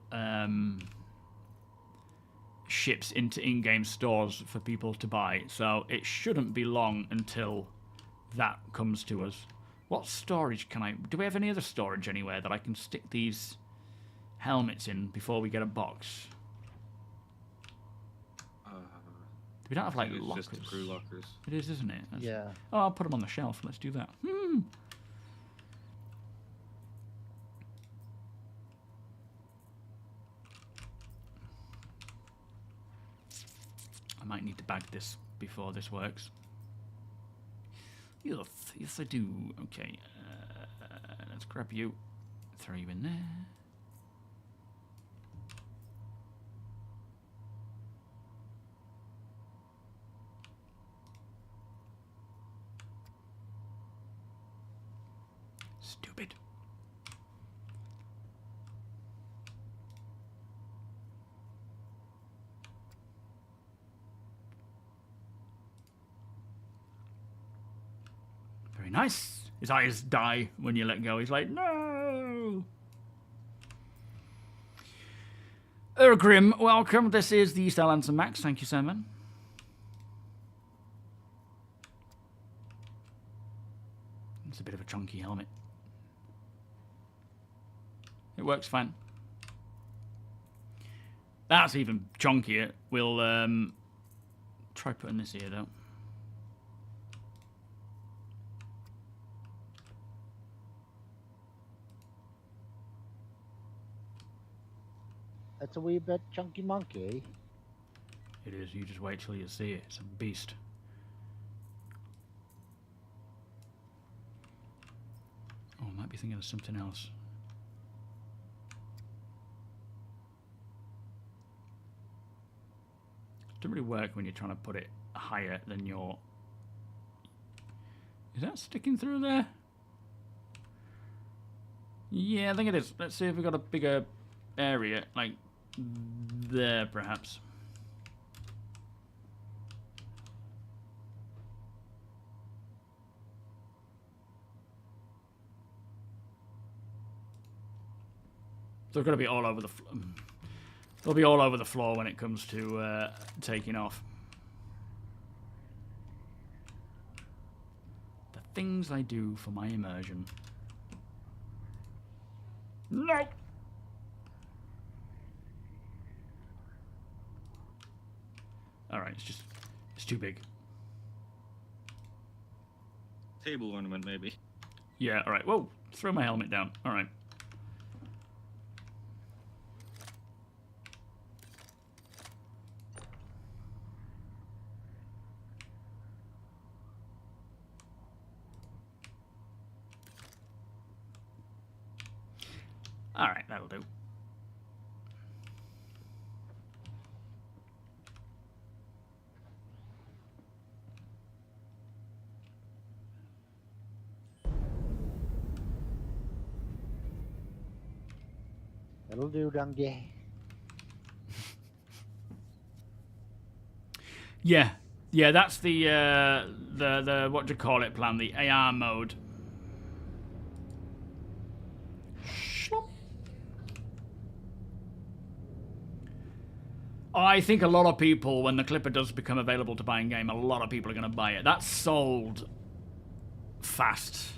ships into in-game stores for people to buy. So it shouldn't be long until that comes to us. What storage can I... Do we have any other storage anywhere that I can stick these helmets in before we get a box? We don't have, like, It's lockers. just the crew lockers. It is, isn't it? That's... Yeah. Oh, I'll put them on the shelf. Let's do that. I might need to bag this before this works. Yes, I do. Okay. Let's grab you. Throw you in there. Stupid. Very nice. His eyes die when you let go. He's like, no. Grim, welcome. This is the Star Lancer Max. Thank you, Simon. It's a bit of a chunky helmet. It works fine. That's even chunkier. We'll try putting this here, though. That's a wee bit chunky monkey. It is. You just wait till you see it. It's a beast. Oh, I might be thinking of something else. It doesn't really work when you're trying to put it higher than your... Is that sticking through there? Yeah, I think it is. Let's see if we've got a bigger area, like there, perhaps. They're going to be all over the floor. They'll be all over the floor when it comes to taking off. things I do for my immersion. No. All right, it's too big. Table ornament, maybe. Yeah, all right. Whoa, throw my helmet down. All right. All right, that'll do. That'll do, donkey. Yeah, yeah, that's the what do you call it plan, the AR mode. I think a lot of people, when the Clipper does become available to buy in game, a lot of people are going to buy it. That's sold fast.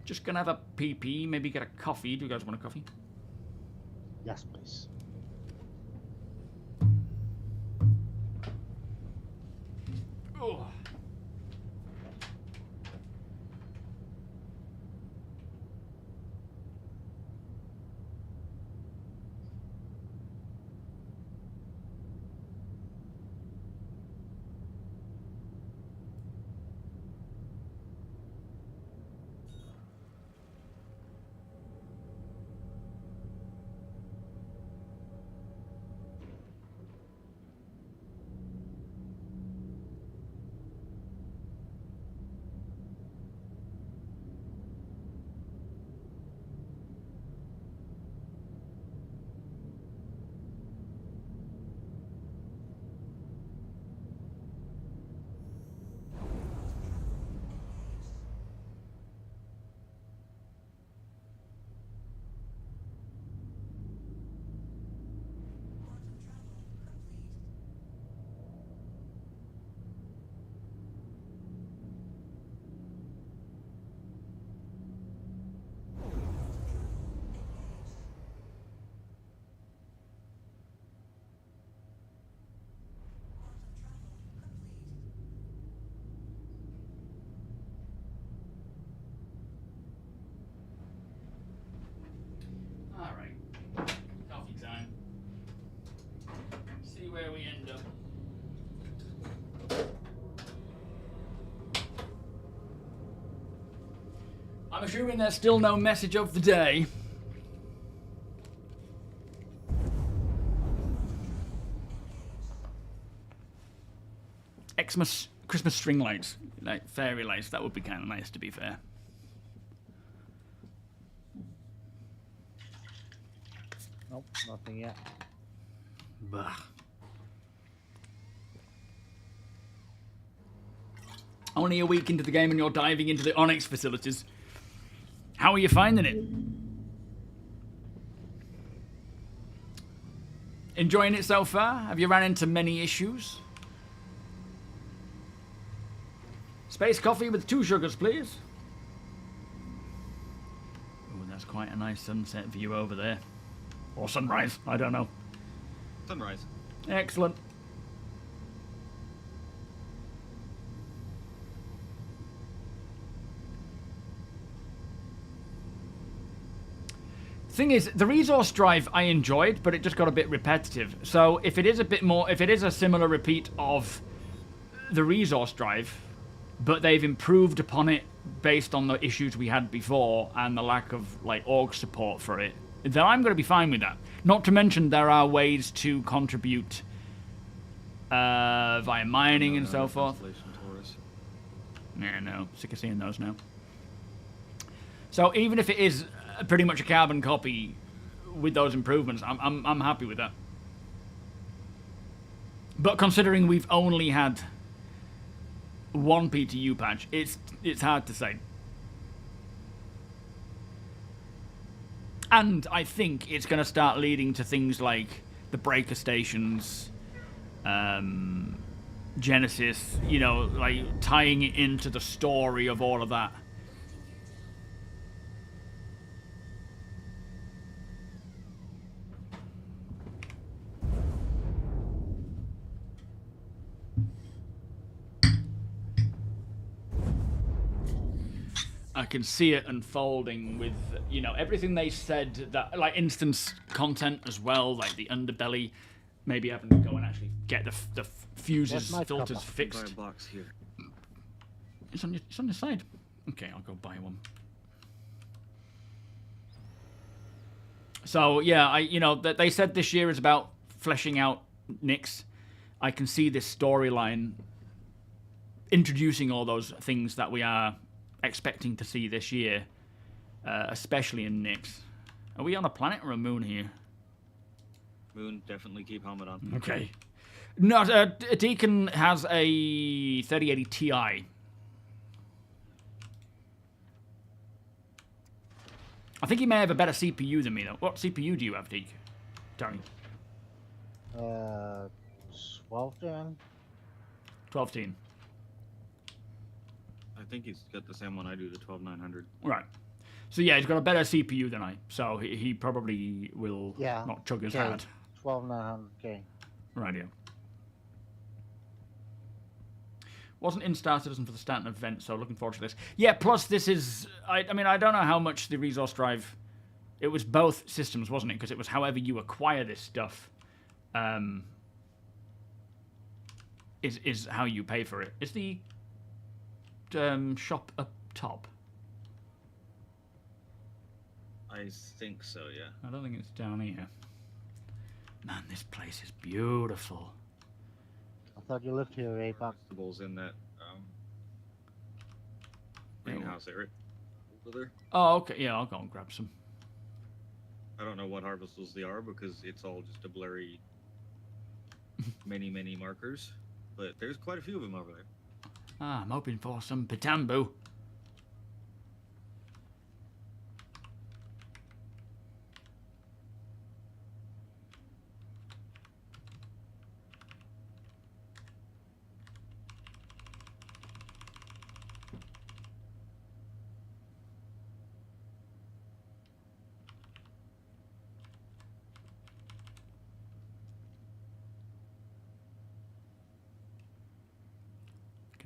Just going to have a PP, maybe get a coffee. Do you guys want a coffee? Yes, please. Oh. Where we end up. I'm assuming there's still no message of the day. Christmas string lights, like fairy lights, that would be kind of nice, to be fair. Nope, nothing yet. Bah. Only a week into the game and you're diving into the Onyx facilities. How are you finding it? Enjoying it so far? Have you ran into many issues? Space coffee with 2 sugars, please. Oh, that's quite a nice sunset view over there. Or sunrise, I don't know. Sunrise. Excellent. Thing is, the resource drive I enjoyed, but it just got a bit repetitive. So if it is a bit more, if it is a similar repeat of the resource drive, but they've improved upon it based on the issues we had before and the lack of like org support for it, then I'm going to be fine with that. Not to mention there are ways to contribute via mining and so forth. Yeah, no, sick of seeing those now. So even if it is pretty much a carbon copy with those improvements, I'm happy with that. But considering we've only had one PTU patch, it's hard to say. And I think it's going to start leading to things like the breaker stations, Genesis, you know, like tying it into the story of all of that. I can see it unfolding with, you know, everything they said, that like instance content as well, like the underbelly, maybe having to go and actually get the fuses, my filters cuppa? Buy fixed. a box here. It's on your side. Okay, I'll go buy one. So yeah, you know, they said this year is about fleshing out Nyx. I can see this storyline introducing all those things that we are expecting to see this year, especially in Nyx. Are we on a planet or a moon here? Moon, definitely keep helmet on. Okay. No, Deacon has a 3080 Ti. I think he may have a better CPU than me, though. What CPU do you have, Deek? Tony? 12 gen. 12 teen. I think he's got the same one I do, the 12900. Right. So yeah, he's got a better CPU than I. So he probably will not chug his head. 12900K. Right, yeah. Wasn't in Star Citizen for the Stanton event, so looking forward to this. Yeah, plus this is... I mean, I don't know how much the resource drive... It was both systems, wasn't it? Because it was however you acquire this stuff is how you pay for it. Is the shop up top? I think so, yeah. I don't think it's down here. Man, this place is beautiful. I thought you lived here, Apex. Vegetables in that greenhouse area over there. Oh, okay. Yeah, I'll go and grab some. I don't know what harvestables they are because it's all just a blurry many markers. But there's quite a few of them over there. Ah, I'm hoping for some Pitambu.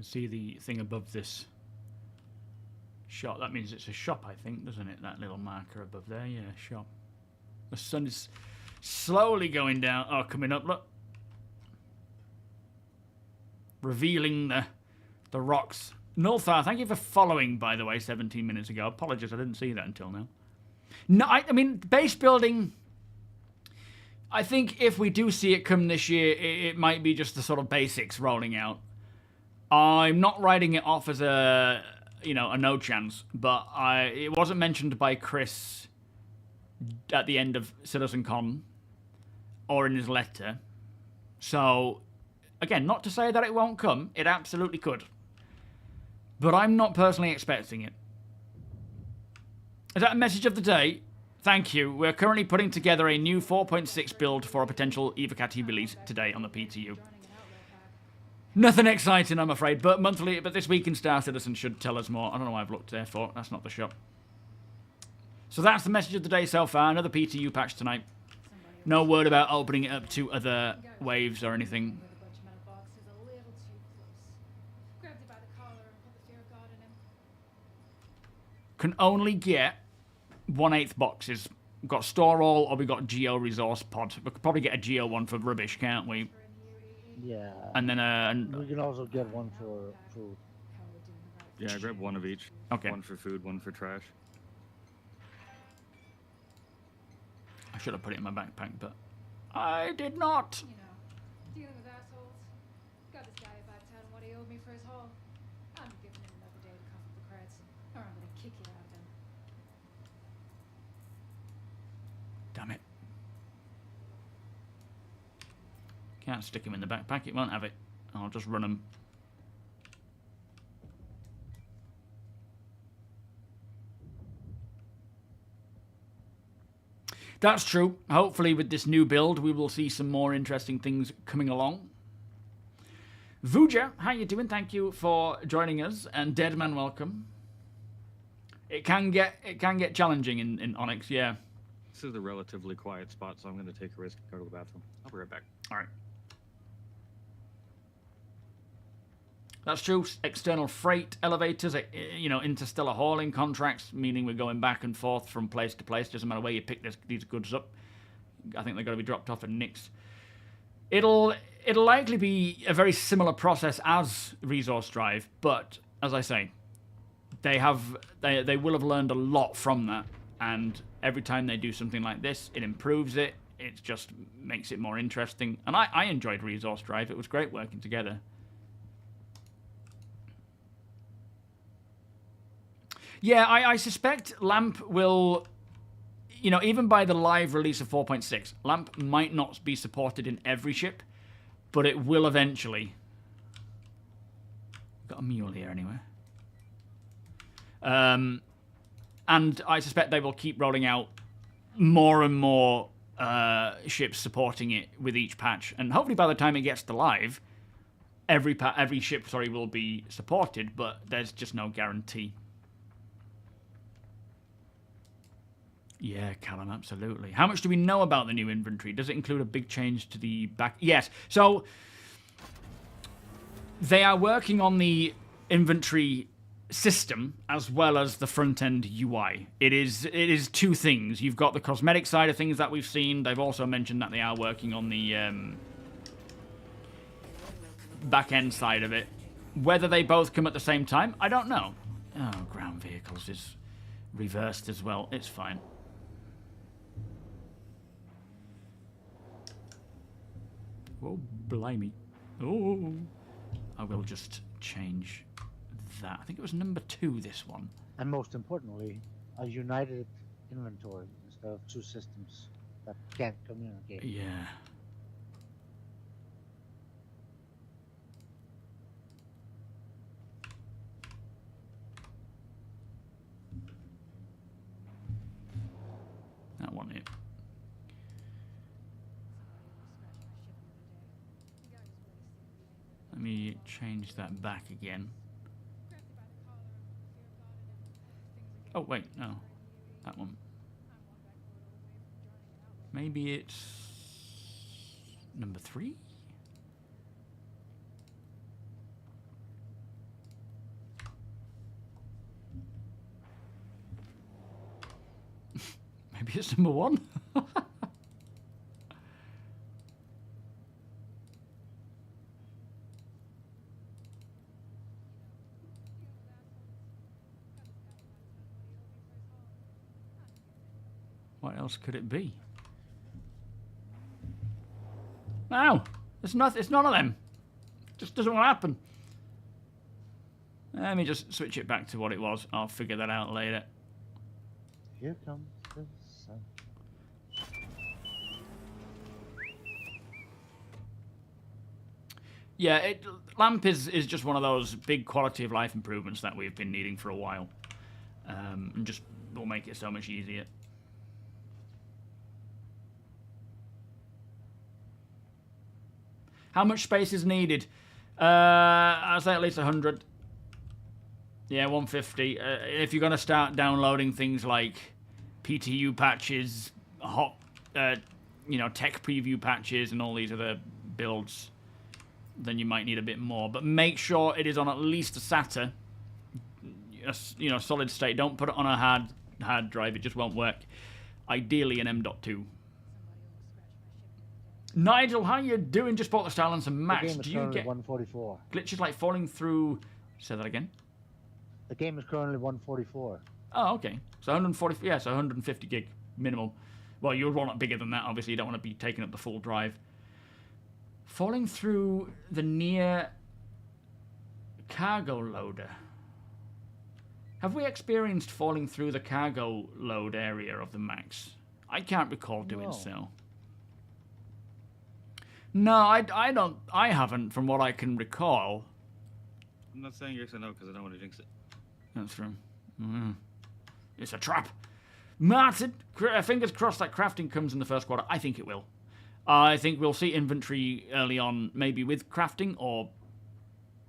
See the thing above this shop. That means it's a shop, I think, doesn't it? That little marker above there. Yeah, shop. The sun is slowly going down. Oh, coming up, look. Revealing the rocks. Nulthar, thank you for following, by the way, 17 minutes ago. Apologies, I didn't see that until now. No, I mean, base building... I think if we do see it come this year, it might be just the sort of basics rolling out. I'm not writing it off as a no chance, but it wasn't mentioned by Chris at the end of CitizenCon or in his letter. So, again, not to say that it won't come, it absolutely could. But I'm not personally expecting it. Is that a message of the day? Thank you. We're currently putting together a new 4.6 build for a potential EVA-CAT release today on the PTU. Nothing exciting, I'm afraid, but this week in Star Citizen should tell us more. I don't know why I've looked there for. That's not the shop. So that's the message of the day so far. Another PTU patch tonight. No word about opening it up to other waves or anything. Can only get 1/8 boxes. We've got store all or we've got Geo resource pod. We could probably get a Geo one for rubbish, can't we? Yeah. And then we can also get one for food. Yeah, grab one of each. Okay. One for food, one for trash. I should have put it in my backpack, but I did not. You know, dealing with assholes. Got this guy about telling what he owed me for his haul. I'm giving him another day to cough up the credits, or I'm gonna kick it out of him. Damn it. Can't stick him in the backpack, it won't have it. I'll just run him. That's true. Hopefully with this new build we will see some more interesting things coming along. Vuja, how you doing? Thank you for joining us. And Deadman, welcome. It can get challenging in Onyx, yeah. This is a relatively quiet spot, so I'm going to take a risk and go to the bathroom. I'll be right back. All right. That's true. External freight elevators, interstellar hauling contracts, meaning we're going back and forth from place to place. Doesn't matter where you pick these goods up. I think they're going to be dropped off at Nix. It'll likely be a very similar process as Resource Drive, but as I say, they will have learned a lot from that, and every time they do something like this, it improves it. It just makes it more interesting. And I enjoyed Resource Drive. It was great working together. Yeah, I suspect LAMP will, even by the live release of 4.6, LAMP might not be supported in every ship, but it will eventually. Got a mule here anyway. And I suspect they will keep rolling out more and more ships supporting it with each patch, and hopefully by the time it gets to live, every ship will be supported, but there's just no guarantee. Yeah, Callum, absolutely. How much do we know about the new inventory? Does it include a big change to the back? Yes. So they are working on the inventory system as well as the front-end UI. It is two things. You've got the cosmetic side of things that we've seen. They've also mentioned that they are working on the back-end side of it. Whether they both come at the same time, I don't know. Oh, ground vehicles is reversed as well. It's fine. Oh, blimey. Oh. I will just change that. I think it was number 2, this one. And most importantly, a united inventory instead of two systems that can't communicate. Yeah. That one it. Let me change that back again. Oh, wait, no. That one. Maybe it's number 3? Maybe it's number 1? What else could it be? No, it's none of them. Just doesn't want to happen. Let me just switch it back to what it was. I'll figure that out later. Here comes the sun. Yeah, LAMP is just one of those big quality of life improvements that we've been needing for a while. And just will make it so much easier. How much space is needed? I'd say at least 100. Yeah, 150. If you're going to start downloading things like PTU patches, tech preview patches, and all these other builds, then you might need a bit more. But make sure it is on at least a SATA, solid state. Don't put it on a hard drive. It just won't work. Ideally, an M.2. Nigel, how you doing? Just bought the Starlance and Max. Do you get 144? Glitches like falling through? Say that again. The game is currently 144. Oh, okay. So 140. Yeah, so 150 gig minimal. Well, you would want it bigger than that. Obviously, you don't want to be taking up the full drive. Falling through the near cargo loader. Have we experienced falling through the cargo load area of the Max? I can't recall doing so. No, I don't. I haven't, from what I can recall. I'm not saying yes or no because I don't want to jinx it. That's true. It's a trap. Martin, fingers crossed that crafting comes in the first quarter. I think it will. I think we'll see inventory early on, maybe with crafting or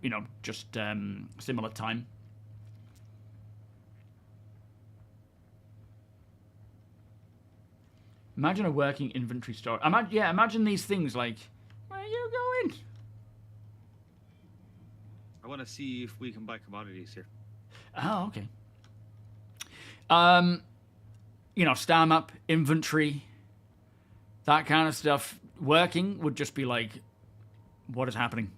you know, just similar time. Imagine a working inventory store. Imagine these things like, where are you going? I want to see if we can buy commodities here. Oh, okay. You know, star map, inventory, that kind of stuff. Working would just be like, what is happening?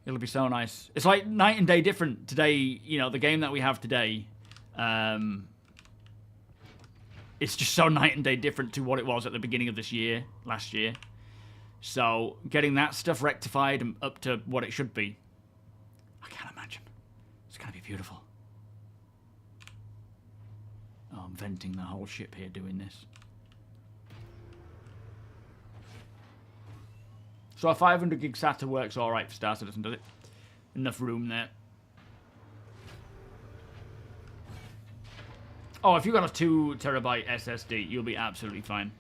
It'll be so nice. It's like night and day different today. You know, the game that we have today, it's just so night and day different to what it was at the beginning of this year, last year. So getting that stuff rectified and up to what it should be, I can't imagine. It's going to be beautiful. Oh, I'm venting the whole ship here doing this. So a 500 gig SATA works all right for Star Citizen, does it? Enough room there. Oh, if you've got a 2 terabyte SSD, you'll be absolutely fine.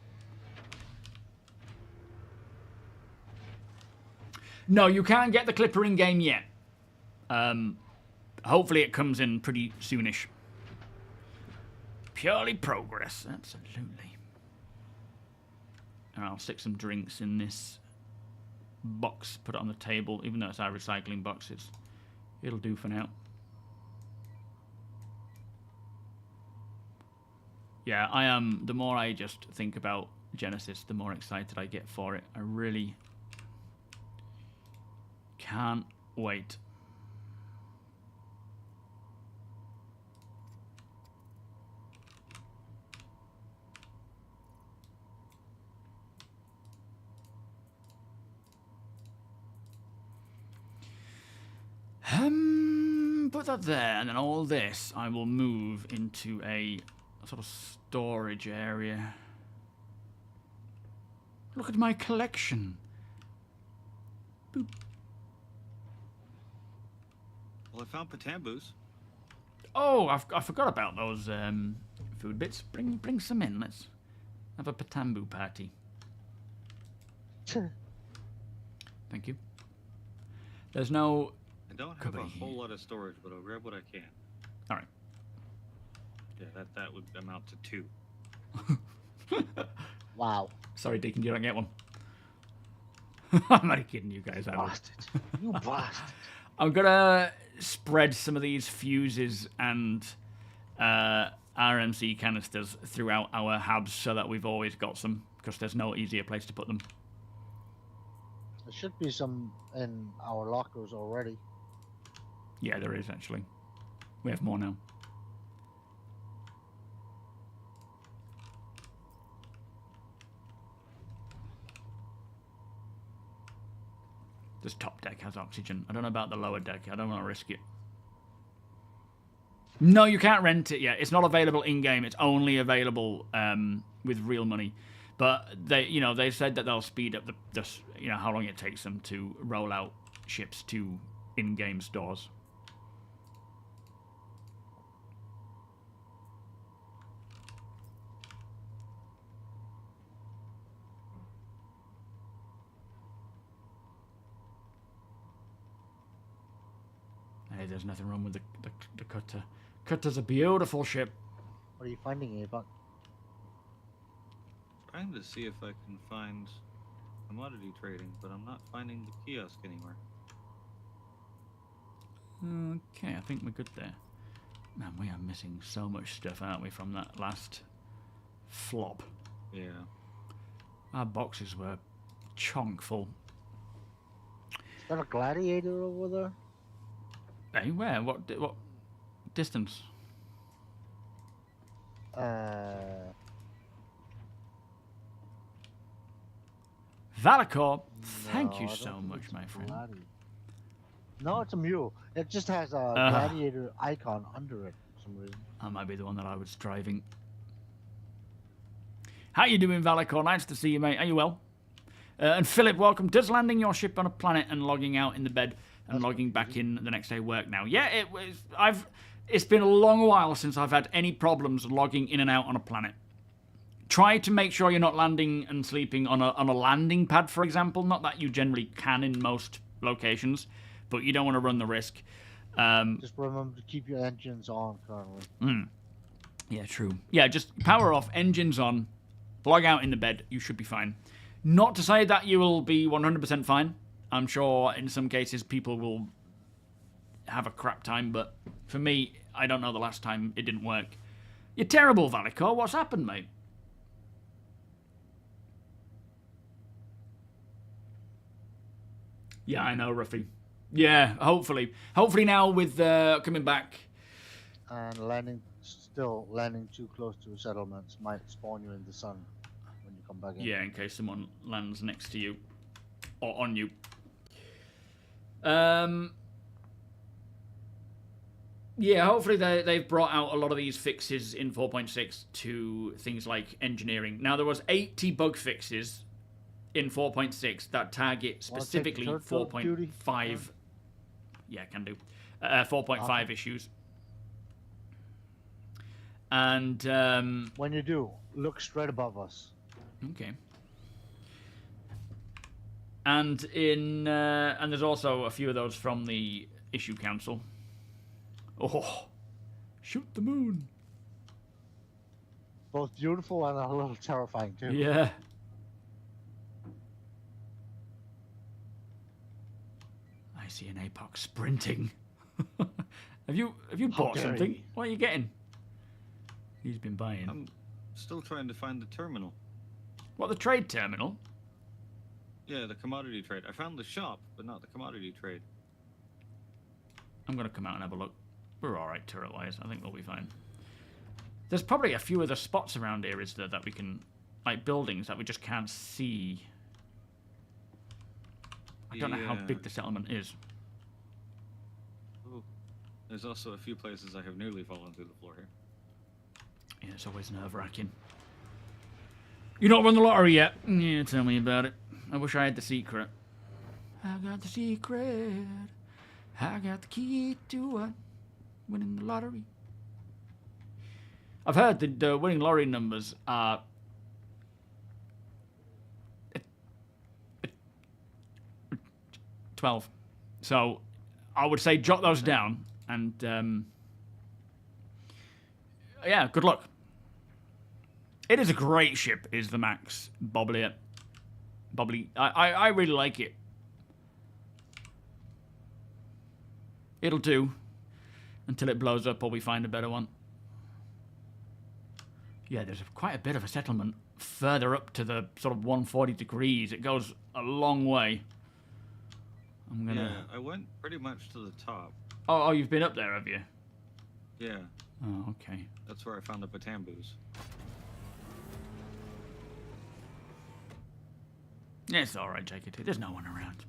No, you can't get the clipper in game yet. Hopefully it comes in pretty soonish. Purely progress, absolutely. And I'll stick some drinks in this box, put it on the table, even though it's our recycling boxes. It'll do for now. Yeah, I am. The more I just think about Genesis, the more excited I get for it. I really can't wait. Put that there, and then all this I will move into a sort of storage area. Look at my collection. Boop. Well, I found Patambus. Oh, I forgot about those food bits. Bring some in. Let's have a Patambu party. Thank you. There's no. I don't have a whole lot of storage, but I'll grab what I can. All right. Yeah, that would amount to 2. Wow. Sorry, Deacon, you don't get one. I'm only kidding you guys. Bastard. You bastard. I'm gonna spread some of these fuses and RMC canisters throughout our hubs so that we've always got some, because there's no easier place to put them. There should be some in our lockers already. Yeah, there is actually. We have more now. This top deck has oxygen. I don't know about the lower deck. I don't want to risk it. No, you can't rent it yet. It's not available in-game. It's only available with real money. But they said that they'll speed up how long it takes them to roll out ships to in-game stores. Hey, there's nothing wrong with the cutter. Cutter's a beautiful ship. What are you finding, Ava? Trying to see if I can find commodity trading, but I'm not finding the kiosk anywhere. Okay, I think we're good there. Man, we are missing so much stuff, aren't we, from that last flop? Yeah. Our boxes were chonk full. Is that a gladiator over there? Hey, where? What distance? Valakor, thank you I don't so think much, it's my friend. gladiator. No, it's a mule. It just has a gladiator icon under it for some reason. That might be the one that I was driving. How you doing, Valakor? Nice to see you, mate. Are you well? And Philip, welcome. Does landing your ship on a planet and logging out in the bed and logging back in the next day work now? Yeah, it was. It's been a long while since I've had any problems logging in and out on a planet. Try to make sure you're not landing and sleeping on a landing pad, for example. Not that you generally can in most locations, but you don't want to run the risk. Just remember to keep your engines on currently. Yeah, true. Yeah, just power off, engines on, log out in the bed. You should be fine. Not to say that you will be 100% fine. I'm sure in some cases people will have a crap time, but for me, I don't know the last time it didn't work. You're terrible, Valicor. What's happened, mate? Yeah, I know, Ruffy. Yeah, hopefully. Hopefully now with coming back. And still landing too close to settlements might spawn you in the sun when you come back in. Yeah, in case someone lands next to you. Or on you. Yeah, hopefully they've brought out a lot of these fixes in 4.6 to things like engineering. Now, there was 80 bug fixes in 4.6 that target specifically 4.5. Yeah, can do. 4.5 issues. And when you do, look straight above us. Okay. And and there's also a few of those from the issue council. Oh, shoot the moon. Both beautiful and a little terrifying too. Yeah. I see an APOC sprinting. have you bought something? He? What are you getting? He's been buying. I'm still trying to find the terminal. What, the trade terminal? Yeah, the commodity trade. I found the shop, but not the commodity trade. I'm going to come out and have a look. We're alright turret-wise. I think we'll be fine. There's probably a few other spots around here, is there, that we can... Like buildings that we just can't see. I don't know how big the settlement is. Ooh. There's also a few places I have nearly fallen through the floor here. Yeah, it's always nerve-wracking. You not won the lottery yet? Yeah, tell me about it. I wish I had the secret. I got the secret. I got the key to winning the lottery. I've heard that the winning lottery numbers are 12. So I would say jot those down and yeah, good luck. It is a great ship, is the Max Bobbly. I really like it. It'll do until it blows up or we find a better one. Yeah, there's quite a bit of a settlement further up to the sort of 140 degrees. It goes a long way. I'm gonna... Yeah, I went pretty much to the top. Oh, you've been up there, have you? Yeah. Oh, okay. That's where I found the Batamboos. Yeah, it's alright, JKT. There's no one around.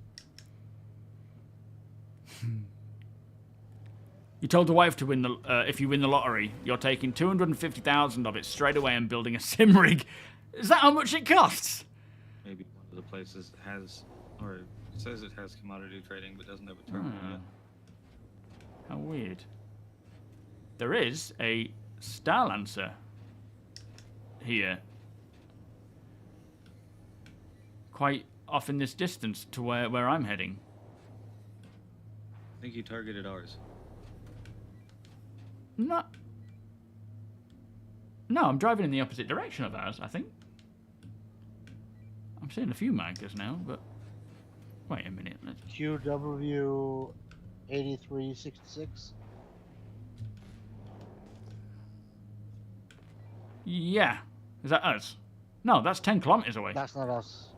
You told the wife to win the if you win the lottery, you're taking 250,000 of it straight away and building a sim rig. Is that how much it costs? Maybe one of the places has, or it says it has commodity trading, but doesn't have a terminal yet. How weird. There is a Star Lancer here. Quite off in this distance to where I'm heading. I think you targeted ours. No, I'm driving in the opposite direction of ours, I think. I'm seeing a few markers now, but... Wait a minute. QW 8366. Yeah. Is that us? No, that's 10 kilometers away. That's not us.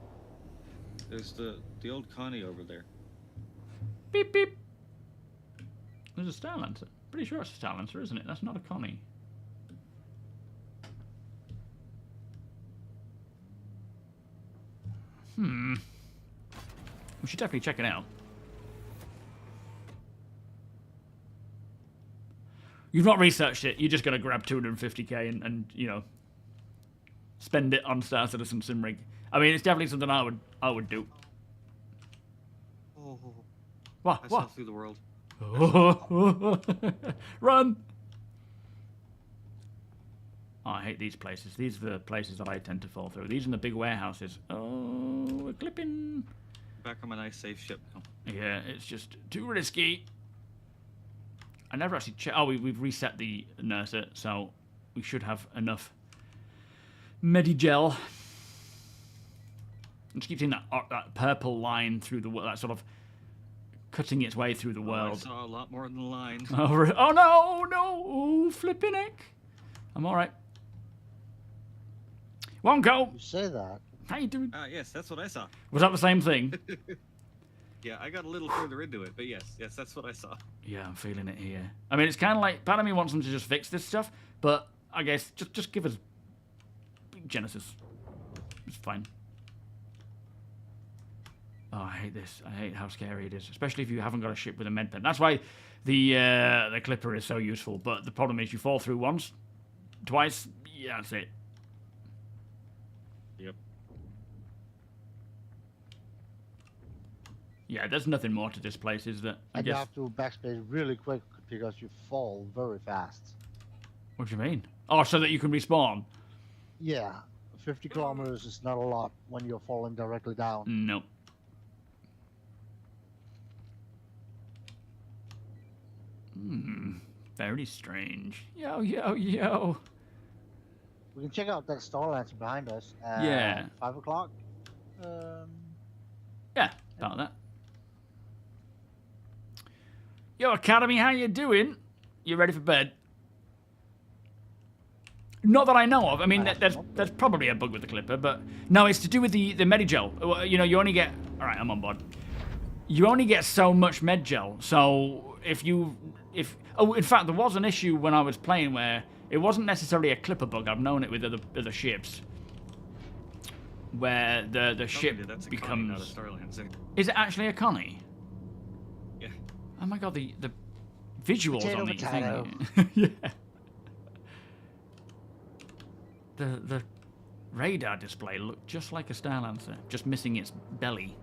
There's the old Connie over there. Beep, beep. There's a Star Lancer. Pretty sure it's a Star Lancer, isn't it? That's not a Connie. We should definitely check it out. You've not researched it. You're just going to grab 250k and you know, spend it on Star Citizen Simrig. I mean, it's definitely something I would do. Oh, What? I saw through the world. Run! Oh, I hate these places. These are the places that I tend to fall through. These are the big warehouses. Oh, we're clipping. Back on my nice safe ship now. Yeah, it's just too risky. I never actually checked. Oh, we've reset the nurser, so we should have enough Medigel. I just keep seeing that purple line through the world, that sort of cutting its way through the I world. saw a lot more than the line. Oh no, no, oh, flipping heck. I'm all right. Won't go. You say that. How you doing? Yes, that's what I saw. Was that the same thing? Yeah, I got a little further into it, but yes, that's what I saw. Yeah, I'm feeling it here. I mean, it's kind of like, part of me wants them to just fix this stuff, but I guess just give us Genesis. It's fine. Oh, I hate this. I hate how scary it is, especially if you haven't got a ship with a med pen. That's why the Clipper is so useful, but the problem is you fall through once, twice, yeah, that's it. Yep. Yeah, there's nothing more to this place, is there? I And you guess. have to backspace really quick because you fall very fast. What do you mean? Oh, so that you can respawn? Yeah, 50 kilometers is not a lot when you're falling directly down. Nope. Very strange. Yo, yo, yo. We can check out that star lancer behind us. Yeah. 5 o'clock. Yeah, about that. Yo, Academy, how you doing? You ready for bed? Not that I know of. I mean, there's probably a bug with the Clipper, but no, it's to do with the Medigel. You know, you only get. All right, I'm on board. You only get so much Medgel. So oh, in fact, there was an issue when I was playing where it wasn't necessarily a Clipper bug. I've known it with other ships, where the ship That's a becomes. Connie, not a Star Lancer. Is it actually a Connie? Yeah. Oh my god, the visuals Potato, on the potato. thing. Yeah. The radar display looked just like a Star Lancer, just missing its belly.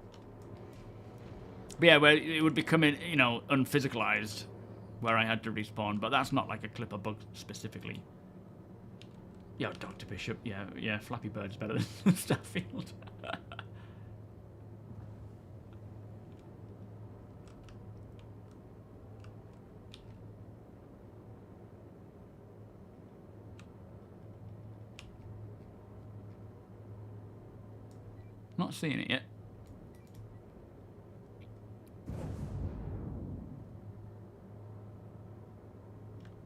But yeah, where it would become, you know, unphysicalized, where I had to respawn. But that's not like a Clipper bug specifically. Yo, Dr. Bishop. Yeah, Flappy Bird's better than Starfield. Not seeing it yet.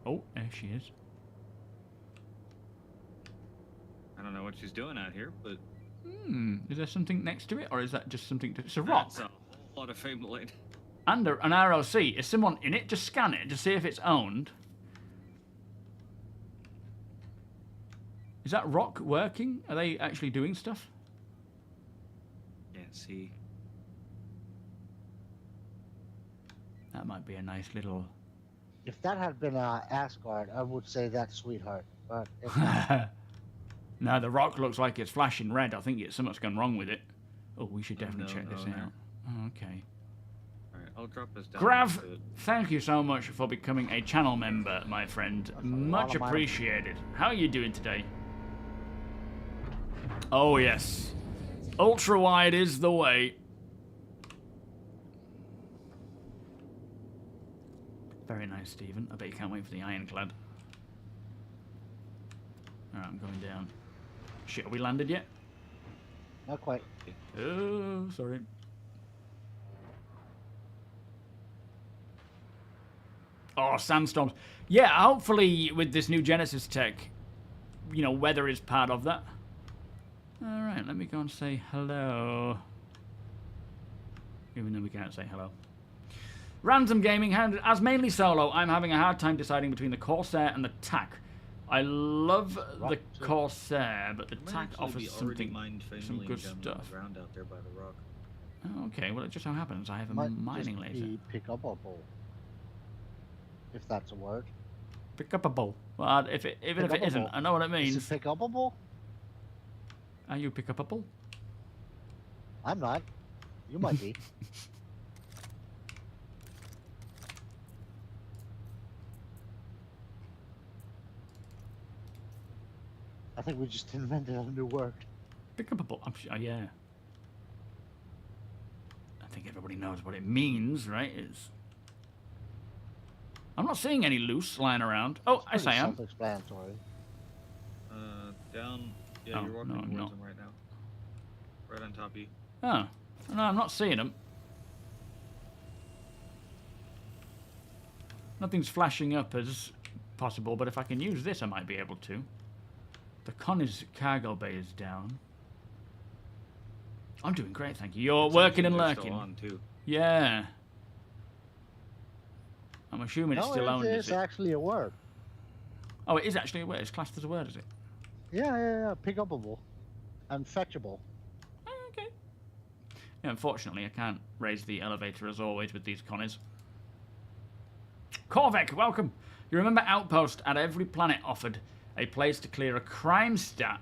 Oh, there she is. I don't know what she's doing out here, but Is there something next to it, or is that just something? It's a rock. that's a whole lot of fame light. And an ROC. Is someone in it? Just scan it to see if it's owned. Is that rock working? Are they actually doing stuff? Can't see. That might be a nice little. If that had been Asgard, I would say that's sweetheart. But it's not. No, the rock looks like it's flashing red. I think something's gone wrong with it. Oh, we should definitely check this no. out. Oh, okay. Alright, I'll drop this down. Grav, to- thank you so much for becoming a channel member, my friend. Much lot of money. appreciated. How are you doing today? Oh, yes. Ultra wide is the way. Very nice, Stephen. I bet you can't wait for the ironclad. Alright, I'm going down. Shit, are we landed yet? Not quite. Oh, sorry. Oh, sandstorms. Yeah, hopefully with this new Genesis tech, you know, weather is part of that. Alright, let me go and say hello. Even though we can't say hello. Random Gaming, as mainly solo, I'm having a hard time deciding between the Corsair and the TAC. I love the Corsair, but the Might TAC actually offers be already something, mined some family good gem on stuff. the ground out there by the rock. Oh, okay, well it just so happens I have a Might mining just laser. be pick-upable. If that's a word. Pick up a bull. Well, even if it isn't, I know what it Is means. it pick-upable? Are you pick up a bull? I'm not. You might be. I think we just invented a new word. Pick up a bull. I'm sure, yeah. think everybody knows what it means, right? I'm not seeing any loose lying around. Oh, yes, I am. Self-explanatory. Down. Yeah, Oh, you're walking no, I'm towards not. them right now. Right on top of you. Oh, no, I'm not seeing them. Nothing's flashing up as possible, but if I can use this, I might be able to. The Connie's cargo bay is down. I'm doing great, thank you. You're working and They're lurking. Still on too. Yeah. I'm assuming it's still owned, It's is it? actually a word. Oh, it is actually a word. It's classed as a word, is it? Yeah. Pick upable and fetchable. Oh, okay. Yeah, unfortunately, I can't raise the elevator as always with these Connies. Korvek, welcome. You remember Outpost at every planet offered a place to clear a crime stat?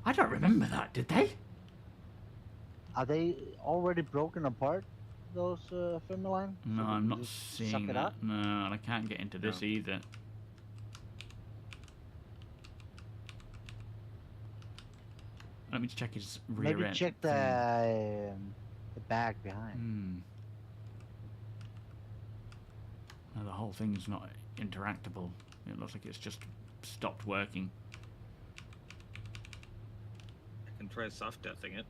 I don't remember that, did they? Are they already broken apart, those Finmaline? No, So I'm you not just seeing suck it that. up? No, and I can't get into this either. Let me check his rear Maybe end. check the bag behind. No, the whole thing's not interactable. It looks like it's just stopped working. I can try soft deathing it.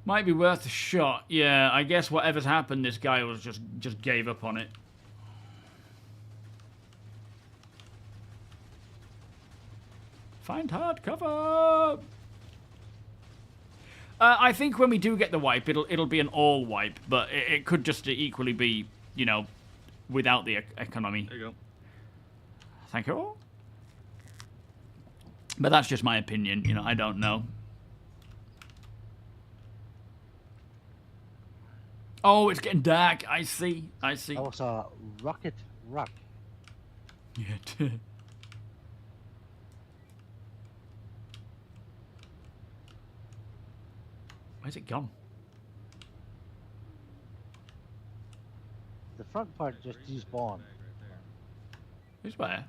Might be worth a shot. Yeah, I guess whatever's happened, this guy was just gave up on it. Find hard cover. I think when we do get the wipe, it'll be an all wipe, but it could just equally be, you know, without the economy. There you go. Thank you. But that's just my opinion. You know, I don't know. Oh, it's getting dark. I see. I see. That was a rocket rock. Yeah. Where's it gone? The front part just despawned. Who's where?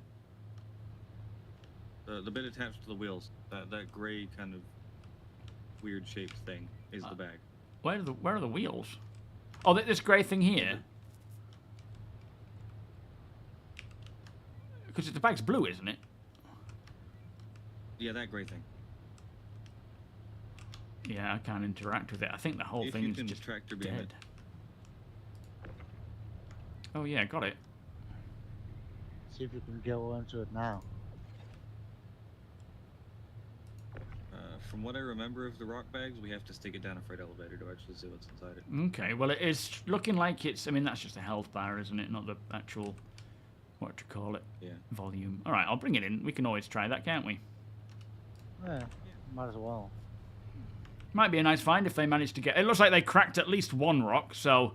The bit attached to the wheels. That gray kind of weird shaped thing is the bag. Where are the wheels? Oh, this grey thing here. Because the bag's blue, isn't it? Yeah, that gray thing. Yeah, I can't interact with it. I think the whole If thing you is can just tractor beam dead. it. Oh yeah, got it. See if you can go into it now. From what I remember of the rock bags, we have to stick it down a freight elevator to actually see what's inside it. Okay, well it is looking like it's. I mean, that's just a health bar, isn't it? Not the actual. What do you call it? Yeah. Volume. All right, I'll bring it in. We can always try that, can't we? Yeah, might as well. Might be a nice find if they manage to get. It looks like they cracked at least one rock, so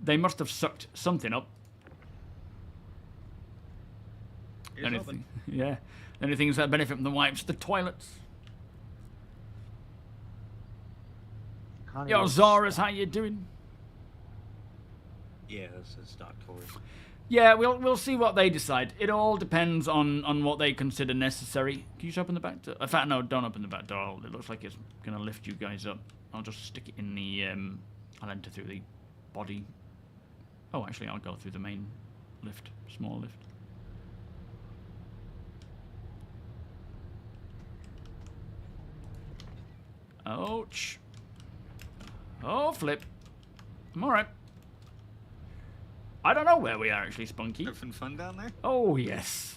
they must have sucked something up. Here's Anything, yeah. Only things that benefit from the wipes, the toilets. Can't Yo, even Zoras, stop. how you doing? Yeah, this is stock tours. Yeah, we'll see what they decide. It all depends on what they consider necessary. Can you just open the back door? In fact, no, don't open the back door. It looks like it's gonna lift you guys up. I'll just stick it in the. I'll enter through the body. Oh, actually, I'll go through the main lift, small lift. Ouch. Oh, flip. I'm alright. I don't know where we are actually, Spunky. Having fun down there? Oh, yes.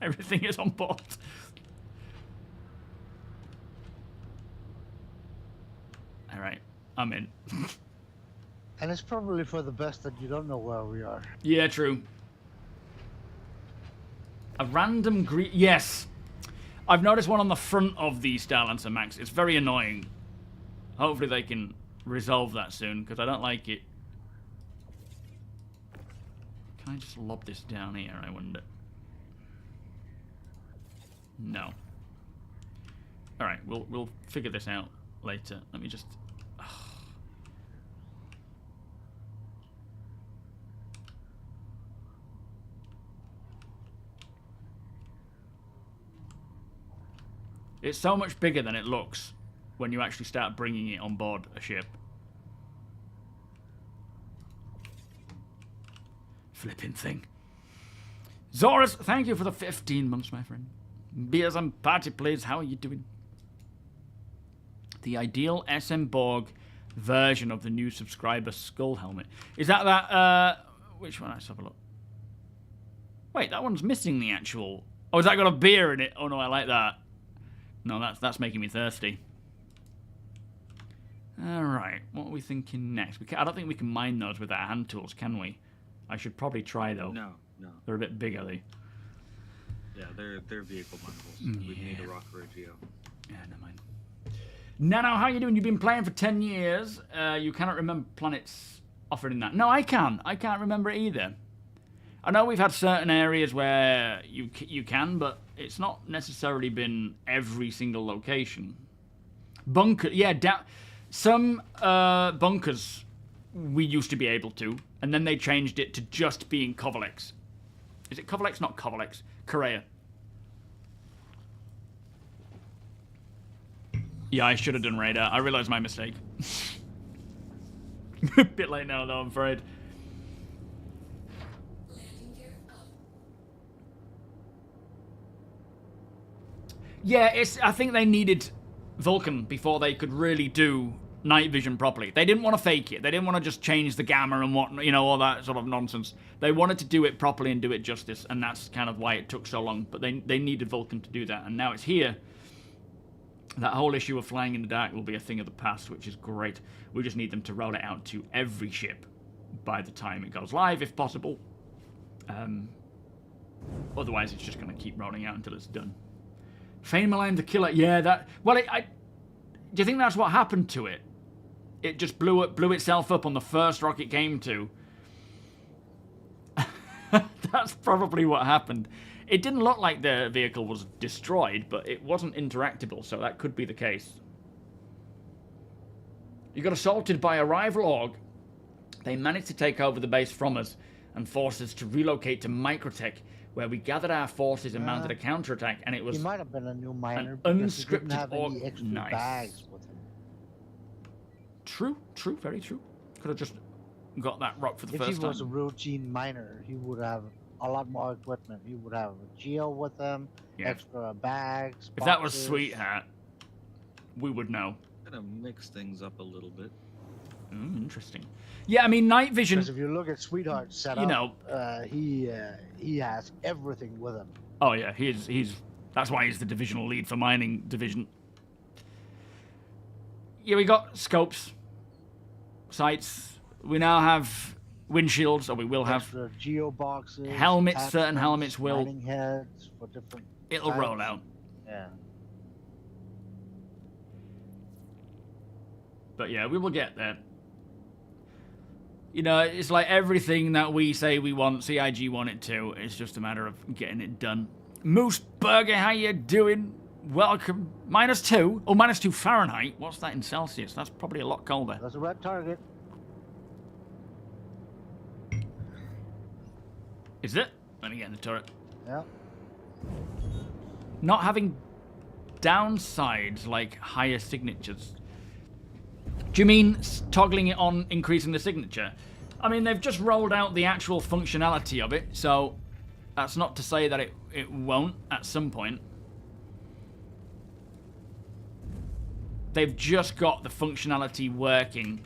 Everything is on board. Alright, I'm in. And it's probably for the best that you don't know where we are. Yeah, true. A random green... Yes. I've noticed one on the front of the Starlancer Max. It's very annoying. Hopefully they can resolve that soon, because I don't like it. Can I just lob this down here, I wonder? No. Alright, we'll figure this out later. Let me just... It's so much bigger than it looks. when you actually start bringing it on board a ship. Flipping thing. Zorus, thank you for the 15 months, my friend. Beers and party please, how are you doing? The ideal SM Borg version of the new subscriber skull helmet. Is that which one? Let's have a look. Wait, that one's missing the actual... Oh, has that got a beer in it? Oh no, I like that. No, that's making me thirsty. Alright, what are we thinking next? I don't think we can mine those with our hand tools, can we? I should probably try, though. No. They're a bit big, are they? Yeah, they're vehicle mineables. Yeah. We'd need a rock or a geo. Yeah, never mind. Nano, how you doing? You've been playing for 10 years. You cannot remember planets offered in that. No, I can. I can't remember it either. I know we've had certain areas where you can, but it's not necessarily been every single location. Bunker, yeah, some bunkers we used to be able to, and then they changed it to just being Kovalex. Is it Kovalex? Not Kovalex. Korea. Yeah, I should have done radar. I realised my mistake. A bit late now, though, I'm afraid. Yeah, I think they needed Vulcan before they could really do night vision properly. They didn't want to fake it. They didn't want to just change the gamma and what, you know, all that sort of nonsense. They wanted to do it properly and do it justice, and that's kind of why it took so long. But they needed Vulcan to do that, and now it's here. That whole issue of flying in the dark will be a thing of the past, which is great. We just need them to roll it out to every ship by the time it goes live, if possible. Otherwise, it's just going to keep rolling out until it's done. Fane Malign the Killer, yeah, that... Well, do you think that's what happened to it? It just blew itself up on the first rocket it came to. That's probably what happened. It didn't look like the vehicle was destroyed, but it wasn't interactable, so that could be the case. You got assaulted by a rival org. They managed to take over the base from us and forced us to relocate to Microtech, where we gathered our forces and mounted a counterattack, and it was... He might have been a new miner an because he didn't unscripted have any org. extra Nice. bags with him. True, very true. Could have just got that rock for the If first he time. was a routine miner, he would have a lot more equipment. He would have a geo with him, Yeah. extra bags. If that was boxes. Sweetheart, we would know. Gotta mix things up a little bit. Interesting. Yeah, I mean, night vision... Because if you look at Sweetheart's setup, You know... he has everything with him. Oh yeah, he's that's why he's the divisional lead for mining division. Yeah, we got scopes, sights. We now have windshields, or we will have. Extra geo boxes, helmets. Certain attachments, helmets will. mining heads for different. It'll sites. roll out. Yeah. But yeah, we will get there. You know, it's like everything that we say we want, CIG want it too. It's just a matter of getting it done. Moose Burger, how you doing? Welcome. -2? Oh, -2 Fahrenheit. What's that in Celsius? That's probably a lot colder. That's a red target. Is it? Let me get in the turret. Yeah. Not having downsides like higher signatures. Do you mean toggling it on, increasing the signature? I mean, they've just rolled out the actual functionality of it, so that's not to say that it won't at some point. They've just got the functionality working,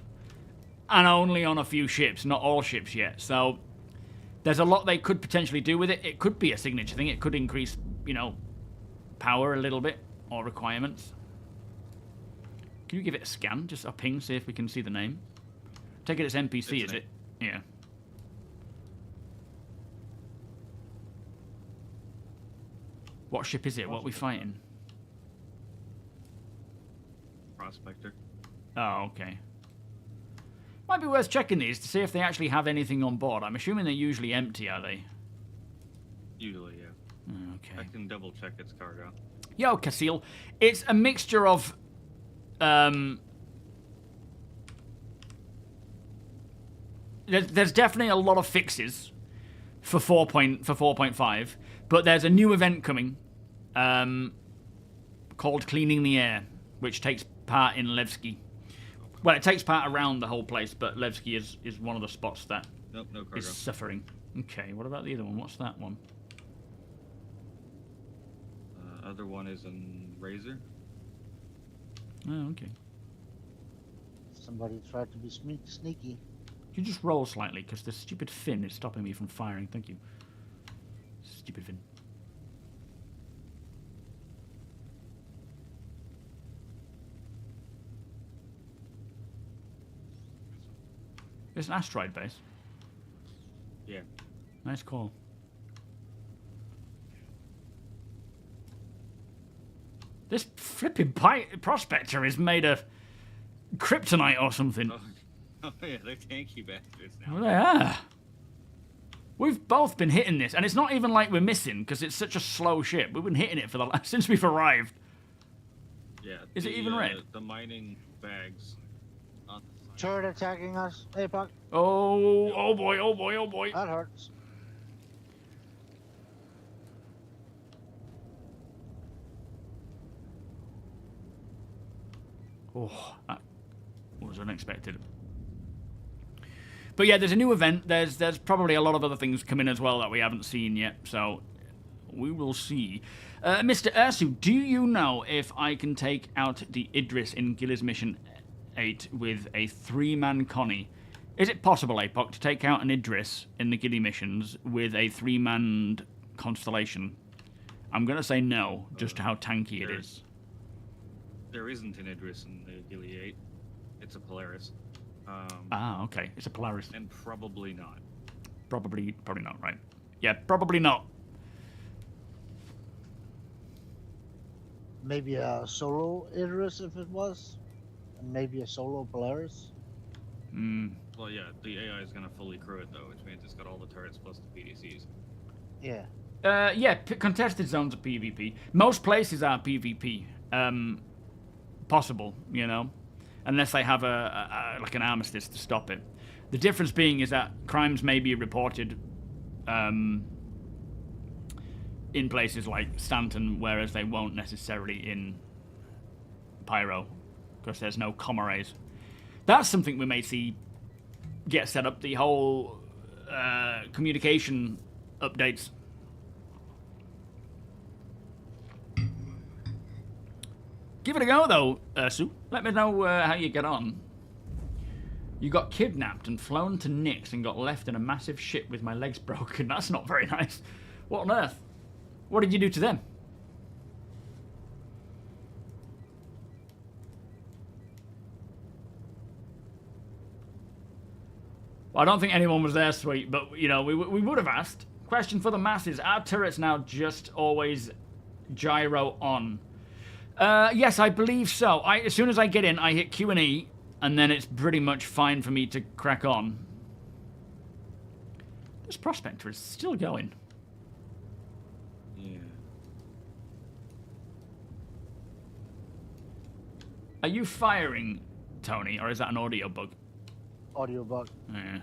and only on a few ships, not all ships yet. So there's a lot they could potentially do with it. It could be a signature thing. It could increase, you know, power a little bit, or requirements. Can you give it a scan? Just a ping, see if we can see the name. Take it as NPC, is it? Yeah. What ship is it? What are we fighting? Prospector. Oh, okay. Might be worth checking these to see if they actually have anything on board. I'm assuming they're usually empty, are they? Usually, yeah. Okay. I can double check its cargo. Yo, Casil. It's a mixture of... There's definitely a lot of fixes for 4.5, but there's a new event coming called Cleaning the Air, which takes part in Levski. Well, it takes part around the whole place, but Levski is one of the spots that Nope, no cargo. is suffering. Okay, what about the other one? What's that one? Other one is in Razor. Oh, okay. Somebody tried to be sneaky. You just roll slightly, because the stupid fin is stopping me from firing. Thank you. Stupid fin. It's an asteroid base. Yeah. Nice call. This flipping prospector is made of kryptonite or something. Oh yeah, they're tanky bastards now. Well, they are. We've both been hitting this, and it's not even like we're missing, because it's such a slow ship. We've been hitting it for the since we've arrived. Yeah. Is it even red? The mining bags. On the side. Turret attacking us. Hey, Puck. Oh boy, oh boy, oh boy. That hurts. Oh, that was unexpected. But yeah, there's a new event. There's probably a lot of other things coming as well that we haven't seen yet, so we will see. Mr. Ursu, do you know if I can take out the Idris in Gilly's Mission 8 with a 3-man Connie? Is it possible, APOC, to take out an Idris in the Gilly missions with a 3-man Constellation? I'm going to say no, just to how tanky it is. There isn't an Idris in the Gilly 8. It's a Polaris. Okay. It's a Polaris. And probably not. Probably not, right? Yeah, probably not. Maybe a solo Idris if it was. And maybe a solo Polaris. Well, yeah, the AI is going to fully crew it, though, which means it's got all the turrets plus the PDCs. Yeah. Yeah, contested zones are PvP. Most places are PvP. Possible, you know, unless they have like an armistice to stop it. The difference being is that crimes may be reported in places like Stanton, whereas they won't necessarily in Pyro, because there's no comrades. That's something we may see get set up, the whole communication updates. Give it a go, though, Ursu. Let me know how you get on. You got kidnapped and flown to Nyx and got left in a massive ship with my legs broken. That's not very nice. What on earth? What did you do to them? Well, I don't think anyone was there, sweet, but, you know, we would have asked. Question for the masses. Are turrets now just always gyro on? Yes, I believe so. As soon as I get in, I hit Q and E, and then it's pretty much fine for me to crack on. This prospector is still going. Yeah. Are you firing, Tony, or is that an audio bug? Audio bug. Yeah.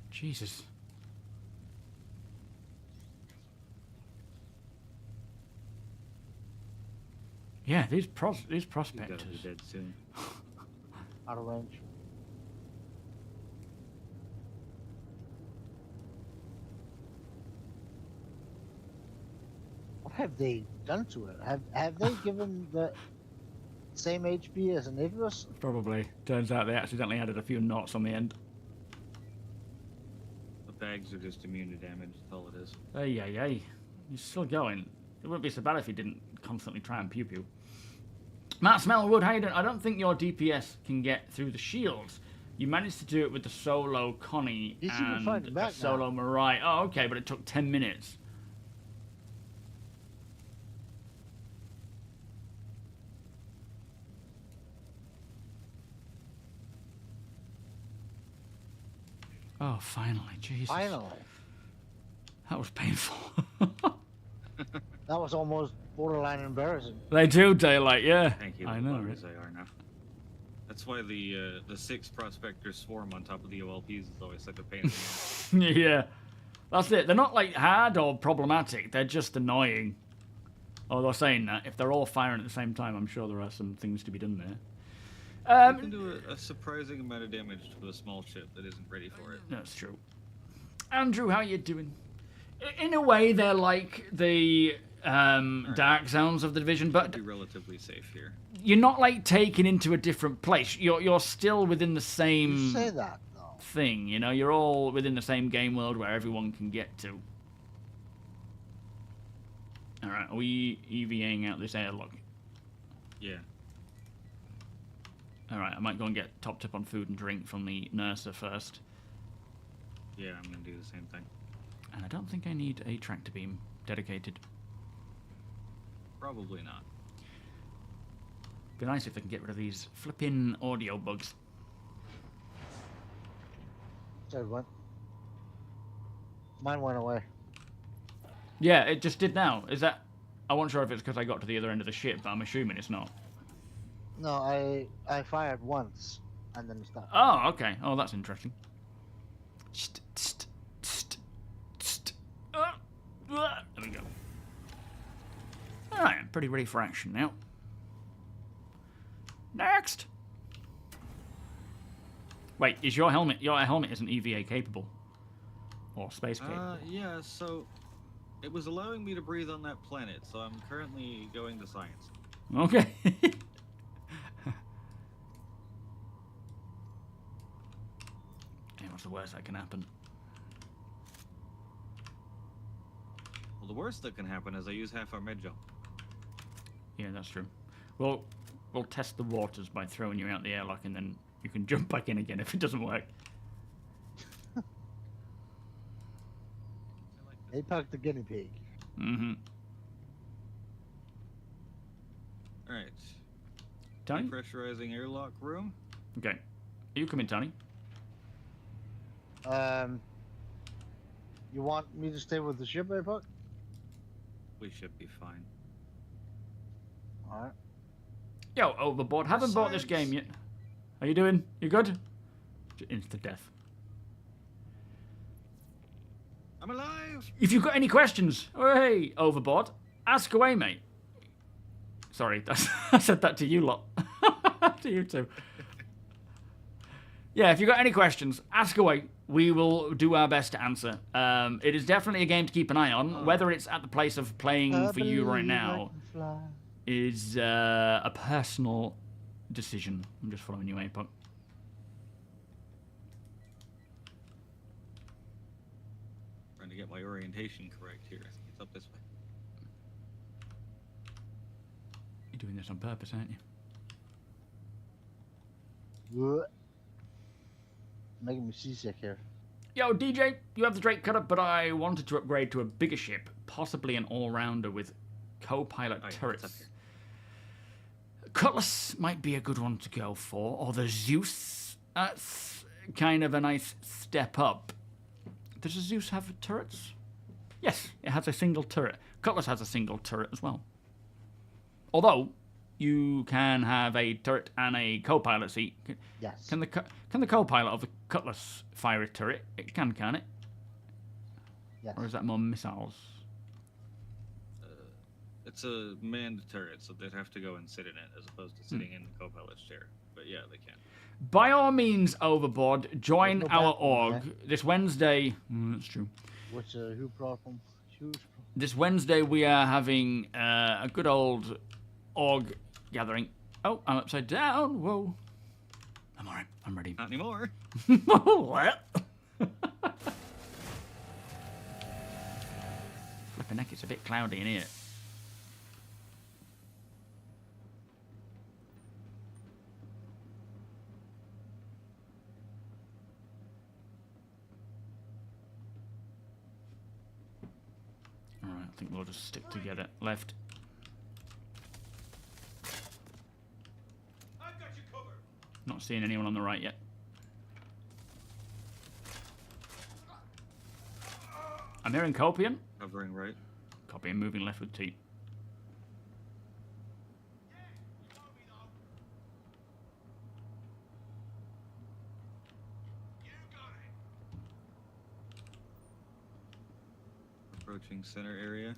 Jesus. Yeah, these He's prospectors. gotta be dead soon. Out of range. What have they done to it? Have they given the same HP as an Idris? Probably. Turns out they accidentally added a few knots on the end. The bags are just immune to damage, that's all it is. Hey. He's still going. It wouldn't be so bad if he didn't constantly try and pew-pew. Matt Smellwood, how you doing? I don't think your DPS can get through the shields. You managed to do it with the solo Connie He's even and fighting a back solo now. Mirai. Oh, okay, but it took 10 minutes. Oh, finally, Jesus. Finally. That was painful. That was almost borderline embarrassing. They do daylight, yeah. Thank you, I little know. buggers they are now. That's why the 6 prospectors swarm on top of the OLPs is always such a pain in the ass. Yeah, that's it. They're not like hard or problematic. They're just annoying. Although saying that, if they're all firing at the same time, I'm sure there are some things to be done there. You can do a surprising amount of damage to a small ship that isn't ready for it. That's true. Andrew, how you doing? In a way, they're like the dark zones of the Division, but Be relatively safe here. you're not like taken into a different place. You're still within the You same say that, though. thing. You know, you're all within the same game world where everyone can get to. All right, are we EVAing out this airlock? Yeah. All right, I might go and get topped up on food and drink from the nurser first. Yeah, I'm gonna do the same thing. And I don't think I need a tractor beam dedicated. Probably not. Be nice if they can get rid of these flipping audio bugs. Sorry, what? Mine went away. Yeah, it just did now. Is that... I wasn't sure if it's because I got to the other end of the ship, but I'm assuming it's not. No, I fired once, and then it stopped. Oh, okay. Oh, that's interesting. There we go. Alright, I'm pretty ready for action now. Next! Wait, is your helmet... Your helmet isn't EVA capable? Or space capable? Yeah, so... It was allowing me to breathe on that planet, so I'm currently going to science. Okay. Hey, what's the worst that can happen? Well, the worst that can happen is I use half our med jump. Yeah, that's true. Well, we'll test the waters by throwing you out the airlock, and then you can jump back in again if it doesn't work. APAC the guinea pig. Mm-hmm. Alright. Tony? Depressurizing airlock room. Okay. Are you coming, Tony? You want me to stay with the ship, APAC? We should be fine. Alright. Yo, overboard. Haven't bought this game yet. How you doing? You good? Insta death. I'm alive! If you've got any questions, oh, hey, overboard, ask away, mate. Sorry, I said that to you lot. To you too. Yeah, if you've got any questions, ask away. We will do our best to answer. It is definitely a game to keep an eye on. Whether it's at the place of playing for you right now is a personal decision. I'm just following you, APOC. Trying to get my orientation correct here. I think it's up this way. You're doing this on purpose, aren't you? What? Making me seasick here. Yo, DJ, you have the Drake cutter, but I wanted to upgrade to a bigger ship, possibly an all-rounder with co-pilot turrets. It's up here. Cutlass might be a good one to go for, or the Zeus. That's kind of a nice step up. Does the Zeus have turrets? Yes, it has a single turret. Cutlass has a single turret as well. Although, you can have a turret and a co-pilot seat. Yes. Can the co-pilot of the Cutlass fire a turret? It can it? Yes. Or is that more missiles? It's a manned turret, so they'd have to go and sit in it as opposed to sitting in the co-pilot's chair. But yeah, they can. By all means, Overboard, join There's no our bathroom org there. this Wednesday. That's true. Which who brought them? This Wednesday we are having a good old org gathering. Oh, I'm upside down. Whoa. I'm alright. I'm ready. Not anymore. What? Flipping heck, it's a bit cloudy in here. think we'll just stick together. Left. Not seeing anyone on the right yet. I'm hearing Copian. Covering right. Copian moving left with T. Approaching center area.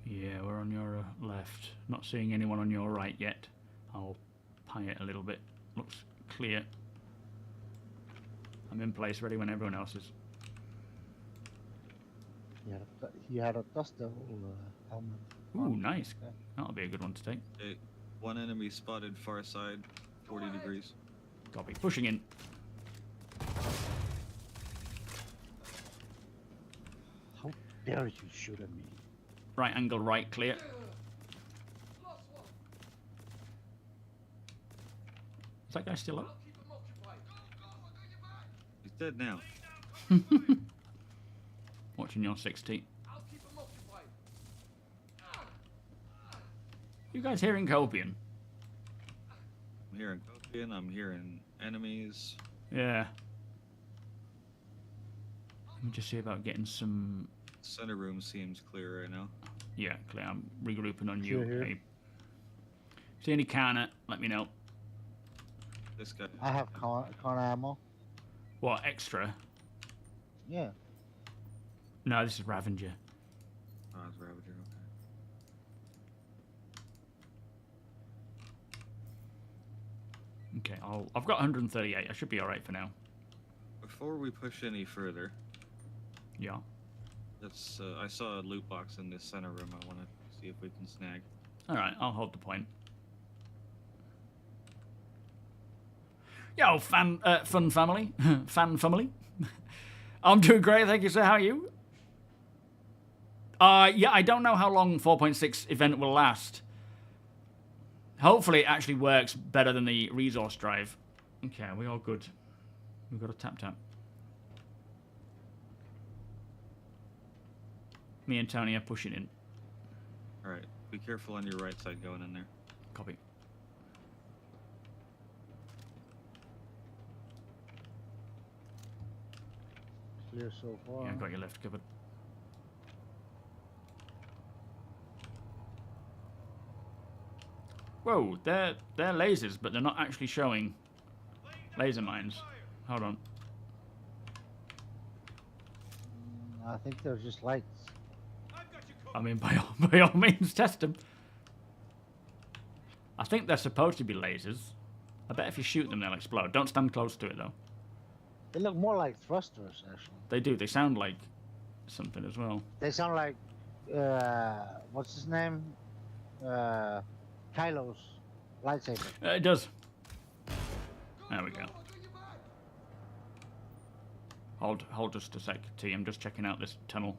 Yeah, we're on your left. Not seeing anyone on your right yet. I'll pie it a little bit. Looks clear. I'm in place, ready when everyone else is. He had a Dust Devil helmet. Ooh, nice. Okay. That'll be a good one to take. Okay, one enemy spotted far side, 40 degrees. Copy. Pushing in. How dare you shoot at me? Right angle, right, clear. Is that guy still up? He's dead now. Watching your 6T. You guys hearing Copian? I'm hearing Copian, I'm hearing enemies. Yeah. Let me just see about getting some... Center room seems clear right now. Yeah, clear. I'm regrouping on you. Sure, here. Okay. See any cannon? Let me know. This guy. I have con ammo. What, extra? Yeah. No, this is Ravager. Oh, it's Ravager, okay. Okay, I've got 138. I should be alright for now. Before we push any further, Yeah. let's. I saw a loot box in this center room. I want to see if we can snag. Alright, I'll hold the point. Yo, fun family. Fan family. I'm doing great, thank you, sir. How are you? Yeah, I don't know how long 4.6 event will last. Hopefully it actually works better than the resource drive. Okay, we all good. We've got a tap. Me and Tony are pushing in. Alright, be careful on your right side going in there. Copy. Clear so far. Yeah, I got your left covered. Whoa, they're lasers, but they're not actually showing laser mines. Hold on. I think they're just lights. I mean, by all means, test them. I think they're supposed to be lasers. I bet if you shoot them, they'll explode. Don't stand close to it, though. They look more like thrusters, actually. They do. They sound like something as well. They sound like, what's his name? Kylo's lightsaber. It does. There we go. Hold just a sec, T. I'm just checking out this tunnel.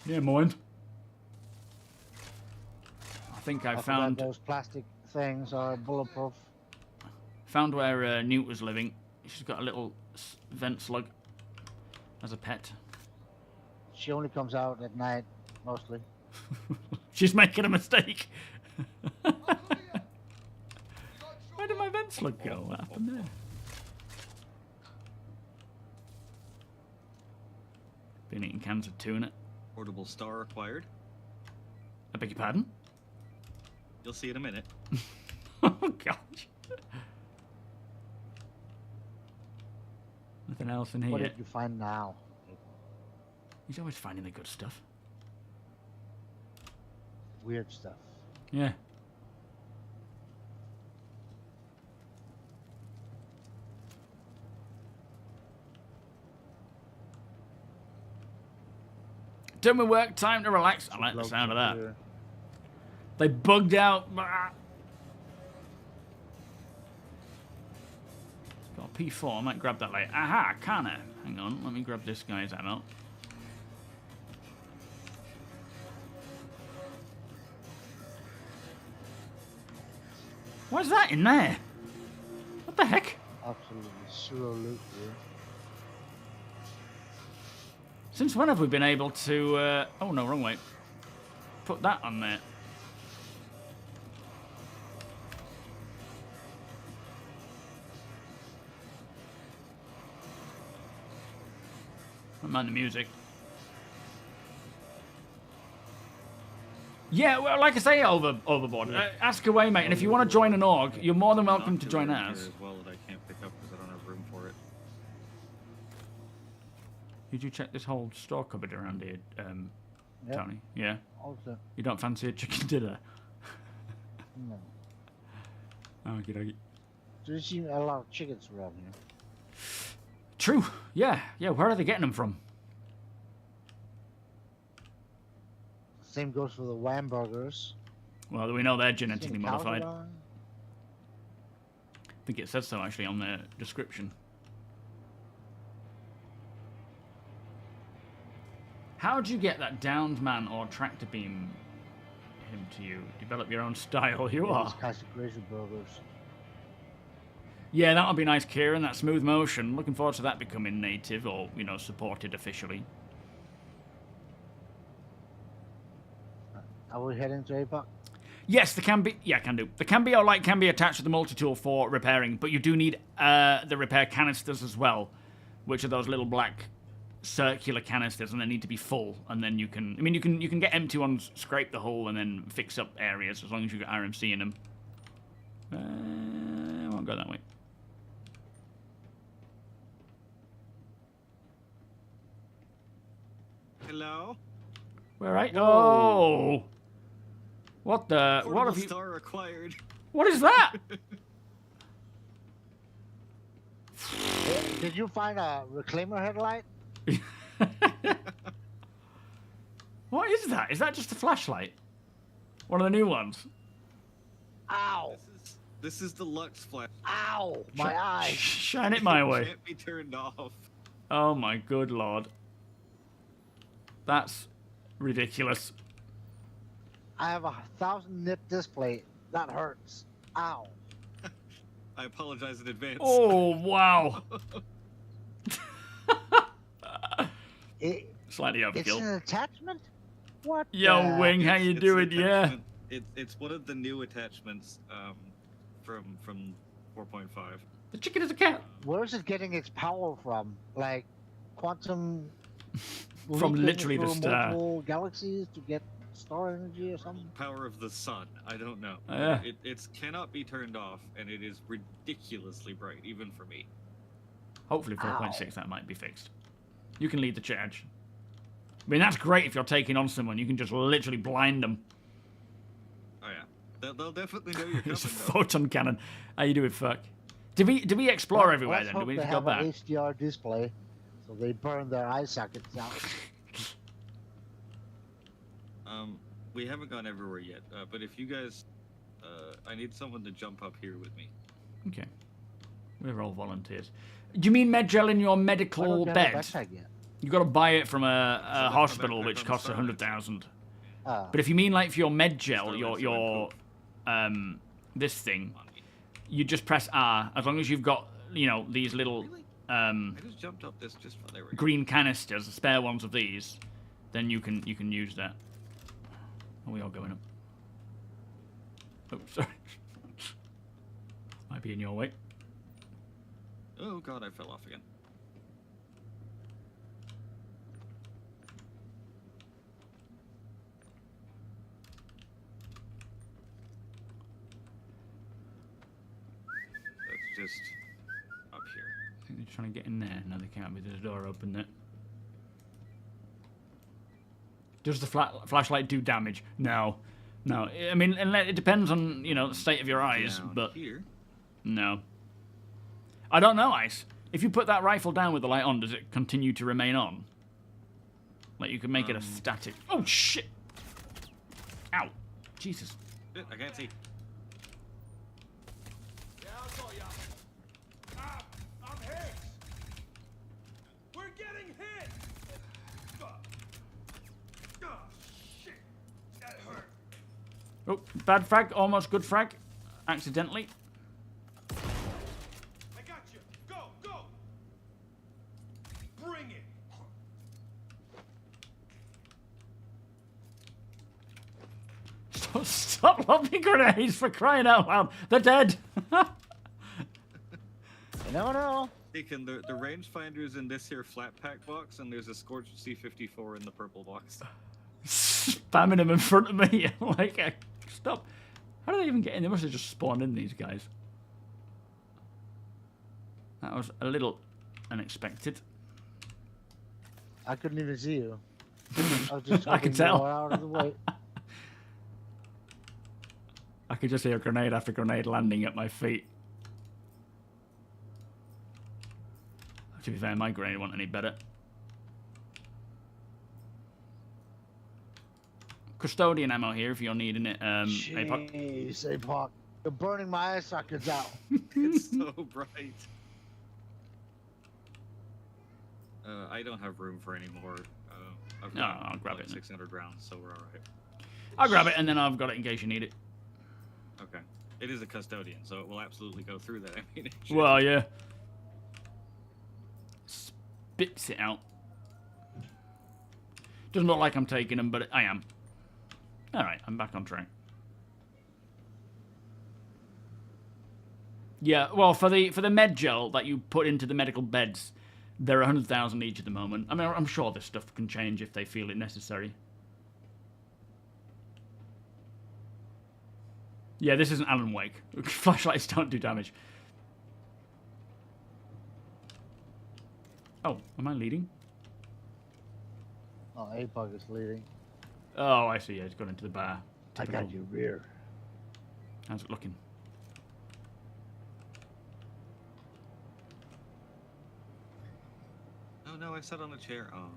Yeah, mind. I think I found those plastic things are bulletproof. Found where Newt was living. She's got a little vent slug as a pet. She only comes out at night, mostly. She's making a mistake. Where did my vent slug go? What happened there? Been eating cans of tuna. Portable star acquired. I beg your pardon? You'll see in a minute. Oh, gosh. Nothing else in here. What did you find now? He's always finding the good stuff. Weird stuff. Yeah. Done with work, time to relax. I like the sound of that. They bugged out. Got a P4, I might grab that later. Aha, can I? Hang on, let me grab this guy's ammo. What's that in there? What the heck? Absolutely zero loot here. Since when have we been able to... oh, no, wrong way. Put that on there. Don't mind the music. Yeah, well, like I say, overboard. Ask away, mate. And if you want to join an org, you're more than welcome to join ours. As well that I can't pick up because I don't have room for it. Did you check this whole store cupboard around here, Yep. Tony? Yeah. Also, You don't fancy a chicken dinner? no. Oh, good. There's seen a lot of chickens around here. True. Yeah. Yeah. Where are they getting them from? Same goes for the Whamburgers. Well, we know they're Seen genetically a modified. Calzone. I think it says so actually on the description. How would you get that downed man or tractor beam him to you? Develop your own style. You are. These consecration burgers. Yeah, that would be nice, Kieran. That smooth motion. Looking forward to that becoming native or, you know, supported officially. Are we heading to APOC? Yes, there can be. Yeah, can do. The can be or light can be attached to the multi-tool for repairing, but you do need the repair canisters as well, which are those little black circular canisters, and they need to be full. And then you can. I mean, you can get empty ones, scrape the hull, and then fix up areas as long as you got RMC in them. I won't go that way. Hello? Where right? Oh. What the? Portable What have you? star acquired. What is that? Did you find a reclaimer headlight? What is that? Is that just a flashlight? One of the new ones? Ow! This is the Lux flash. Ow! My eyes! Shine it my way. Can't be turned off. Oh my good lord. That's ridiculous. I have a 1000 nit display. That hurts. Ow! I apologize in advance. Oh wow. Slightly It's overkill. an attachment? What? Yo, the- Wing, how you It's doing? an Yeah. attachment. It's one of the new attachments from 4.5. The chicken is a cat. Where is it getting its power from? Like quantum? From leaking literally the through star. multiple galaxies to get star energy or something? Power of the sun. I don't know. Yeah. It cannot be turned off, and it is ridiculously bright, even for me. Hopefully 4.6 that might be fixed. You can lead the charge. I mean, that's great if you're taking on someone. You can just literally blind them. Oh yeah, they'll definitely know you're coming. It's a though. photon cannon. How you doing, fuck? Did we explore everywhere Let's then? Do hope we they need to go have an back? HDR display, so they burn their eye sockets out. We haven't gone everywhere yet, but if you guys, I need someone to jump up here with me. Okay. We're all volunteers. Do you mean Medgel in your Why medical don't you have a bed? backpack yet? You got to buy it from a my hospital, backpack which on the costs side. 100,000. Ah, But if you mean like for your Medgel, Starlight your Starlight this thing, On me. you just press R. As long as you've got, you know, these little Really? I just jumped up this just for there we go. green canisters, spare ones of these, then you can use that. Are we all going up? Oh, sorry. Might be in your way. Oh god, I fell off again. That's just up here. I think they're trying to get in there. No, they can't be. There's a door open there. Does the flashlight do damage? No. No. I mean, it depends on, you know, the state of your eyes, Down but here. no. I don't know, Ice. If you put that rifle down with the light on, does it continue to remain on? Like, you can make it a static... Oh, shit! Ow. Jesus. Shit, I can't see. Yeah, I'll call you. I'm hit. We're getting hit. Shit. That hurt. Oh, bad frag. Almost good frag. Accidentally. I got you. Go, go. Bring it. Stop lobbing grenades for crying out loud. They're dead. You never know. Taking the rangefinders in this here flat pack box, and there's a Scorched C-54 in the purple box. Spamming them in front of me. Like, stop. How do they even get in? They must have just spawned in, these guys. That was a little unexpected. I couldn't even see you. I was just I can hoping you tell. were out of the way. I could just hear grenade after grenade landing at my feet. To be fair, my grenade wasn't any better. Custodian ammo here if you're needing it. APOC. Jeez, APOC. You're burning my eye sockets out. It's so bright. I don't have room for any more. I've No, got I'll grab like it. 600 rounds, so we're alright. I'll grab it and then I've got it in case you need it. Okay. It is a custodian, so it will absolutely go through that ammunition. Well, yeah. Spits it out. Doesn't look like I'm taking them, but I am. Alright, I'm back on track. Yeah, well, for the med gel that you put into the medical beds, they're 100,000 each at the moment. I mean, I'm sure this stuff can change if they feel it necessary. Yeah, this isn't Alan Wake. Flashlights don't do damage. Oh, am I leading? Oh, APOC is leading. Oh, I see. Yeah, it's gone into the bar. I got you rear. How's it looking? Oh no, I sat on a chair. Oh.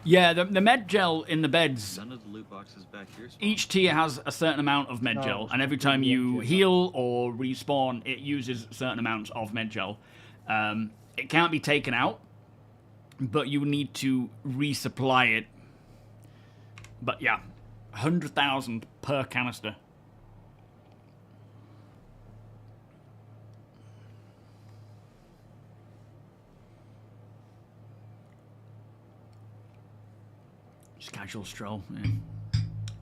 Yeah, the med gel in the beds. None of the loot boxes back here. Each tier has a certain amount of med gel, and every time you heal or respawn, it uses certain amounts of med gel. It can't be taken out, but you need to resupply it. But yeah, 100,000 per canister. Just casual stroll. Yeah.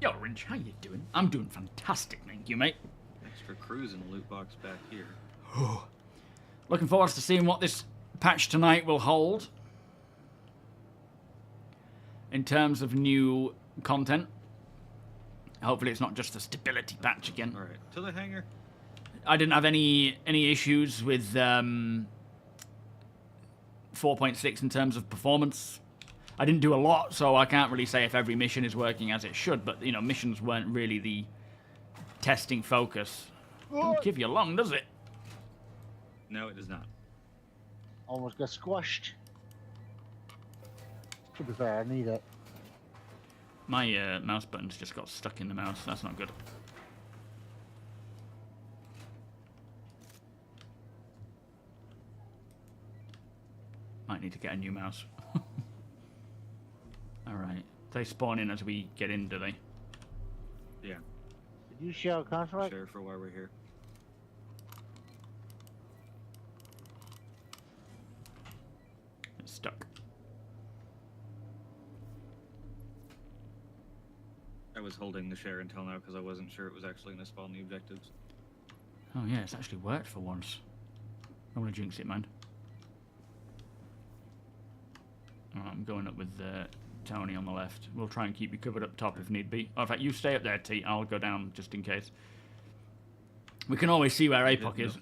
Yo, Rinch, how you doing? I'm doing fantastic, thank you, mate. Extra cruising loot box back here. Looking forward to seeing what this patch tonight will hold in terms of new content. Hopefully it's not just a stability patch again. Alright, to the hangar. I didn't have any issues with 4.6 in terms of performance. I didn't do a lot, so I can't really say if every mission is working as it should, but, you know, missions weren't really the testing focus. Doesn't give you long, does it? No, it does not. Almost got squashed. To be fair, I need it. My mouse button's just got stuck in the mouse. That's not good. Might need to get a new mouse. Alright. They spawn in as we get in, do they? Yeah. Did you share a contract? Share for why we're here. It's stuck. I was holding the share until now because I wasn't sure it was actually going to spawn the objectives. Oh yeah, it's actually worked for once. I don't want to jinx it, man. Alright, I'm going up with Tony on the left. We'll try and keep you covered up top if need be. Oh, in fact, you stay up there, T. I'll go down just in case. We can always see where APOC is.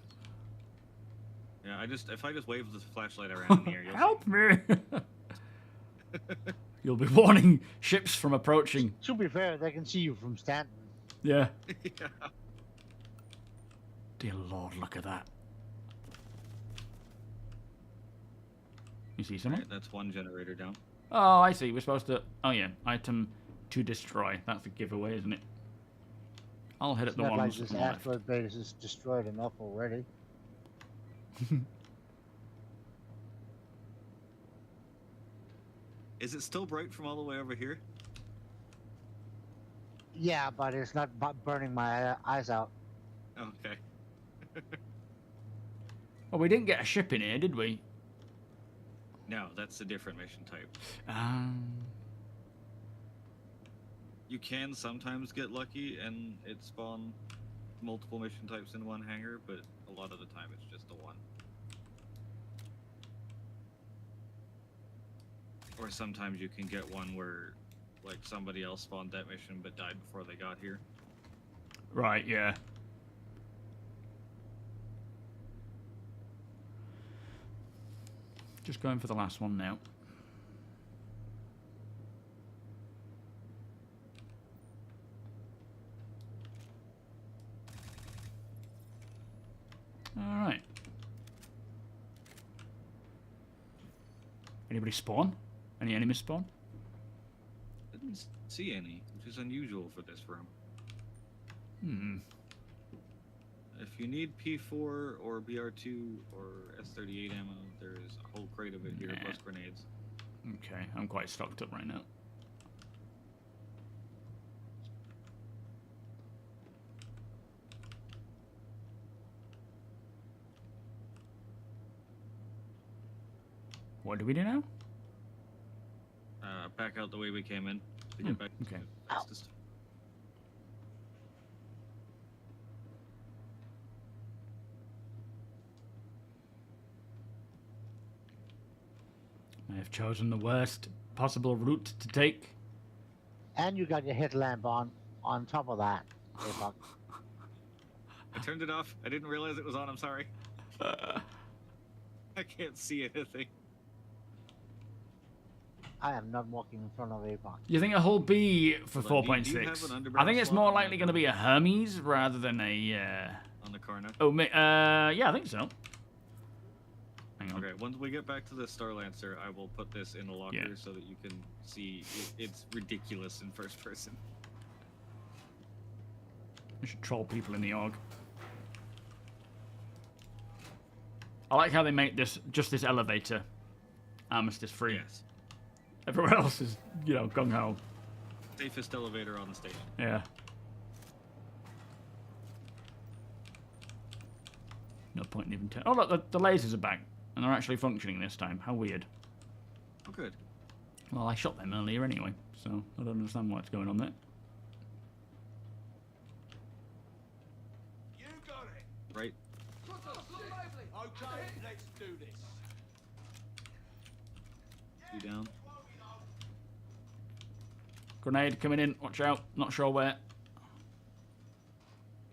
Yeah, if I just wave the flashlight around in the air, you'll Help me! You'll be warning ships from approaching. To be fair, they can see you from Stanton. Yeah. see. Yeah. Dear Lord, look at that. You see someone? Right, that's one generator down. Oh, I see. We're supposed to... Oh, yeah. Item to destroy. That's a giveaway, isn't it? I'll hit It's at the not ones like this on the left. asteroid base is destroyed enough already. Is it still bright from all the way over here? Yeah, but it's not burning my eyes out. Okay. Well, we didn't get a ship in here, did we? No, that's a different mission type. You can sometimes get lucky and it spawn multiple mission types in one hangar, but a lot of the time it's just the one. Or sometimes you can get one where, like, somebody else spawned that mission but died before they got here. Right, yeah. Just going for the last one now. Alright. Anybody spawn? Any enemies spawn? Didn't see any, which is unusual for this room. Hmm. If you need P4 or BR2 or S38 ammo, there is a whole crate of it here, Nah. plus grenades. Okay, I'm quite stocked up right now. What do we do now? Back out the way we came in to get back to okay. the fastest. I have chosen the worst possible route to take. And you got your headlamp on top of that. Hey, Buck. I turned it off. I didn't realize it was on. I'm sorry. I can't see anything. I am not walking in front of APOC. You think a whole B for Hold on, do you have 4.6? an I underbarrel think it's slot more on likely that going to be a Hermes rather than a. On the car now. Oh, yeah, I think so. Hang on. Okay, once we get back to the Starlancer, I will put this in a locker Yeah. so that you can see it's ridiculous in first person. We should troll people in the org. I like how they make this just this elevator armistice free. Yes. Everywhere else is, you know, gung ho. Safest elevator on the station. Yeah. No point in even. Oh look, the lasers are back and they're actually functioning this time. How weird. Oh, good. Well, I shot them earlier anyway, so I don't understand what's going on there. You got it. Right. Okay, let's do this. Two down. Grenade coming in. Watch out. Not sure where.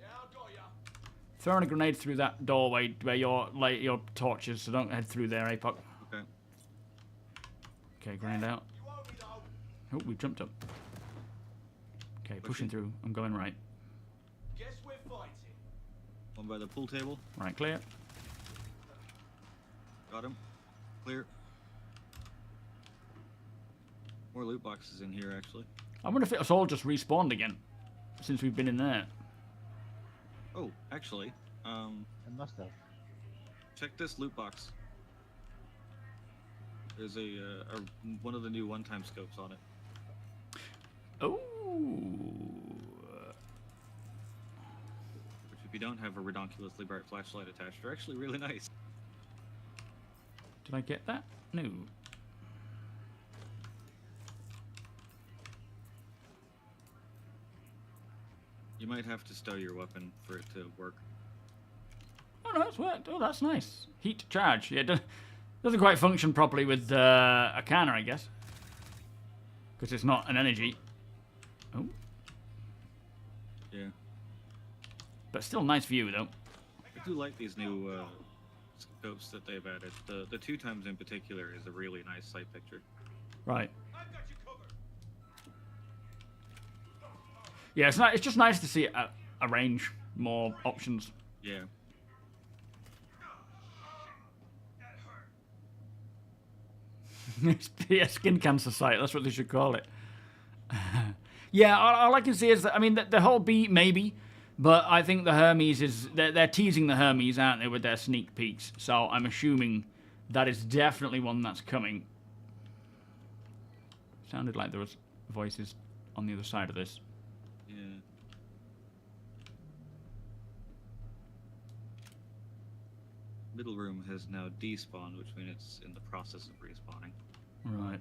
Yeah, I got ya. Throwing a grenade through that doorway where your torches, so don't head through there, APOC. Okay. Okay, grenade out. You owe me though. Oh, we jumped up. Okay, pushing through. I'm going right. Guess we're fighting. One by the pool table. Right, clear. Got him. Clear. More loot boxes in here, actually. I wonder if it's all just respawned again since we've been in there. Oh, actually, It must have. check this loot box. There's a one of the new one-time scopes on it. Oh. Which, if you don't have a redonkulously bright flashlight attached, are actually really nice. Did I get that? No. You might have to stow your weapon for it to work. Oh no, it's worked. Oh, that's nice. Heat charge. Yeah, it doesn't quite function properly with a canner, I guess, because it's not an energy. Oh, Yeah. but still nice view though. I do like these new scopes that they've added. The 2x in particular is a really nice sight picture. Right. I've got you covered. Yeah, it's not. It's just nice to see a range, more options. Yeah. That hurt. It's a skin cancer site. That's what they should call it. Yeah, all I can see is that, I mean, the whole B maybe, but I think the Hermes is they're teasing the Hermes, aren't they, with their sneak peeks? So I'm assuming that is definitely one that's coming. Sounded like there was voices on the other side of this. Yeah. Middle room has now despawned, which means it's in the process of respawning. Right.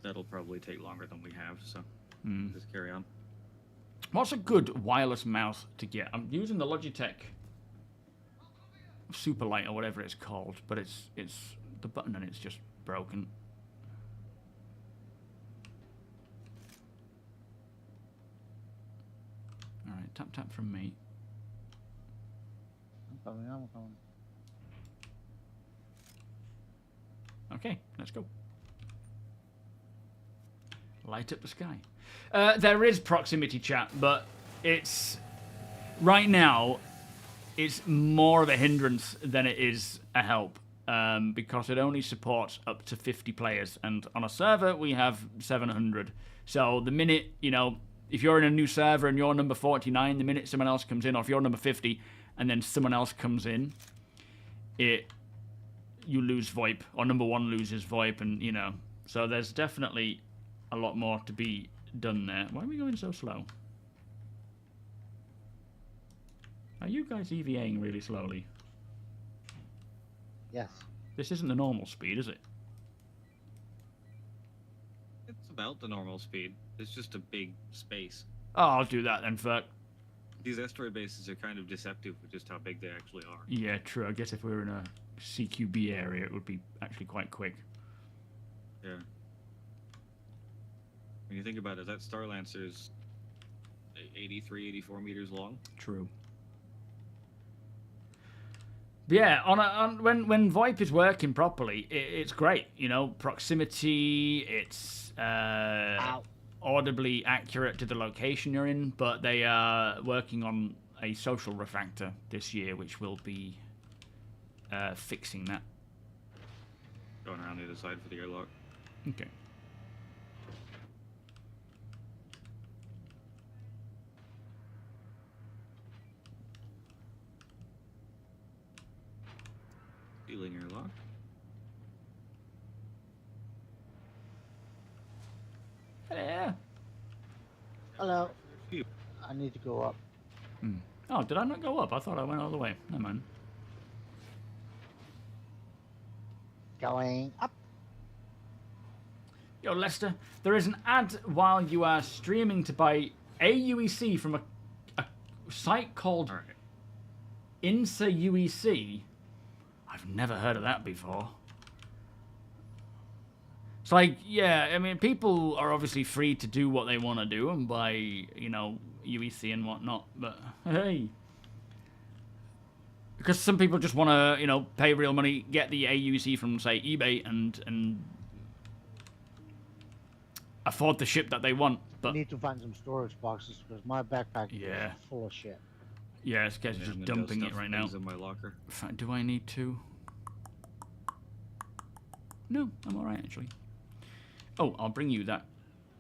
But that'll probably take longer than we have, so just carry on. What's a good wireless mouse to get? I'm using the Logitech Superlight or whatever it's called, but it's the button and it's just broken. All right, tap from me. I'm coming. Okay, let's go. Light up the sky. There is proximity chat, but it's right now it's more of a hindrance than it is a help, because it only supports up to 50 players, and on a server we have 700. So the minute, you know, if you're in a new server and you're number 49, the minute someone else comes in, or if you're number 50 and then someone else comes in, you lose VoIP, or number 1 loses VoIP, and you know, so there's definitely a lot more to be done there. Why are we going so slow? Are you guys EVAing really slowly? Yes. This isn't the normal speed, is it? It's about the normal speed. It's just a big space. Oh, I'll do that then, fuck. These asteroid bases are kind of deceptive with just how big they actually are. Yeah, true. I guess if we were in a CQB area, it would be actually quite quick. Yeah. When you think about it, that Star Lancer's 83, 84 meters long. True. Yeah, when VoIP is working properly, it's great. You know, proximity, it's audibly accurate to the location you're in, but they are working on a social refactor this year, which will be fixing that. Going around the other side for the airlock. Okay. Stealing airlock. Yeah. Hello. Phew. I need to go up. Oh, did I not go up? I thought I went all the way. Never mind. Going up. Yo, Lester, there is an ad while you are streaming to buy AUEC from a site called Alright. Insa UEC. I've never heard of that before. It's like, yeah, I mean, people are obviously free to do what they want to do and buy, you know, UEC and whatnot, but hey. Because some people just want to, you know, pay real money, get the AUEC from, say, eBay and afford the ship that they want. I But need to find some storage boxes because my backpack Yeah. is full of shit. yeah, this guy's Yeah, just I'm gonna go dumping it stuff right now. things in my locker. Do I need to? No, I'm alright actually. Oh, I'll bring you that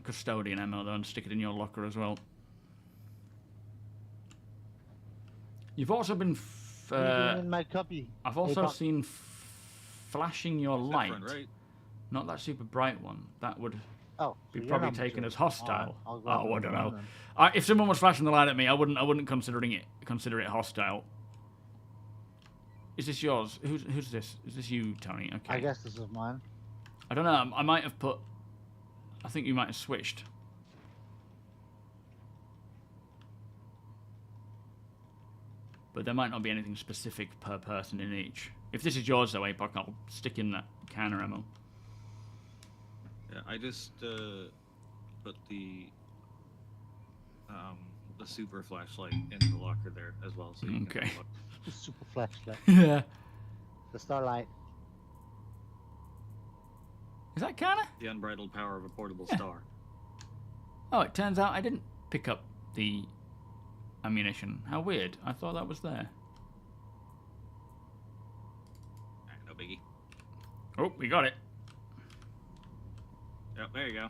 custodian ammo though and stick it in your locker as well. You've also been... What are you doing in my cubby? I've also Pop. seen flashing your That light. front right. Not that super bright one. That would Oh, be so you're probably number taken two. as hostile. I'll go Oh, I number don't one know. then. If someone was flashing the light at me, I wouldn't consider it hostile. Is this yours? Who's this? Is this you, Tony? Okay. I guess this is mine. I don't know. I might have put. I think you might have switched. But there might not be anything specific per person in each. If this is yours, though, Apoc, I'll stick in that canner ammo. Yeah, I just put the super flashlight in the locker there as well, so you can Okay. have a look. The super flashlight. Yeah. The starlight. Is that canner? The unbridled power of a portable Yeah. star. Oh, it turns out I didn't pick up the ammunition. How weird. I thought that was there. Alright, no biggie. Oh, we got it. Yep, there you go.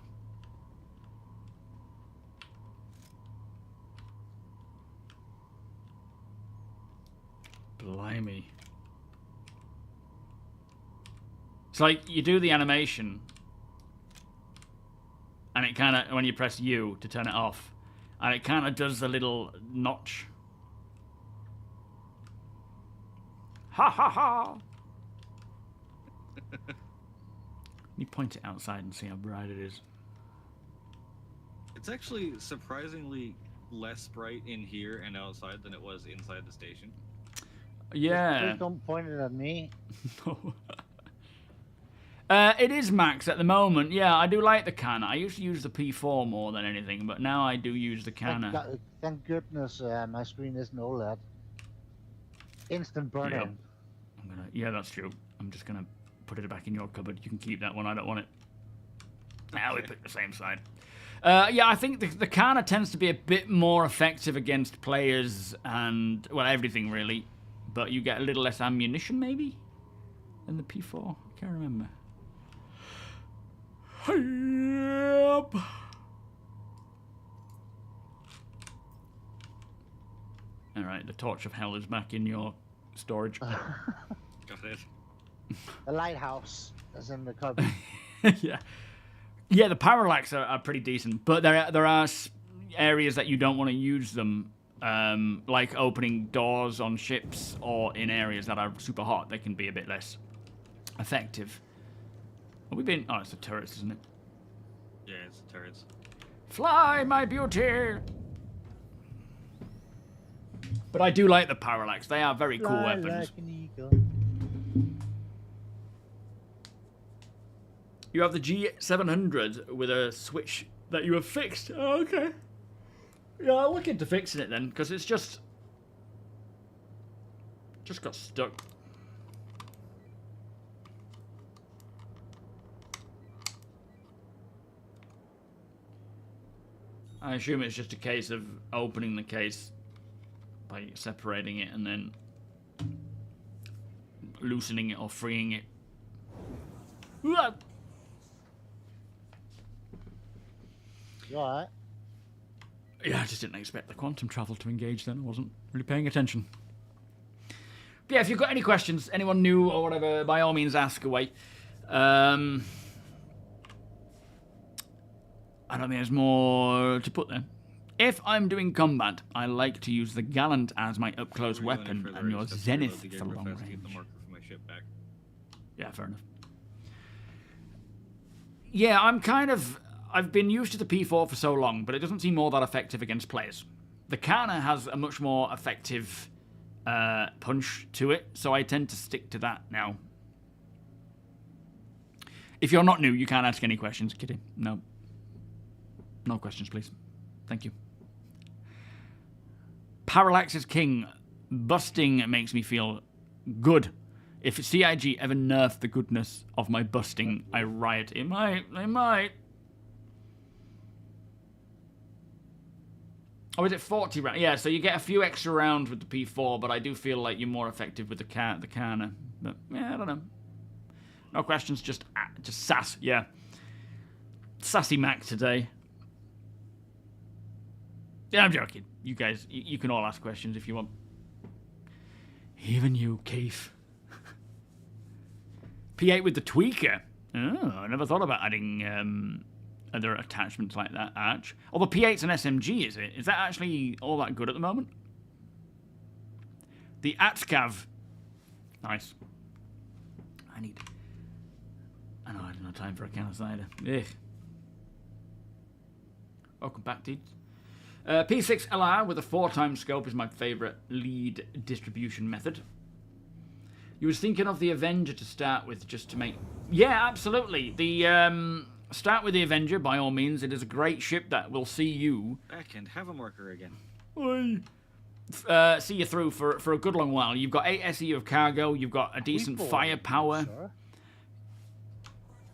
Blimey. It's like you do the animation and it kind of, when you press U to turn it off, and it kind of does the little notch. Ha ha ha! me point it outside and see how bright it is. It's actually surprisingly less bright in here and outside than it was inside the station. Yeah. Please don't point it at me. It is max at the moment. Yeah, I do like the canna. I used to use the P4 more than anything, but now I do use the canna. Thank goodness my screen isn't OLED. Instant burn Yep. in. Yeah, that's true. I'm just gonna put it back in your cupboard. You can keep that one. I don't want it. Now we pick the same side. Yeah, I think the canna tends to be a bit more effective against players and, well, everything really. But you get a little less ammunition, maybe, than the P4. I can't remember. Yep. All right, the torch of hell is back in your storage. Got it. The lighthouse is in the cupboard. Yeah. Yeah, the parallax are pretty decent, but there are areas that you don't want to use them, like opening doors on ships or in areas that are super hot. They can be a bit less effective. Have we been? Oh, it's the turrets, isn't it? Yeah, it's the turrets. Fly, my beauty! But I do like the parallax. They are very cool Fly weapons. like an eagle. You have the G700 with a switch that you have fixed. Oh, okay. Yeah, I'll look into fixing it then, because it's just got stuck. I assume it's just a case of opening the case by separating it and then loosening it or freeing it. Uah! You alright? Yeah, I just didn't expect the quantum travel to engage then. I wasn't really paying attention. But yeah, if you've got any questions, anyone new or whatever, by all means ask away. I don't think there's more to put there. If I'm doing combat, I like to use the Gallant as my up-close We're going weapon further, and your just have to Zenith reload the for game real long fast to get the range. marker for my ship back. Yeah, fair enough. Yeah, I've been used to the P4 for so long, but it doesn't seem all that effective against players. The Canna has a much more effective punch to it, so I tend to stick to that now. If you're not new, you can't ask any questions, kidding. No. No questions, please. Thank you. Parallax is king. Busting makes me feel good. If CIG ever nerfed the goodness of my busting, I riot. It might. They might. Oh, is it 40 rounds? Yeah, so you get a few extra rounds with the P4, but I do feel like you're more effective with the Canna. But yeah, I don't know. No questions, just sass. Yeah, sassy Mac today. Yeah, I'm joking. You guys, you can all ask questions if you want. Even you, Keith. P8 with the tweaker. Oh, I never thought about adding other attachments like that, Arch. Oh, the P8's an SMG, is it? Is that actually all that good at the moment? The ATSCAV. Nice. I know I don't have time for a can of cider. Ugh. Welcome back, dudes. P6 LR with a 4x scope is my favourite lead distribution method. You was thinking of the Avenger to start with, just to make... Yeah, absolutely. The start with the Avenger, by all means. It is a great ship that will see you... Back and have a marker again. See you through for a good long while. You've got 8 SE of cargo. You've got a decent firepower. Sure.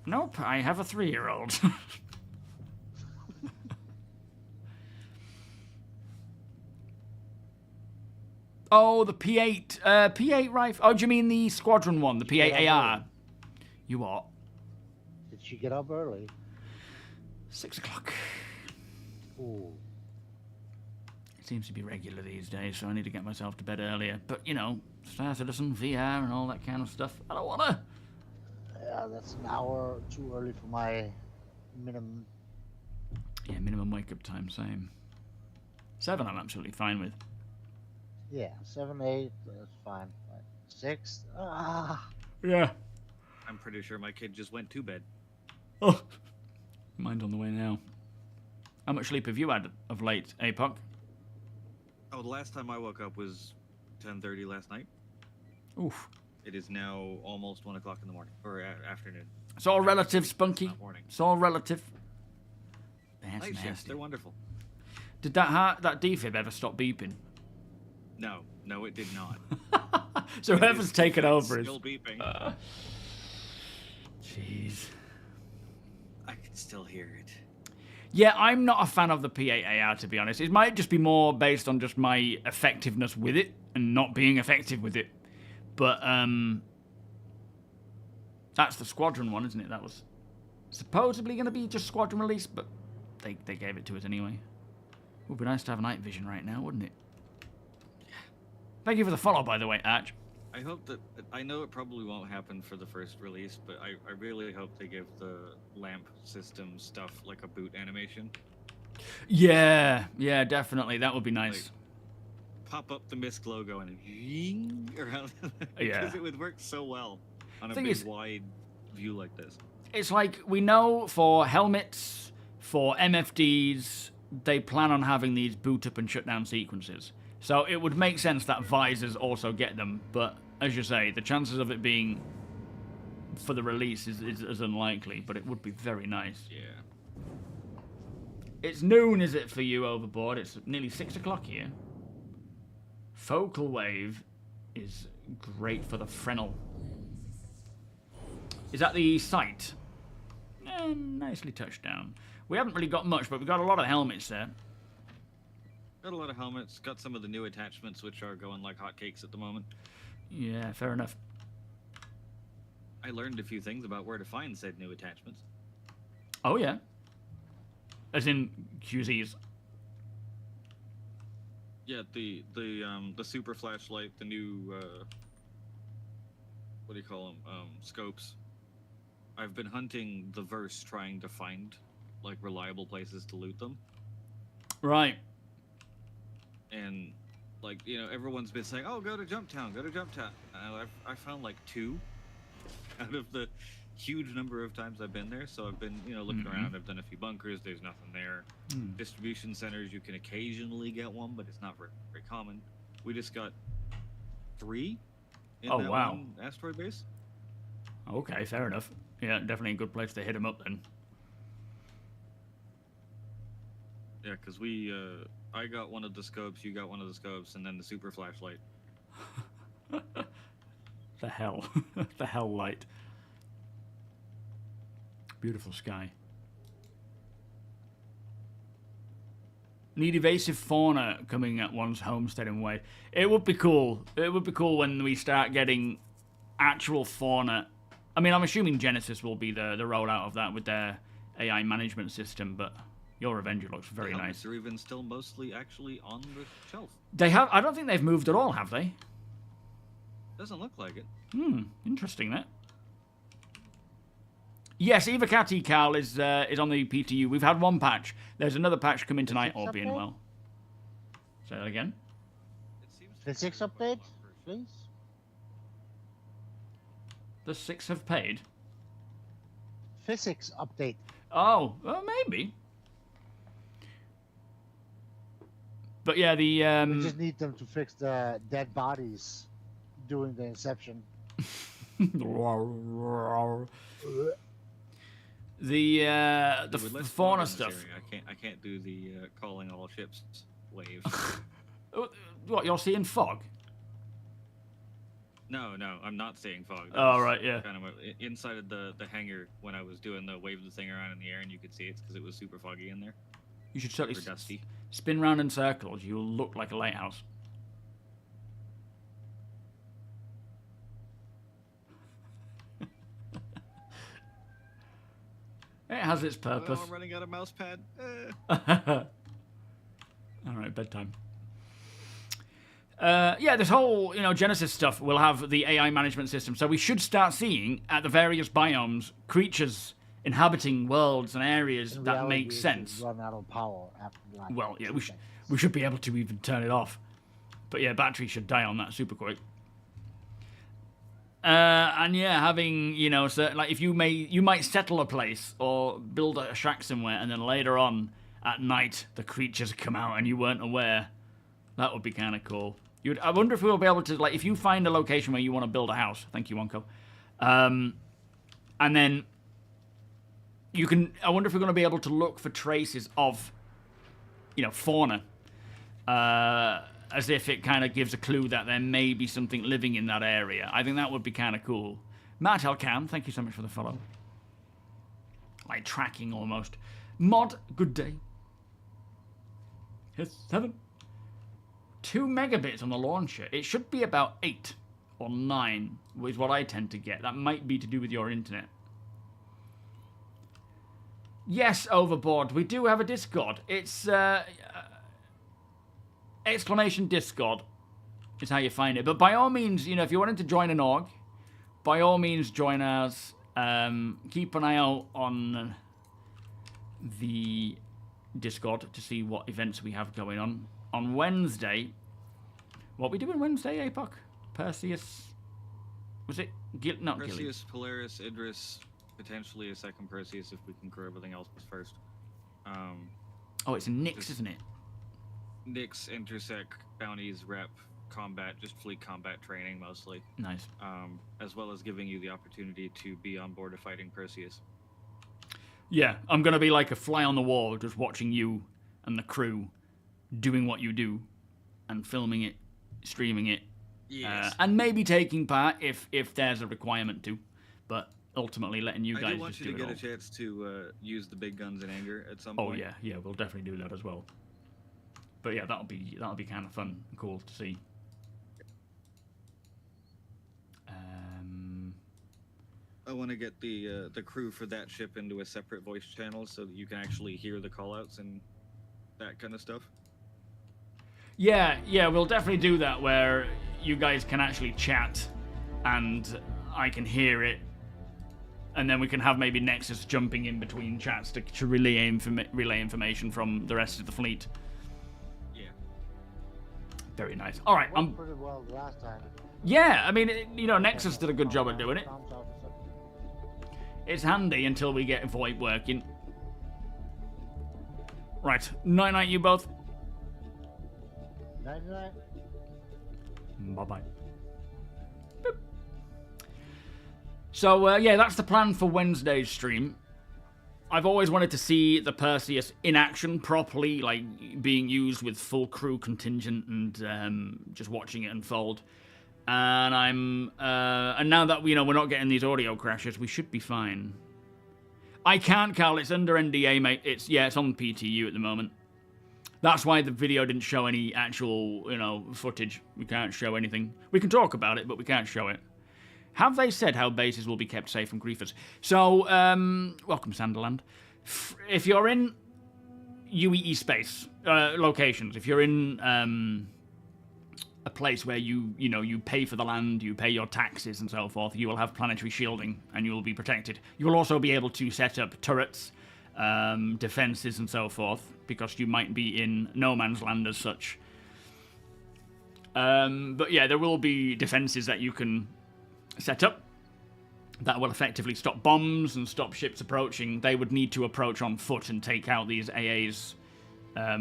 Nope, I have a 3-year-old. Oh, the P8. P8 rifle. Oh, do you mean the Squadron one? The P8 AR? You what? Did she get up early? 6 o'clock. Ooh. It seems to be regular these days, so I need to get myself to bed earlier. But, you know, Star Citizen, VR, and all that kind of stuff. I don't want to. Yeah, that's an hour too early for my minimum. Yeah, minimum wake-up time, same. 7 I'm absolutely fine with. Yeah, 7, 8, that's fine. 6, Yeah. I'm pretty sure my kid just went to bed. Oh, mine's on the way now. How much sleep have you had of late, APOC? Oh, the last time I woke up was 10:30 last night. Oof. It is now almost 1 o'clock in the morning, or afternoon. It's all relative, Spunky. Not morning. It's all relative. That's Night shifts, nasty. they're wonderful. Did that defib ever stop beeping? No, it did not. So whoever's taken over is... Still beeping. Jeez. I can still hear it. Yeah, I'm not a fan of the P8AR, to be honest. It might just be more based on just my effectiveness with it and not being effective with it. But, that's the Squadron one, isn't it? That was supposedly going to be just Squadron release, but they gave it to us anyway. It would be nice to have night vision right now, wouldn't it? Thank you for the follow, by the way, Arch. I hope that... I know it probably won't happen for the first release, but I really hope they give the lamp system stuff like a boot animation. Yeah, definitely. That would be nice. Like, pop up the MISC logo and zing around. Yeah. Because it would work so well on a Thing big is- wide view like this. It's like, we know for helmets, for MFDs, they plan on having these boot up and shut down sequences. So it would make sense that visors also get them, but as you say, the chances of it being for the release is unlikely, but it would be very nice. Yeah. It's noon, is it, for you, Overboard? It's nearly 6 o'clock here. Focal wave is great for the Fresnel. Is that the sight? Nicely touched down. We haven't really got much, but we've got a lot of helmets there. Got a lot of helmets. Got some of the new attachments, which are going like hotcakes at the moment. Yeah, fair enough. I learned a few things about where to find said new attachments. Oh, yeah. As in QZs. Yeah, the super flashlight, the new what do you call them? Scopes. I've been hunting the verse, trying to find like reliable places to loot them. Right. And like, you know, everyone's been saying, "Oh, go to Jump Town, go to Jump Town." And I found like 2 out of the huge number of times I've been there. So I've been, you know, looking around. I've done a few bunkers. There's nothing there. Distribution centers, you can occasionally get one, but it's not very, very common. We just got 3 in Oh, that wow. one asteroid base. Okay, fair enough. Yeah, definitely a good place to hit them up then. Yeah, because we, I got one of the scopes, you got one of the scopes, and then the super flashlight. The hell. The hell light. Beautiful sky. Need evasive fauna coming at one's homesteading way. It would be cool. It would be cool when we start getting actual fauna. I mean, I'm assuming Genesis will be the rollout of that with their AI management system, but your Avenger looks very The nice. helmets are even still mostly actually on the shelf. They have. I don't think they've moved at all, have they? Doesn't look like it. Interesting that. Yes, Evacati Carl is on the PTU. We've had one patch. There's another patch coming tonight, all being well. Say that again. It seems to Physics be a update, version. please. The 6 have paid. Physics update. Oh, well, maybe. But yeah, the We just need them to fix the dead bodies during the inception. the With less fauna fog in this stuff. area, I can't do the calling all ships wave. What, you're seeing fog? No, I'm not seeing fog. That Oh, was right, yeah. Kind of inside of the hangar when I was doing the wave the thing around in the air, and you could see it's because it was super foggy in there. You should certainly Or dusty. spin round in circles. You'll look like a lighthouse. It has its purpose. Oh, I'm running out of mouse pad. All right, bedtime. Yeah, this whole Genesis stuff will have the AI management system, so we should start seeing at the various biomes creatures inhabiting worlds and areas In that reality, make it should sense. Run out of power after like Well, yeah, 2 we seconds. should be able to even turn it off. But yeah, battery should die on that super quick. And yeah, having, you know, certain, like if you might settle a place or build a shack somewhere, and then later on at night the creatures come out and you weren't aware. That would be kind of cool. I wonder if we'll be able to, like, if you find a location where you want to build a house. Thank you, Wonko. And then you can. I wonder if we're going to be able to look for traces of, you know, fauna. As if it kind of gives a clue that there may be something living in that area. I think that would be kind of cool. Matt Elcam, thank you so much for the follow. Like tracking almost. Mod, good day. Here's 7. 2 megabits on the launcher. It should be about 8 or 9 is what I tend to get. That might be to do with your internet. Yes, Overboard. We do have a Discord. It's exclamation Discord is how you find it. But by all means, you know, if you wanted to join an org, by all means join us. Keep an eye out on the Discord to see what events we have going on. On Wednesday, what we doing Wednesday, APOC? Perseus, was it? Not Gilly. Perseus, Polaris, Idris, potentially a second Perseus if we can clear everything else first. Oh, it's Nyx, isn't it? Nyx, Intersec, Bounties, Rep, Combat, just fleet combat training mostly. Nice. As well as giving you the opportunity to be on board a fighting Perseus. Yeah, I'm going to be like a fly on the wall, just watching you and the crew doing what you do and filming it, streaming it, Yes. and maybe taking part if there's a requirement to, but ultimately letting you guys I do want just you do to it get all. a chance to use the big guns in anger at some Oh point. yeah, we'll definitely do that as well. But yeah, that'll be kind of fun and cool to see. I want to get the crew for that ship into a separate voice channel so that you can actually hear the callouts and that kind of stuff. Yeah, we'll definitely do that where you guys can actually chat and I can hear it, and then we can have maybe Nexus jumping in between chats to relay information from the rest of the fleet. Yeah. Very nice. All right, Worked pretty well last time. yeah. I mean, you know, Nexus did a good job at doing it. Comms officer. It's handy until we get VoIP working. Right, night, you both. Night. Bye-bye. Boop. So, yeah, that's the plan for Wednesday's stream. I've always wanted to see the Perseus in action properly, like being used with full crew contingent and just watching it unfold. And and now that, you know, we're not getting these audio crashes, we should be fine. I can't, Carl, it's under NDA, mate. It's on PTU at the moment. That's why the video didn't show any actual, you know, footage. We can't show anything. We can talk about it, but we can't show it. Have they said how bases will be kept safe from griefers? So, welcome, Sanderland. If you're in UEE space locations, if you're in a place where you pay for the land, you pay your taxes and so forth, you will have planetary shielding and you will be protected. You will also be able to set up turrets, defenses and so forth, because you might be in no man's land as such. But yeah, there will be defenses that you can set up that will effectively stop bombs and stop ships approaching. They would need to approach on foot and take out these AAs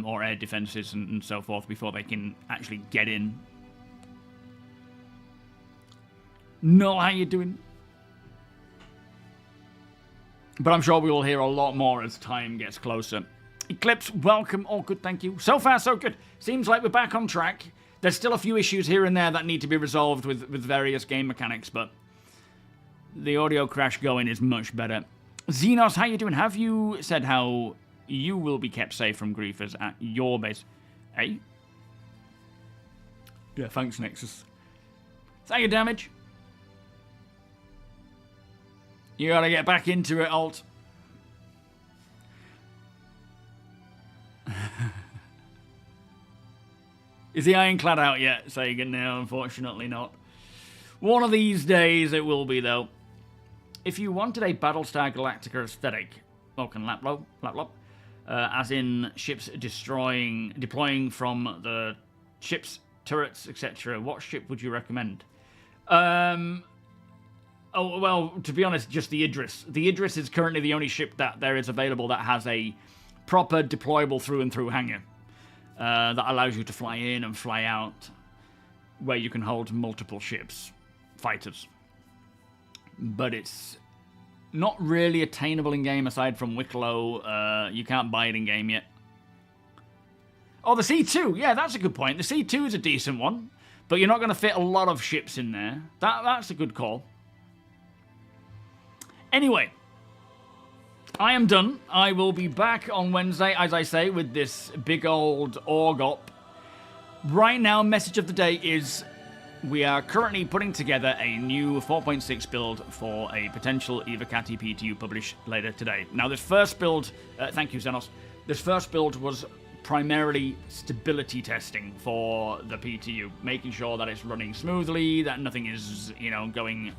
or air defenses and so forth before they can actually get in. Noel, how you doing? But I'm sure we will hear a lot more as time gets closer. Eclipse, welcome. All good, thank you. So far, so good. Seems like we're back on track. There's still a few issues here and there that need to be resolved with various game mechanics, but the audio crash going is much better. Xenos, how you doing? Have you said how you will be kept safe from griefers at your base? Eh? Yeah, thanks, Nexus. Thank you, Damage. You gotta get back into it, Alt. Is the Ironclad out yet, Sagan? No, unfortunately not. One of these days it will be, though. If you wanted a Battlestar Galactica aesthetic, welcome, Laplop, as in ships deploying from the ships, turrets, etc., what ship would you recommend? Oh, well, to be honest, just the Idris. The Idris is currently the only ship that there is available that has a proper deployable through-and-through hangar that allows you to fly in and fly out, where you can hold multiple ships, fighters. But it's not really attainable in-game aside from Wicklow. You can't buy it in-game yet. Oh, the C2. Yeah, that's a good point. The C2 is a decent one, but you're not going to fit a lot of ships in there. That's a good call. Anyway, I am done. I will be back on Wednesday, as I say, with this big old org-op. Right now, message of the day is we are currently putting together a new 4.6 build for a potential Evocati PTU published later today. Now, this first build, thank you, Xenos. This first build was primarily stability testing for the PTU, making sure that it's running smoothly, that nothing is, going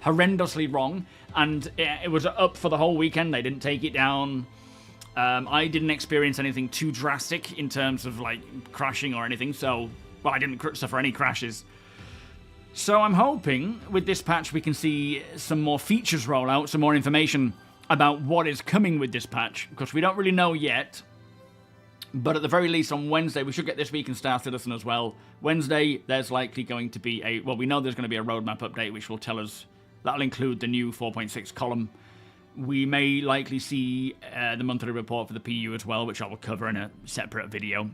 horrendously wrong, and it was up for the whole weekend. They didn't take it down. I didn't experience anything too drastic in terms of like crashing or anything, so I didn't suffer any crashes. So I'm hoping with this patch we can see some more features roll out, some more information about what is coming with this patch, because we don't really know yet. But at the very least on Wednesday, we should get this week in Star Citizen as well. Wednesday, there's likely going to be we know there's going to be a roadmap update which will tell us. That'll include the new 4.6 column. We may likely see the monthly report for the PU as well, which I will cover in a separate video.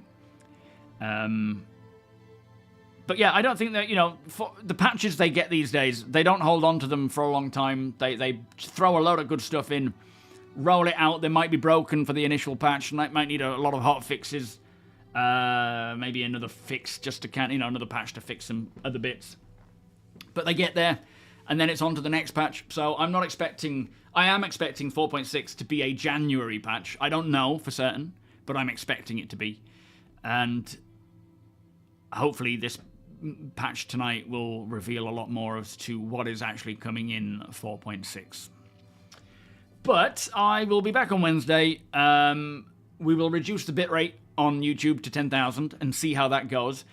But yeah, I don't think that, for the patches they get these days, they don't hold on to them for a long time. They throw a load of good stuff in, roll it out. They might be broken for the initial patch, and that might need a lot of hot fixes. Maybe another fix just to another patch to fix some other bits. But they get there, and then it's on to the next patch. So I am expecting 4.6 to be a January patch. I don't know for certain, but I'm expecting it to be. And hopefully this patch tonight will reveal a lot more as to what is actually coming in 4.6. But I will be back on Wednesday. We will reduce the bitrate on YouTube to 10,000 and see how that goes.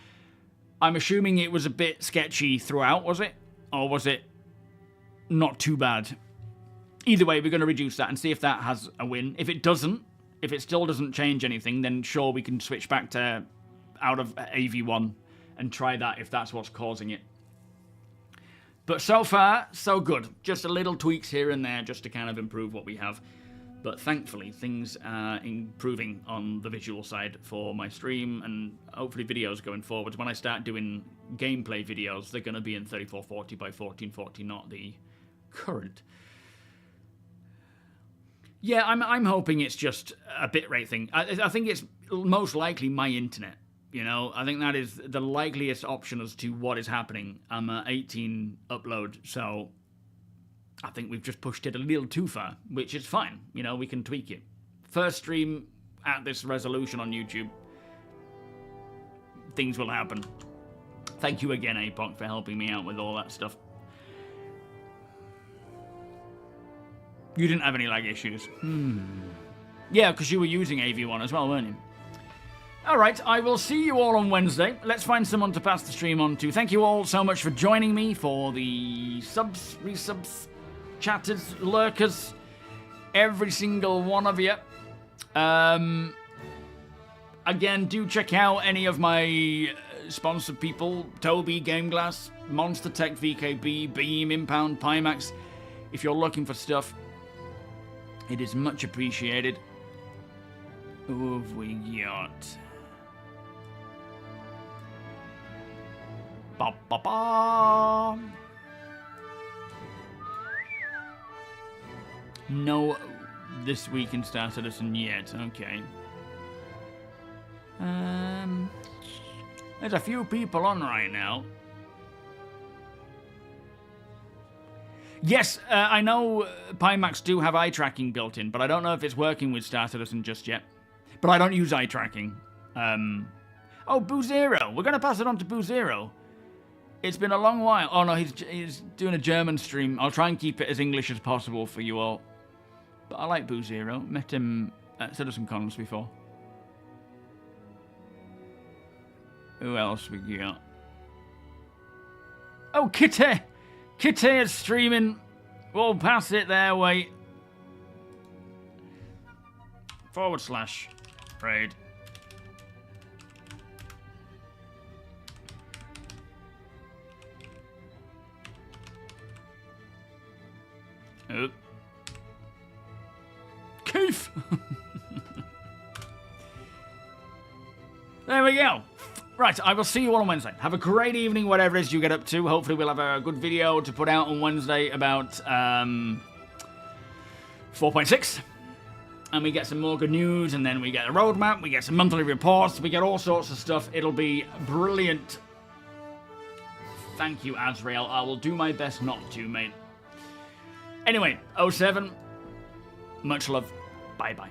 I'm assuming it was a bit sketchy throughout, was it? Or was it not too bad? Either way, we're going to reduce that and see if that has a win. If it doesn't, if it still doesn't change anything, then sure, we can switch back to out of AV1 and try that if that's what's causing it. But so far, so good. Just a little tweaks here and there just to kind of improve what we have. But thankfully, things are improving on the visual side for my stream and hopefully videos going forwards. When I start doing gameplay videos, they're going to be in 3440 by 1440, not the current. Yeah, I'm hoping it's just a bitrate thing. I think it's most likely my internet. I think that is the likeliest option as to what is happening. I'm at 18 upload, so I think we've just pushed it a little too far, which is fine. We can tweak it. First stream at this resolution on YouTube. Things will happen. Thank you again, APOC, for helping me out with all that stuff. You didn't have any lag issues. Yeah, because you were using AV1 as well, weren't you? Alright, I will see you all on Wednesday. Let's find someone to pass the stream on to. Thank you all so much for joining me, for the subs, resubs, chatters, lurkers, every single one of you. Again, do check out any of my sponsored people. TOBII, GameGlass, MonsterTech, VKB, Beam, IMPOUND, PIMAX. If you're looking for stuff, it is much appreciated. Who have we got? Ba ba ba. No, this week in Star Citizen yet. Okay. There's a few people on right now. Yes, I know PIMAX do have eye tracking built in, but I don't know if it's working with Star Citizen just yet. But I don't use eye tracking. Oh, Boo Zero. We're going to pass it on to Boo Zero. It's been a long while. Oh, no, he's doing a German stream. I'll try and keep it as English as possible for you all. But I like Boo Zero. Met him at Citizen Cons before. Who else we got? Oh, Kitty! Kitty is streaming. We'll pass it their way. / raid. Oh. Keith! There we go. Right, I will see you all on Wednesday. Have a great evening, whatever it is you get up to. Hopefully we'll have a good video to put out on Wednesday about 4.6. And we get some more good news, and then we get a roadmap, we get some monthly reports, we get all sorts of stuff. It'll be brilliant. Thank you, Azrael. I will do my best not to, mate. Anyway, 07. Much love. Bye-bye.